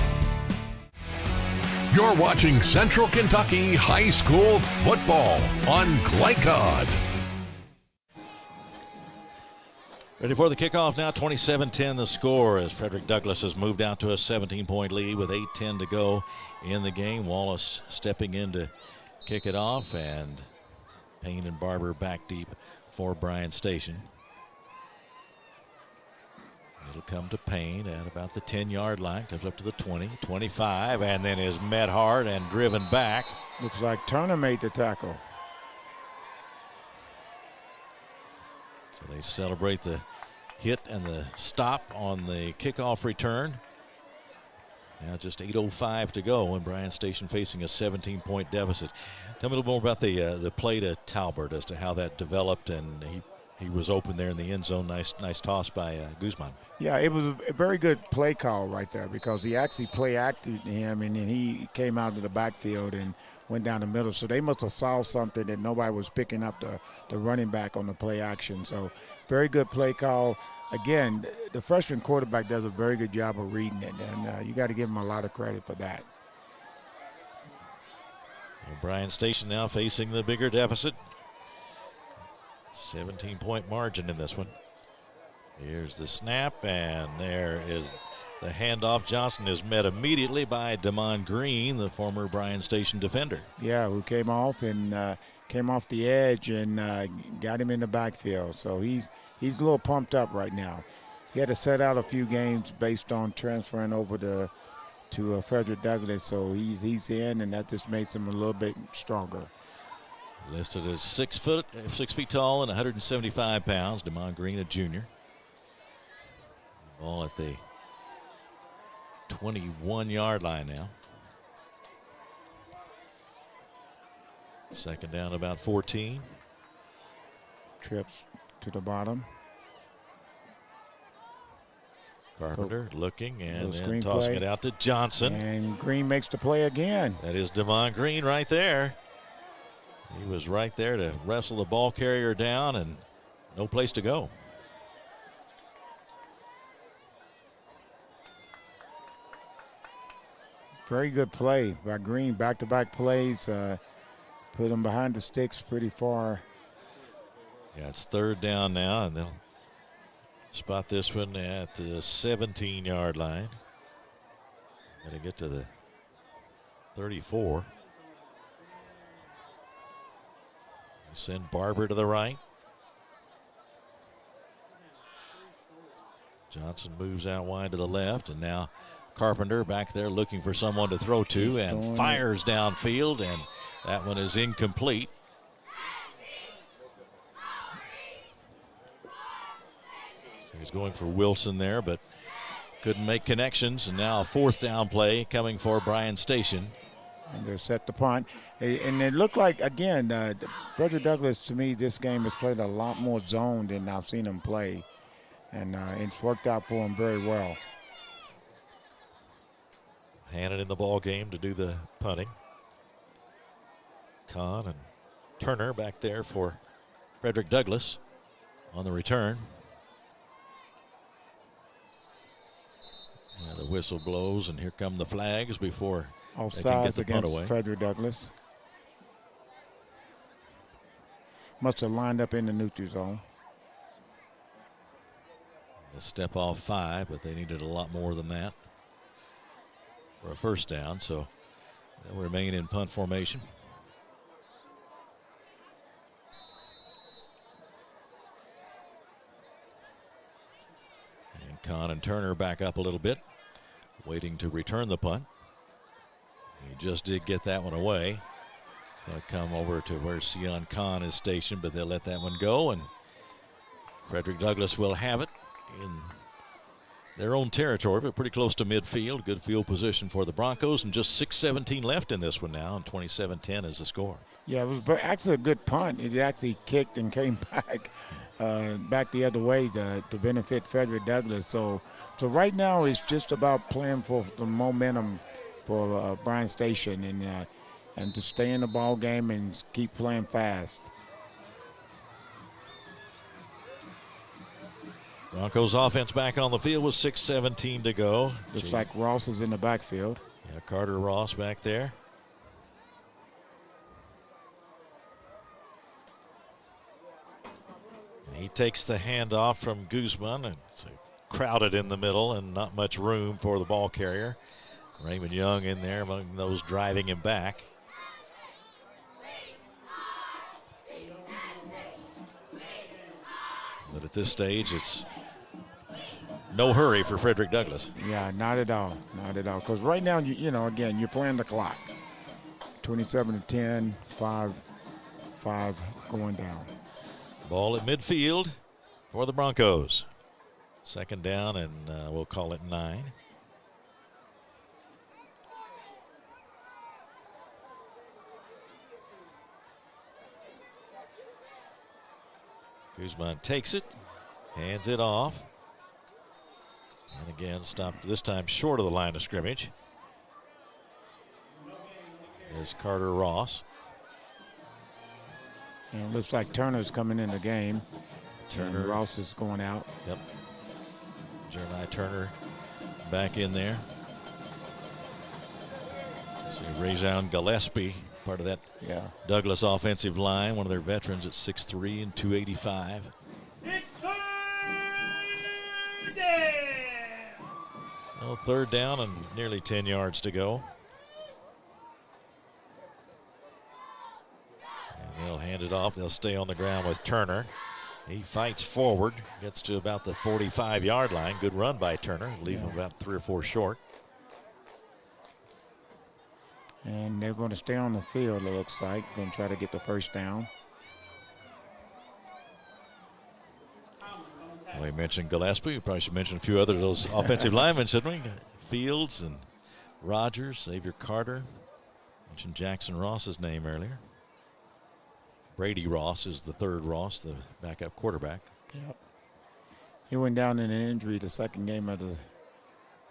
You're watching Central Kentucky High School football on Glycon. Ready for the kickoff now, 27-10 the score as Frederick Douglass has moved out to a 17-point lead with 8:10 to go in the game. Wallace stepping in to kick it off, and Payne and Barber back deep for Bryan Station. It'll come to Payne at about the 10-yard line. Comes up to the 20, 25, and then is met hard and driven back. Looks like Turner made the tackle. So they celebrate the hit and the stop on the kickoff return. Now just 8:05 to go, and Bryan Station facing a 17-point deficit. Tell me a little more about the play to Talbert as to how that developed, and he was open there in the end zone. Nice toss by Guzman. Yeah, it was a very good play call right there because he actually play acted him, and then he came out of the backfield and went down the middle. So they must have saw something that nobody was picking up the running back on the play action. So very good play call. Again, the freshman quarterback does a very good job of reading it, and you got to give him a lot of credit for that. Well, Bryan Station now facing the bigger deficit. 17-point margin in this one. Here's the snap, and there is the handoff. Johnson is met immediately by Damon Green, the former Bryan Station defender. Yeah, who came off the edge and got him in the backfield. So he's a little pumped up right now. He had to set out a few games based on transferring over to Frederick Douglass. So he's in, and that just makes him a little bit stronger. Listed as 6 feet tall and 175 pounds. Damon Green, a junior. Ball at the 21-yard line now. Second down, about 14. Trips to the bottom. Carpenter looking and then tossing it out to Johnson. And Green makes the play again. That is Damon Green right there. He was right there to wrestle the ball carrier down, and no place to go. Very good play by Green. Back-to-back plays. Put him behind the sticks pretty far. Yeah, it's third down now, and they'll spot this one at the 17-yard line. Got to get to the 34. Send Barber to the right. Johnson moves out wide to the left, and now Carpenter back there looking for someone to throw to and fires downfield, and that one is incomplete. So he's going for Wilson there, but couldn't make connections, and now a fourth down play coming for Bryan Station. And they're set to punt. And it looked like, again, Frederick Douglass, to me, this game has played a lot more zone than I've seen him play. And it's worked out for him very well. Hannon in the ball game to do the punting. Kahn and Turner back there for Frederick Douglass on the return. Yeah, the whistle blows, and here come the flags before they can get Offsides the punt away. against Frederick Douglass. Must have lined up in the neutral zone. A step off 5, but they needed a lot more than that for a first down, so they'll remain in punt formation. And Kahn and Turner back up a little bit, waiting to return the punt. He just did get that one away. Going to come over to where Sion Kahn is stationed, but they'll let that one go, and Frederick Douglass will have it in their own territory, but pretty close to midfield. Good field position for the Broncos, and just 6:17 left in this one now, and 27-10 is the score. Yeah, it was actually a good punt. It actually kicked and came back the other way to benefit Frederick Douglass. So right now it's just about playing for the momentum for Bryan Station and to stay in the ball game and keep playing fast. Broncos offense back on the field with 6:17 to go. Looks like Ross is in the backfield. Yeah, Carter Ross back there. And he takes the handoff from Guzman, and it's crowded in the middle and not much room for the ball carrier. Raymond Young in there among those driving him back. But at this stage, it's no hurry for Frederick Douglass. Yeah, not at all. Not at all. Because right now, you know, again, you're playing the clock. 27-10, 5 going down. Ball at midfield for the Broncos. Second down, and we'll call it 9. Guzman takes it, hands it off, and again stopped this time short of the line of scrimmage. Is Carter Ross. And it looks like Turner's coming in the game. Turner. And Ross is going out. Yep. Jeremiah Turner back in there. See Rajon Gillespie, part of that Douglas offensive line, one of their veterans at 6'3" and 285. Well, third down and nearly 10 yards to go. And they'll hand it off. They'll stay on the ground with Turner. He fights forward, gets to about the 45-yard line. Good run by Turner, leave him about 3 or 4 short. And they're going to stay on the field, it looks like. Going to try to get the first down. We mentioned Gillespie. We probably should mention a few other of those offensive linemen, shouldn't we? Fields and Rogers, Xavier Carter. Mentioned Jackson Ross's name earlier. Brady Ross is the third Ross, the backup quarterback. Yep. He went down in an injury the second game of the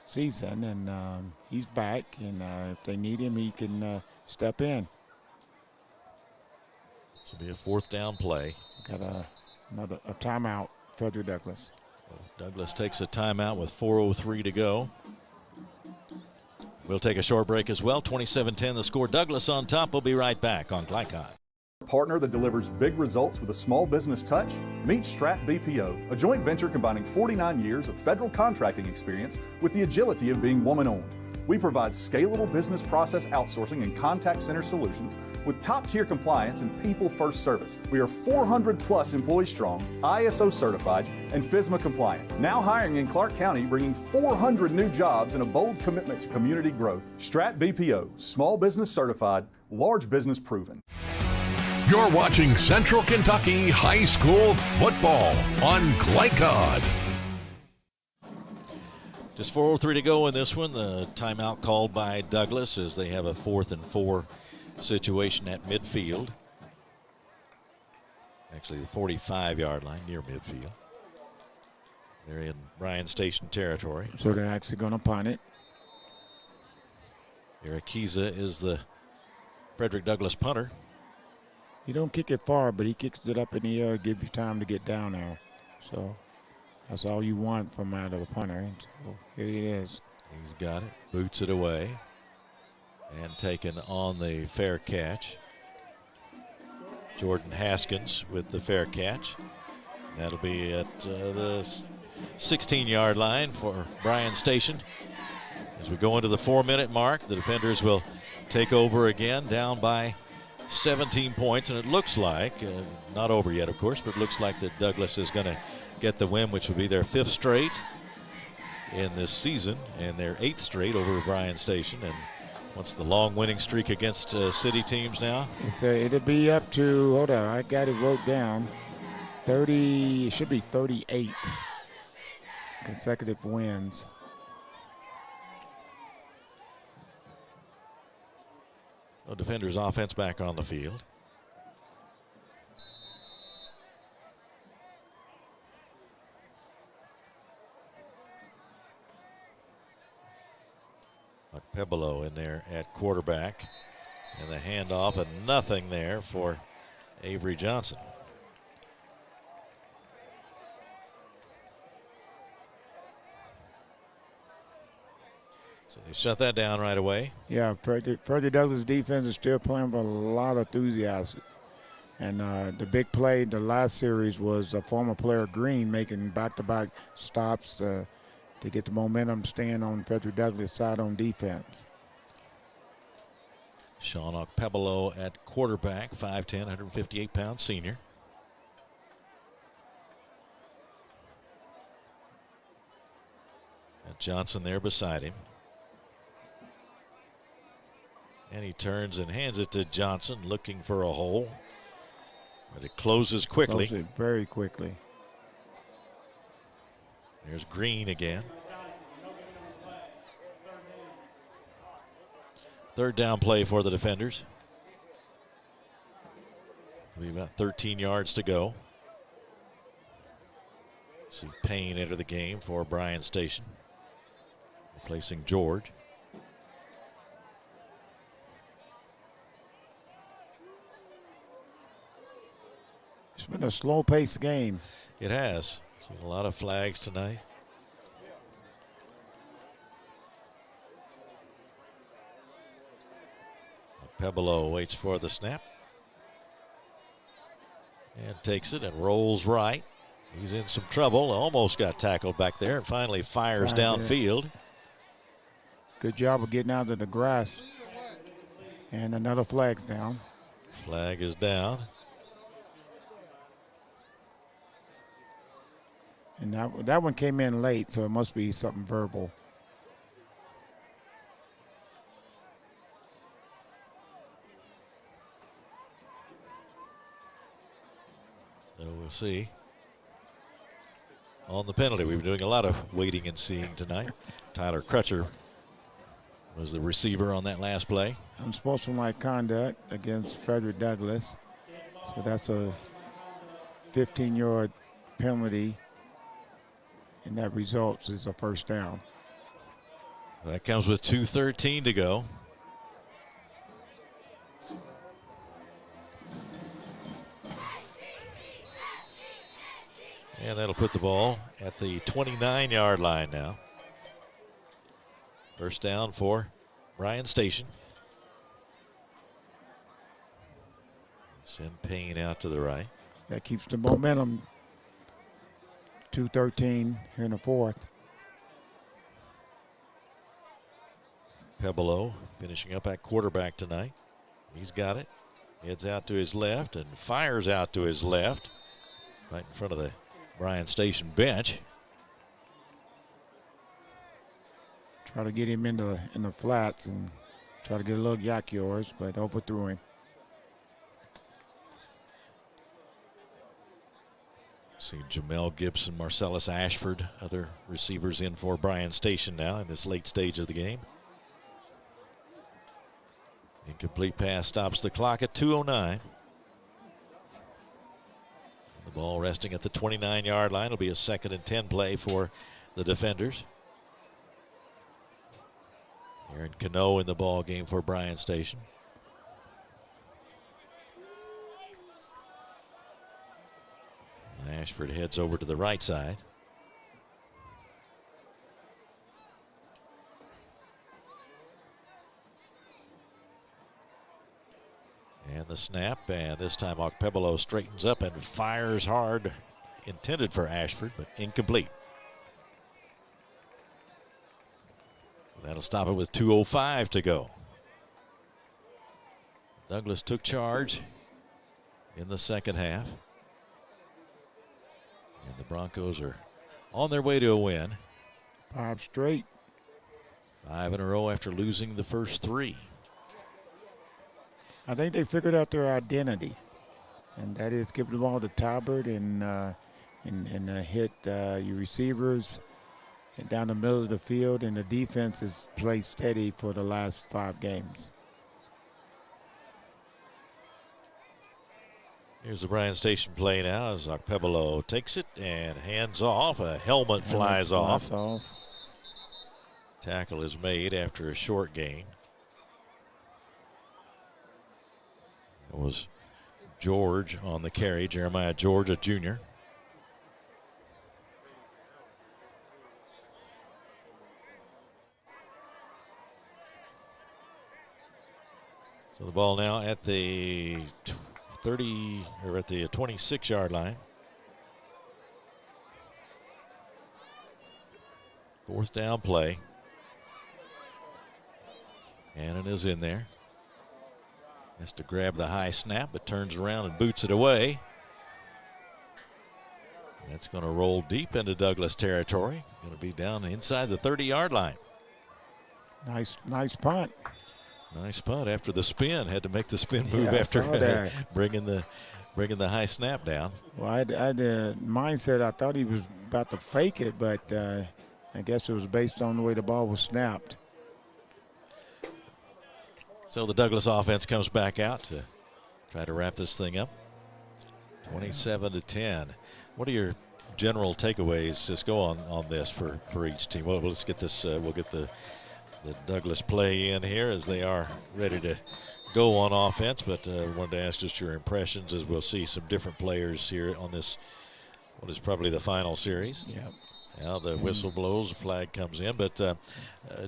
season, and he's back, and if they need him, he can step in. This will be a fourth down play. Got a timeout, Frederick Douglass. Douglass takes a timeout with 4:03 to go. We'll take a short break as well. 27-10 the score. Douglass on top. We'll be right back on Glycon. Partner that delivers big results with a small business touch? Meet Strat BPO, a joint venture combining 49 years of federal contracting experience with the agility of being woman-owned. We provide scalable business process outsourcing and contact center solutions with top-tier compliance and people-first service. We are 400-plus employees strong, ISO certified, and FSMA compliant. Now hiring in Clark County, bringing 400 new jobs and a bold commitment to community growth. Strat BPO, small business certified, large business proven. You're watching Central Kentucky High School football on Glycon. Just 4:03 to go in this one. The timeout called by Douglass as they have a 4th and 4 situation at midfield. Actually, the 45-yard line near midfield. They're in Bryan Station territory. So they're actually going to punt it. Irakiza is the Frederick Douglass punter. He don't kick it far, but he kicks it up in the air, give you time to get down there. So that's all you want from out of a punter. And so here he is. He's got it, boots it away, and taken on the fair catch. Jordan Haskins with the fair catch. That'll be at the 16-yard line for Bryan Station. As we go into the 4-minute mark, the defenders will take over again, down by 17 points, and it looks like, not over yet of course, but it looks like that Douglass is going to get the win, which will be their 5th straight in this season and their 8th straight over Bryan Station. And what's the long winning streak against city teams now? It'll be up to, hold on, I got it wrote down, 30, it should be 38 consecutive wins. So defenders' offense back on the field. Pebolo in there at quarterback, and the handoff, and nothing there for Avery Johnson. So they shut that down right away. Yeah, Frederick Douglass defense is still playing with a lot of enthusiasm. And the big play the last series was a former player Green making back-to-back stops to get the momentum staying on Frederick Douglass' side on defense. Sean Okpebolo at quarterback, 5'10", 158-pound senior. And Johnson there beside him. And he turns and hands it to Johnson, looking for a hole. But it closes quickly. Closes it very quickly. There's Green again. 3rd down play for the defenders. We've got 13 yards to go. See Payne enter the game for Bryan Station, replacing George. It's been a slow-paced game. It has. Seen a lot of flags tonight. Pebolo waits for the snap and takes it and rolls right. He's in some trouble. Almost got tackled back there and finally fires downfield. Good job of getting out of the grass. And another flag's down. Flag is down. And that one came in late, so it must be something verbal. So we'll see. On the penalty, we've been doing a lot of waiting and seeing tonight. Tyler Crutcher was the receiver on that last play. Unsportsmanlike conduct against Frederick Douglass. So that's a 15-yard penalty. And that results is a 1st down. That comes with 2:13 to go. And that'll put the ball at the 29-yard line now. 1st down for Bryan Station. Send Payne out to the right. That keeps the momentum. 2:13 here in the 4th. Pebolo finishing up at quarterback tonight. He's got it. Heads out to his left and fires out to his left. Right in front of the Bryan Station bench. Try to get him in the flats and try to get a little yak yours, but overthrew him. See Jamel Gibson, Marcellus Ashford, other receivers in for Bryan Station now in this late stage of the game. Incomplete pass stops the clock at 2:09. The ball resting at the 29-yard line. It'll be a 2nd and 10 play for the defenders. Aaron Cano in the ball game for Bryan Station. Ashford heads over to the right side. And the snap, and this time Okpebolo straightens up and fires hard, intended for Ashford, but incomplete. That'll stop it with 2:05 to go. Douglas took charge in the second half. And the Broncos are on their way to a win. 5 straight. 5 in a row after losing the first 3. I think they figured out their identity, and that is give the ball to Talbert and hit your receivers and down the middle of the field, and the defense has played steady for the last 5 games. Here's the Bryan Station play now as Okpebolo takes it and hands off. A helmet flies off. Tackle is made after a short gain. It was George on the carry, Jeremiah George, a junior. So the ball now at the 30 or at the 26-yard line. 4th down play. Hannon is in there. Has to grab the high snap, but turns around and boots it away. That's going to roll deep into Douglas territory. Going to be down inside the 30-yard line. Nice punt. Nice punt after the spin. Had to make the spin move after bringing the high snap down. Well, I had the mindset. I thought he was about to fake it, but I guess it was based on the way the ball was snapped. So the Douglas offense comes back out to try to wrap this thing up. 27-10. What are your general takeaways, Cisco, on this for each team? Well, let's get this. We'll get the Douglas play in here as they are ready to go on offense. But wanted to ask just your impressions as we'll see some different players here on this, what is probably the final series. Yeah. Now the whistle blows, the flag comes in. But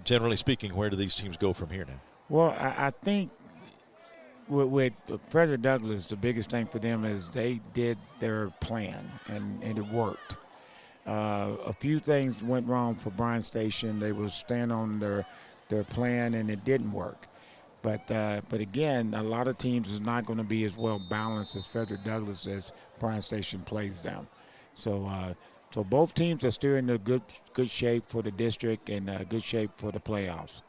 generally speaking, where do these teams go from here now? Well, I think with Frederick Douglass, the biggest thing for them is they did their plan, and it worked. A few things went wrong for Bryan Station. They were staying on their plan, and it didn't work. But again, a lot of teams is not going to be as well balanced as Frederick Douglass as Bryan Station plays them. So both teams are still in a good shape for the district and good shape for the playoffs.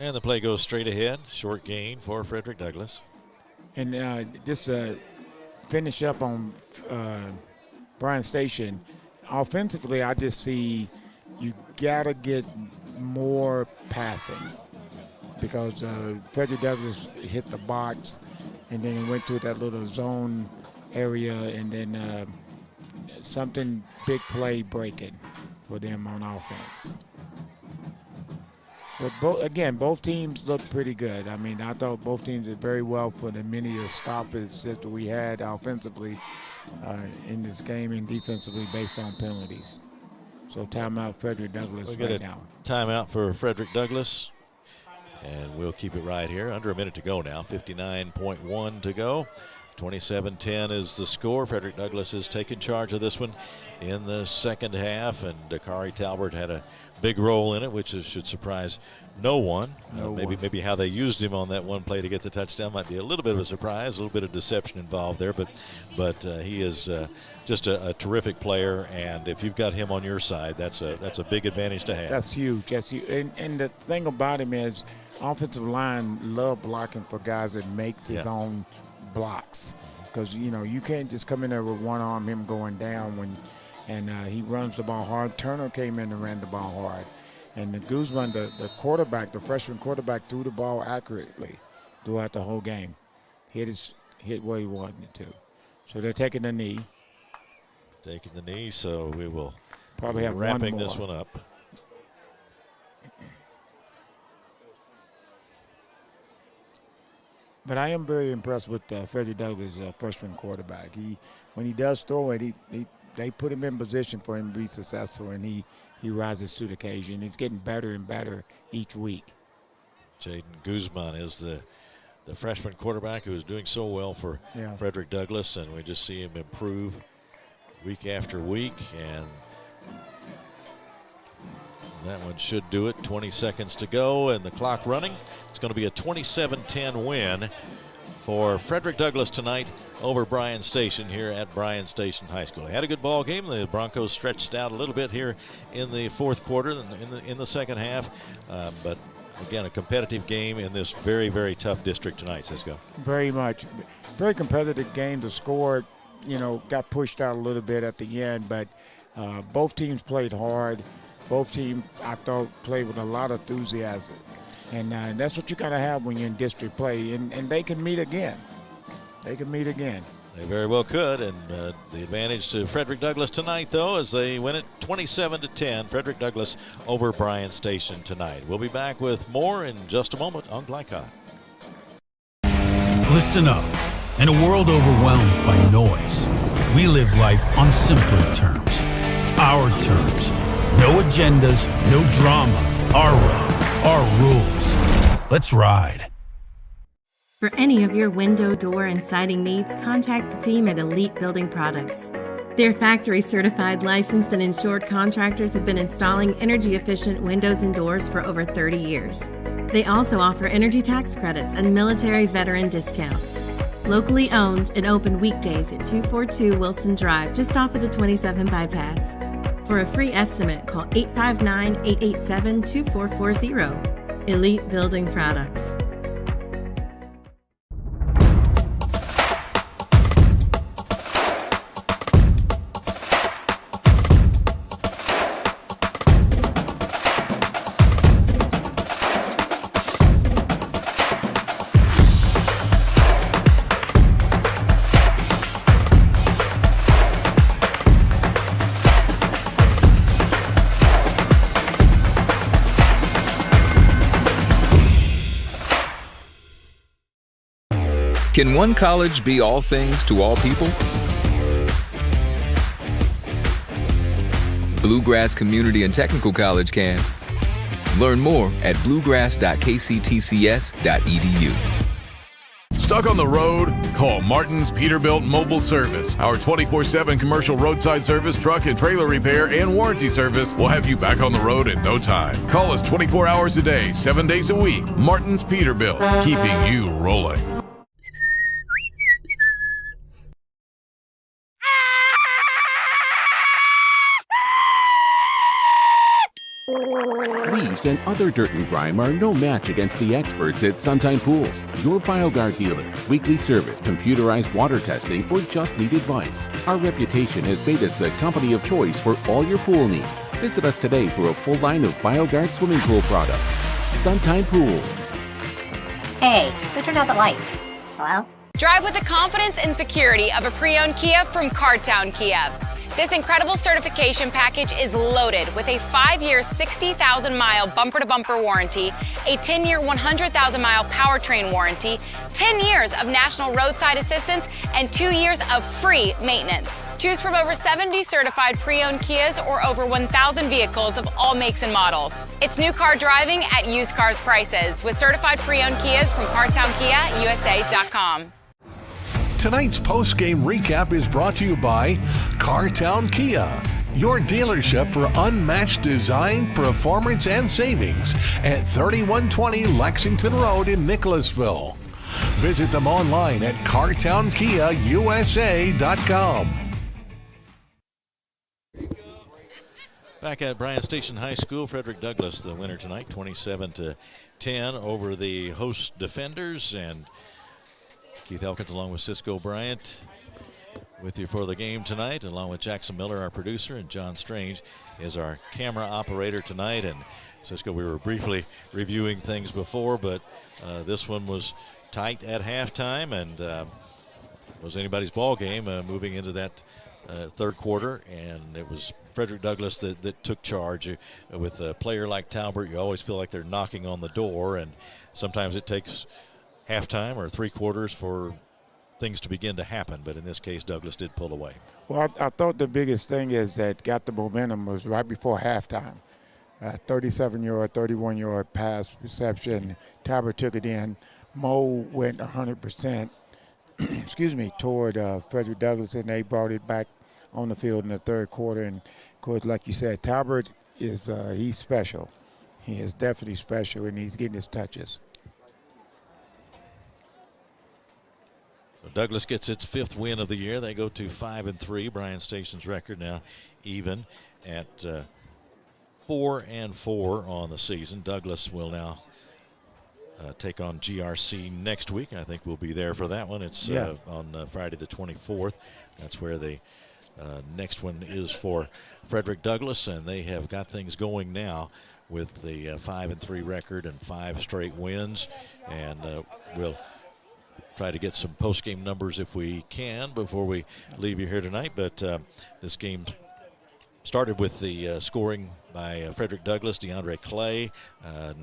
And the play goes straight ahead. Short gain for Frederick Douglass. And just finish up on Bryan Station. Offensively, I just see you got to get more passing because Frederick Douglass hit the box and then it went to that little zone area and then something big play breaking for them on offense. But both teams look pretty good. I mean, I thought both teams did very well for the many stoppages that we had offensively in this game and defensively based on penalties. So timeout Frederick Douglass right now. Timeout for Frederick Douglass. And we'll keep it right here. Under a minute to go now. 59.1 to go. 27-10 is the score. Frederick Douglass has taken charge of this one in the second half, and Dakari Talbert had a big role in it, which should surprise no one. Maybe how they used him on that one play to get the touchdown might be a little bit of a surprise, a little bit of deception involved there, but he is just a terrific player, and if you've got him on your side, that's a big advantage to have. That's huge. That's huge. And the thing about him is offensive line love blocking for guys that makes his own blocks, because you can't just come in there with one arm, him going down and he runs the ball hard. Turner came in and ran the ball hard, and the Guzman, the quarterback, the freshman quarterback, threw the ball accurately throughout the whole game. Hit his hit where he wanted it to. So they're taking the knee. Taking the knee, so we will probably have wrapping one more. this one up. But I am very impressed with Frederick Douglass, freshman quarterback. When he does throw it, they put him in position for him to be successful, and he rises to the occasion. He's getting better and better each week. Jaden Guzman is the freshman quarterback who is doing so well for Frederick Douglass, and we just see him improve week after week, and that one should do it. 20 seconds to go and the clock running. It's going to be a 27-10 win for Frederick Douglass tonight over Bryan Station here at Bryan Station High School. They had a good ball game. The Broncos stretched out a little bit here in the fourth quarter, in the second half, but again, a competitive game in this very, very tough district tonight, Cisco. Very much. Very competitive game. The score, got pushed out a little bit at the end, but both teams played hard. Both teams, I thought, played with a lot of enthusiasm. And that's what you got to have when you're in district play. And they can meet again. They can meet again. They very well could. And the advantage to Frederick Douglass tonight, though, as they win it 27-10. Frederick Douglass over Bryan Station tonight. We'll be back with more in just a moment on Glycon. Listen up. In a world overwhelmed by noise, we live life on simpler terms. Our terms. No agendas, no drama. Our road, our rules. Let's ride. For any of your window, door, and siding needs, contact the team at Elite Building Products. Their factory-certified, licensed, and insured contractors have been installing energy-efficient windows and doors for over 30 years. They also offer energy tax credits and military veteran discounts. Locally owned and open weekdays at 242 Wilson Drive, just off of the 27 bypass. For a free estimate, call 859-887-2440. Elite Building Products. Can one college be all things to all people? Bluegrass Community and Technical College can. Learn more at bluegrass.kctcs.edu. Stuck on the road? Call Martin's Peterbilt Mobile Service. Our 24/7 commercial roadside service, truck and trailer repair, and warranty service will have you back on the road in no time. Call us 24 hours a day, 7 days a week. Martin's Peterbilt, keeping you rolling. Leaves and other dirt and grime are no match against the experts at Suntime Pools, your BioGuard dealer. Weekly service, computerized water testing, or just need advice. Our reputation has made us the company of choice for all your pool needs. Visit us today for a full line of BioGuard swimming pool products. Suntime Pools. Hey, who turned out the lights? Hello? Drive with the confidence and security of a pre-owned Kia from Cartown Kia. This incredible certification package is loaded with a 5-year, 60,000-mile bumper-to-bumper warranty, a 10-year, 100,000-mile powertrain warranty, 10 years of national roadside assistance, and 2 years of free maintenance. Choose from over 70 certified pre-owned Kias or over 1,000 vehicles of all makes and models. It's new car driving at used cars prices with certified pre-owned Kias from CartownKiaUSA.com. Tonight's post-game recap is brought to you by Cartown Kia, your dealership for unmatched design, performance, and savings at 3120 Lexington Road in Nicholasville. Visit them online at CartownKiaUSA.com. Back at Bryan Station High School, Frederick Douglass, the winner tonight, 27-10 over the host defenders, and Keith Elkins along with Cisco Bryant with you for the game tonight, along with Jackson Miller, our producer, and John Strange is our camera operator tonight. And Cisco, we were briefly reviewing things before, but this one was tight at halftime, and was anybody's ball game moving into that third quarter, and it was Frederick Douglass that took charge. With a player like Talbert, you always feel like they're knocking on the door, and sometimes it takes halftime or three quarters for things to begin to happen, but in this case, Douglass did pull away. Well, I thought the biggest thing is that got the momentum was right before halftime. 37-yard, 31-yard pass reception. Talbot took it in. Mo went 100%, excuse me, toward Frederick Douglass, and they brought it back on the field in the third quarter. And, of course, like you said, Talbot is he's special. He is definitely special, and he's getting his touches. So Douglass gets its 5th win of the year. They go to 5-3. Bryan Station's record now even at 4-4 on the season. Douglass will now take on GRC next week. I think we'll be there for that one. It's on Friday the 24th. That's where the next one is for Frederick Douglass, and they have got things going now with the 5-3 record and 5 straight wins. And we'll try to get some post-game numbers if we can before we leave you here tonight. But this game started with the scoring by Frederick Douglass, DeAndre Clay.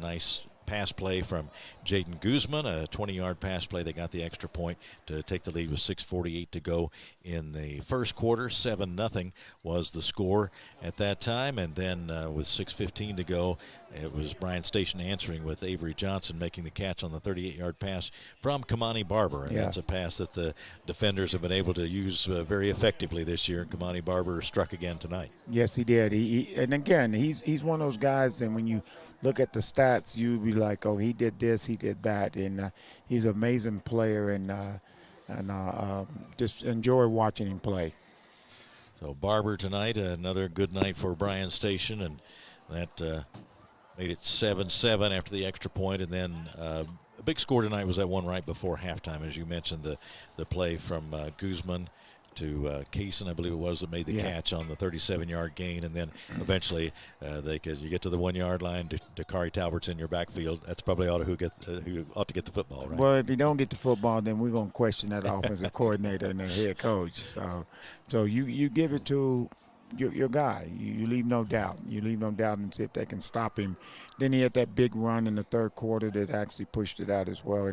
Nice pass play from Jaden Guzman, a 20-yard pass play. They got the extra point to take the lead with 6:48 to go in the first quarter. 7-0 was the score at that time. And then with 6:15 to go, it was Bryan Station answering with Avery Johnson making the catch on the 38-yard pass from Kamani Barber. And that's a pass that the defenders have been able to use very effectively this year. Kamani Barber struck again tonight. Yes, he did. And again, he's one of those guys, and when you look at the stats, you'll be like, oh, he did this, he did that. And he's an amazing player, and just enjoy watching him play. So Barber tonight, another good night for Bryan Station, and that made it 7-7 after the extra point. And then a big score tonight was that one right before halftime, as you mentioned, the play from Guzman to Kaysen, I believe it was, that made the catch on the 37-yard gain. And then eventually you get to the 1-yard line, Dakari Talbert's in your backfield. That's probably who ought to get the football, right? Well, if you don't get the football, then we're going to question that offensive coordinator and the head coach. So you give it to your guy. You leave no doubt. You leave no doubt and see if they can stop him. Then he had that big run in the third quarter that actually pushed it out as well.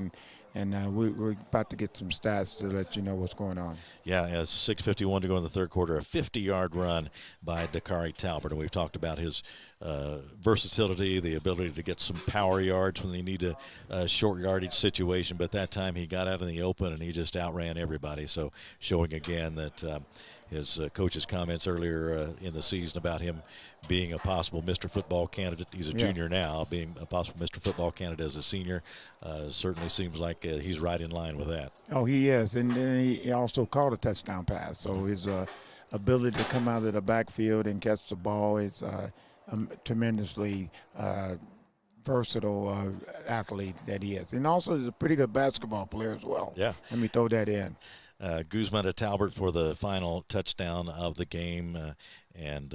And we're about to get some stats to let you know what's going on. Yeah, 6:51 to go in the third quarter, a 50-yard run by Dakari Talbert. And we've talked about his versatility, the ability to get some power yards when they need a short yardage situation. But that time he got out in the open and he just outran everybody. So showing again that his coach's comments earlier in the season about him being a possible Mr. Football candidate. He's a junior now, being a possible Mr. Football candidate as a senior. Certainly seems like he's right in line with that. Oh, he is. And then he also caught a touchdown pass. So his ability to come out of the backfield and catch the ball is tremendously versatile athlete that he is. And also he's a pretty good basketball player as well. Yeah. Let me throw that in. Guzman to Talbert for the final touchdown of the game, and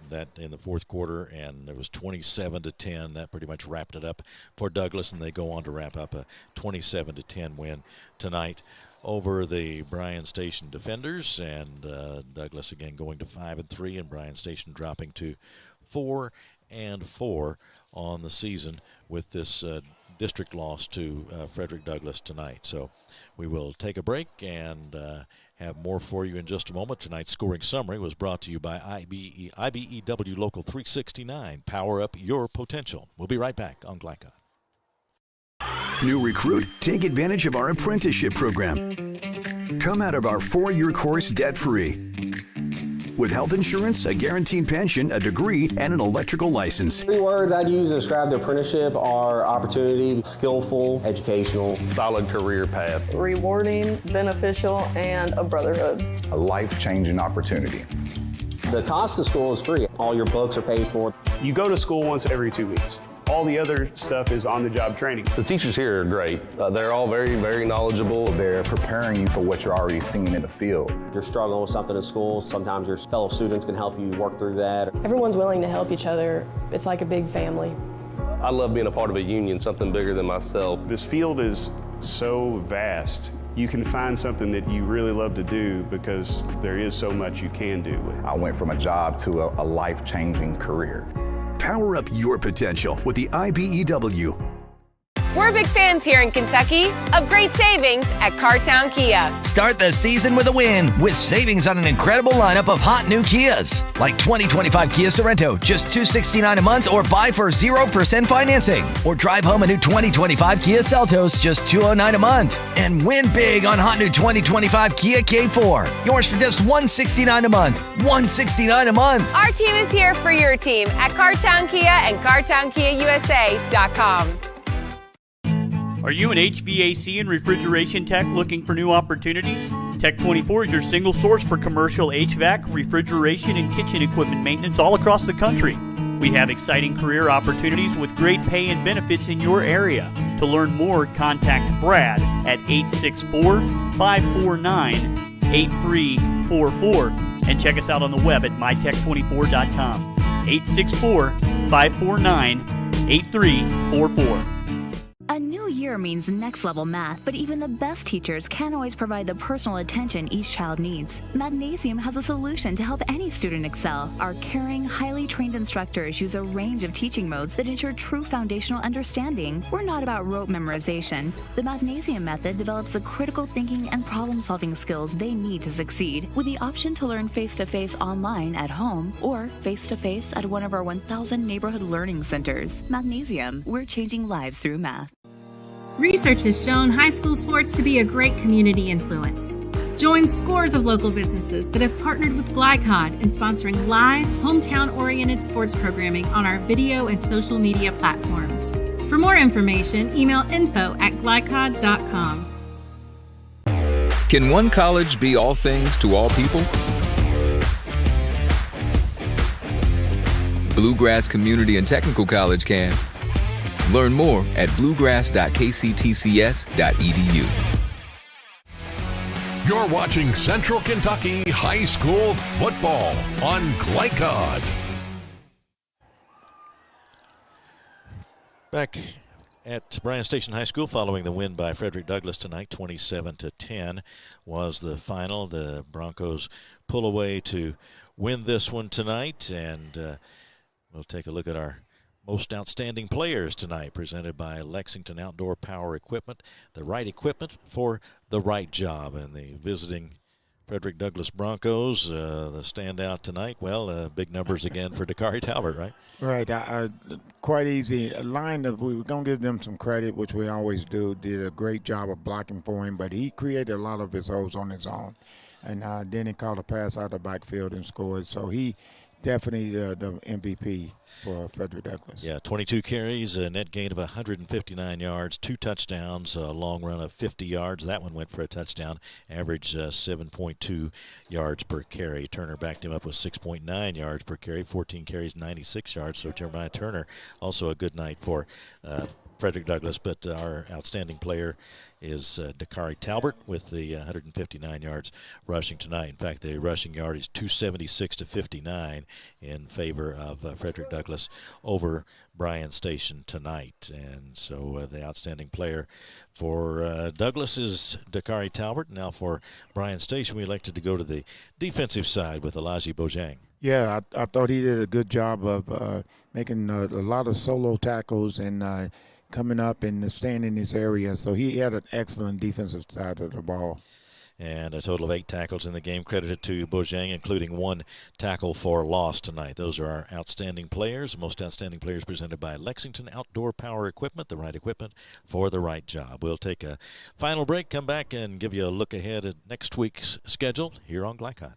that in the fourth quarter, and it was 27-10. That pretty much wrapped it up for Douglass, and they go on to wrap up a 27-10 win tonight over the Bryan Station defenders. And Douglass again going to 5-3, and Bryan Station dropping to 4-4 on the season with this district loss to Frederick Douglass tonight. So we will take a break and have more for you in just a moment. Tonight's scoring summary was brought to you by IBEW Local 369. Power up your potential. We'll be right back on Glycon. New recruit, take advantage of our apprenticeship program. Come out of our 4-year course debt-free. With health insurance, a guaranteed pension, a degree, and an electrical license. 3 words I'd use to describe the apprenticeship are opportunity, skillful, educational, solid career path, rewarding, beneficial, and a brotherhood. A life-changing opportunity. The cost of school is free. All your books are paid for. You go to school once every 2 weeks. All the other stuff is on-the-job training. The teachers here are great. They're all very, very knowledgeable. They're preparing you for what you're already seeing in the field. If you're struggling with something in school, sometimes your fellow students can help you work through that. Everyone's willing to help each other. It's like a big family. I love being a part of a union, something bigger than myself. This field is so vast. you can find something that you really love to do because there is so much you can do with it. I went from a job to a life-changing career. Power up your potential with the IBEW. We're big fans here in Kentucky of great savings at Cartown Kia. Start the season with a win with savings on an incredible lineup of hot new Kias. Like 2025 Kia Sorento, just $269 a month or buy for 0% financing. Or drive home a new 2025 Kia Seltos, just $209 a month. And win big on hot new 2025 Kia K4. Yours for just $169 a month. $169 a month. Our team is here for your team at Cartown Kia and CartownKiaUSA.com. Are you an HVAC and refrigeration tech looking for new opportunities? Tech24 is your single source for commercial HVAC, refrigeration, and kitchen equipment maintenance all across the country. We have exciting career opportunities with great pay and benefits in your area. To learn more, contact Brad at 864-549-8344 and check us out on the web at mytech24.com. 864-549-8344. A new year means next-level math, but even the best teachers can't always provide the personal attention each child needs. Mathnasium has a solution to help any student excel. Our caring, highly trained instructors use a range of teaching modes that ensure true foundational understanding. We're not about rote memorization. The Mathnasium method develops the critical thinking and problem-solving skills they need to succeed, with the option to learn face-to-face online at home or face-to-face at one of our 1,000 neighborhood learning centers. Mathnasium, we're changing lives through math. Research has shown high school sports to be a great community influence. Join scores of local businesses that have partnered with Glycon in sponsoring live, hometown-oriented sports programming on our video and social media platforms. For more information, email info@glycon.com. Can one college be all things to all people? Bluegrass Community and Technical College can. Learn more at bluegrass.kctcs.edu. You're watching Central Kentucky High School football on Glycon. Back at Bryan Station High School following the win by Frederick Douglass tonight, 27-10 was the final. The Broncos pull away to win this one tonight, and we'll take a look at our most outstanding players tonight, presented by Lexington Outdoor Power Equipment, the right equipment for the right job. And the visiting Frederick Douglass Broncos, the standout tonight, well, big numbers again for Dakari Talbert, right? Right. Quite easy. A line that we were going to give them some credit, which we always do, did a great job of blocking for him, but he created a lot of his holes on his own. And then he caught a pass out of the backfield and scored. So he definitely the MVP for Frederick Douglass. Yeah, 22 carries, a net gain of 159 yards, 2 touchdowns, a long run of 50 yards. That one went for a touchdown, average 7.2 yards per carry. Turner backed him up with 6.9 yards per carry, 14 carries, 96 yards. So Jeremiah Turner, also a good night for Frederick Douglass, but our outstanding player is Dakari Talbert with the 159 yards rushing tonight. In fact, the rushing yard is 276-59 in favor of Frederick Douglass over Bryan Station tonight. And so the outstanding player for Douglass is Dakari Talbert. Now for Bryan Station, we elected to go to the defensive side with Elijah Bojang. Yeah, I thought he did a good job of making a lot of solo tackles and coming up and staying in his area. So he had an excellent defensive side of the ball. And a total of 8 tackles in the game credited to Bojang, including 1 tackle for loss tonight. Those are our outstanding players. Most outstanding players presented by Lexington Outdoor Power Equipment, the right equipment for the right job. We'll take a final break, come back, and give you a look ahead at next week's schedule here on Glycon.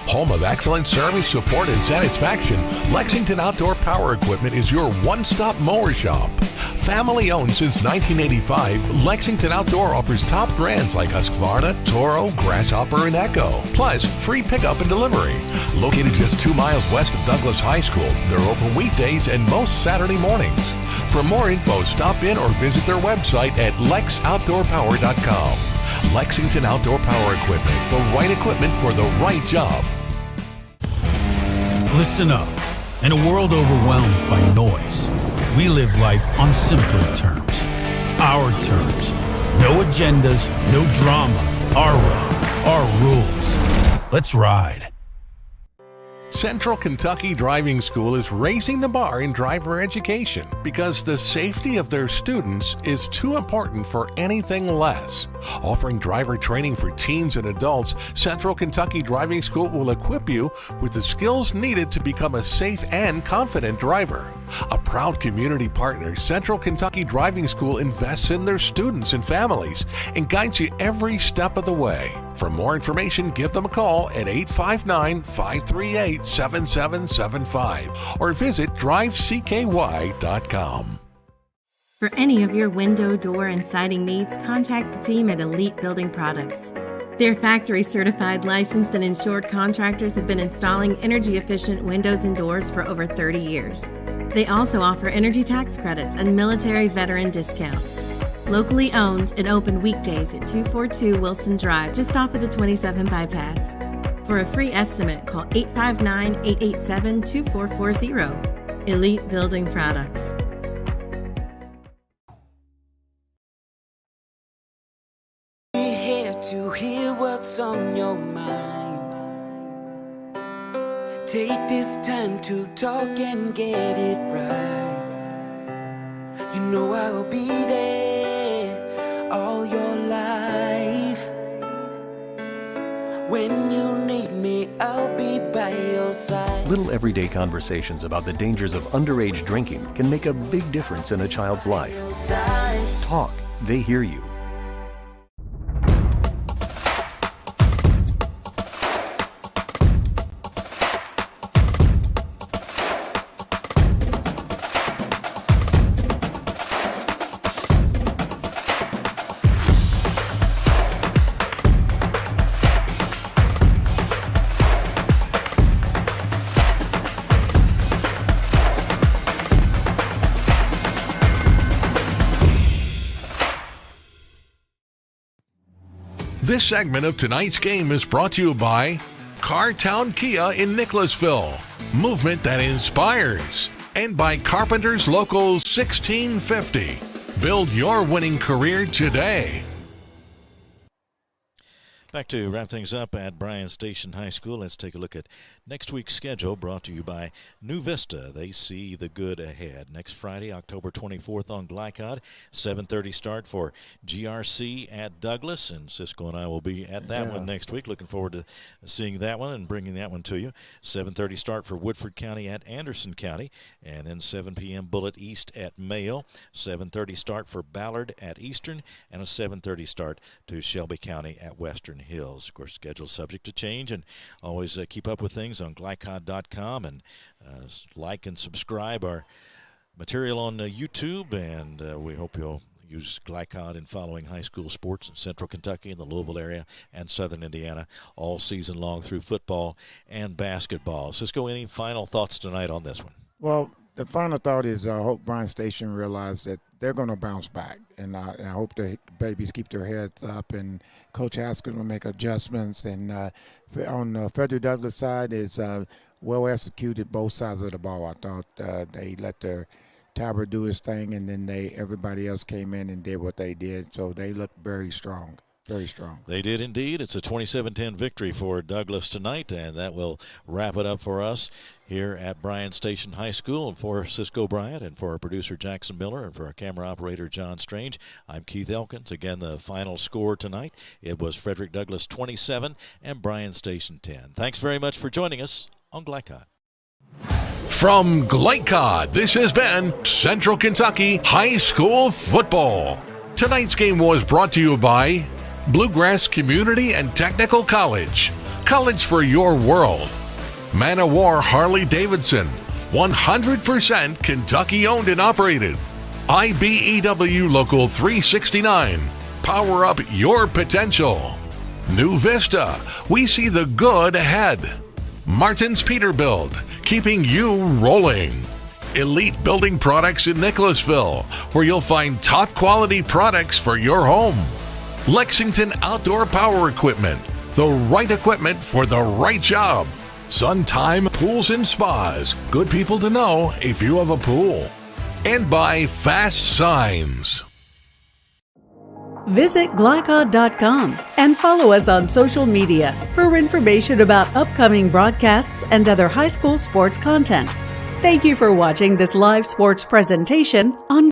Home of excellent service, support, and satisfaction, Lexington Outdoor Power Equipment is your one-stop mower shop. Family owned since 1985, Lexington Outdoor offers top brands like Husqvarna, Toro, Grasshopper, and Echo. Plus, free pickup and delivery. Located just 2 miles west of Douglass High School, they're open weekdays and most Saturday mornings. For more info, stop in or visit their website at lexoutdoorpower.com. Lexington Outdoor Power Equipment, the right equipment for the right job. Listen up. In a world overwhelmed by noise, we live life on simpler terms. Our terms. No agendas, no drama. Our road, our rules. Let's ride. Central Kentucky Driving School is raising the bar in driver education because the safety of their students is too important for anything less. Offering driver training for teens and adults, Central Kentucky Driving School will equip you with the skills needed to become a safe and confident driver. A proud community partner, Central Kentucky Driving School invests in their students and families and guides you every step of the way. For more information, give them a call at 859-538-7775 or visit drivecky.com. For any of your window, door, and siding needs, contact the team at Elite Building Products. Their factory-certified, licensed, and insured contractors have been installing energy-efficient windows and doors for over 30 years. They also offer energy tax credits and military veteran discounts. Locally owned and open weekdays at 242 Wilson Drive, just off of the 27 bypass. For a free estimate, call 859-887-2440. Elite Building Products. Here to hear what's on your mind. Take this time to talk and get it right. You know I'll be there all your life. When you need me, I'll be by your side. Little everyday conversations about the dangers of underage drinking can make a big difference in a child's life. Talk, they hear you. This segment of tonight's game is brought to you by Cartown Kia in Nicholasville, movement that inspires, and by Carpenter's Local 1650. Build your winning career today. Back to wrap things up at Bryan Station High School. Let's take a look at next week's schedule, brought to you by New Vista. They see the good ahead. Next Friday, October 24th on Glycon, 7:30 start for GRC at Douglas, and Cisco and I will be at that one next week. Looking forward to seeing that one and bringing that one to you. 7:30 start for Woodford County at Anderson County, and then 7 p.m. Bullitt East at Mayo. 7:30 start for Ballard at Eastern, and a 7:30 start to Shelby County at Western Hills. Of course, schedule subject to change, and always keep up with things on glycod.com, and like and subscribe our material on YouTube, and we hope you'll use Glycod in following high school sports in Central Kentucky and the Louisville area and Southern Indiana all season long through football and basketball. Cisco, any final thoughts tonight on this one? Well, the final thought is I hope Bryan Station realizes that they're going to bounce back, and I hope the babies keep their heads up, and Coach Haskins will make adjustments. And on the Frederick Douglass side is well executed both sides of the ball. I thought they let their Talbot do his thing, and then everybody else came in and did what they did. So they look very strong. Very strong. They did indeed. It's a 27-10 victory for Douglas tonight, and that will wrap it up for us here at Bryan Station High School. And for Cisco Bryant, and for our producer Jackson Miller, and for our camera operator John Strange, I'm Keith Elkins. Again, the final score tonight, it was Frederick Douglass 27 and Bryan Station 10. Thanks very much for joining us on Glycod. From Glycod, this has been Central Kentucky High School Football. Tonight's game was brought to you by Bluegrass Community and Technical College. College for your world. Man of War Harley-Davidson. 100% Kentucky owned and operated. IBEW Local 369. Power up your potential. New Vista. We see the good ahead. Martin's Peterbilt. Keeping you rolling. Elite Building Products in Nicholasville, where you'll find top quality products for your home. Lexington Outdoor Power Equipment, the right equipment for the right job. Suntime Pools and Spas, good people to know if you have a pool. And by Fast Signs. Visit Glycon.com and follow us on social media for information about upcoming broadcasts and other high school sports content. Thank you for watching this live sports presentation on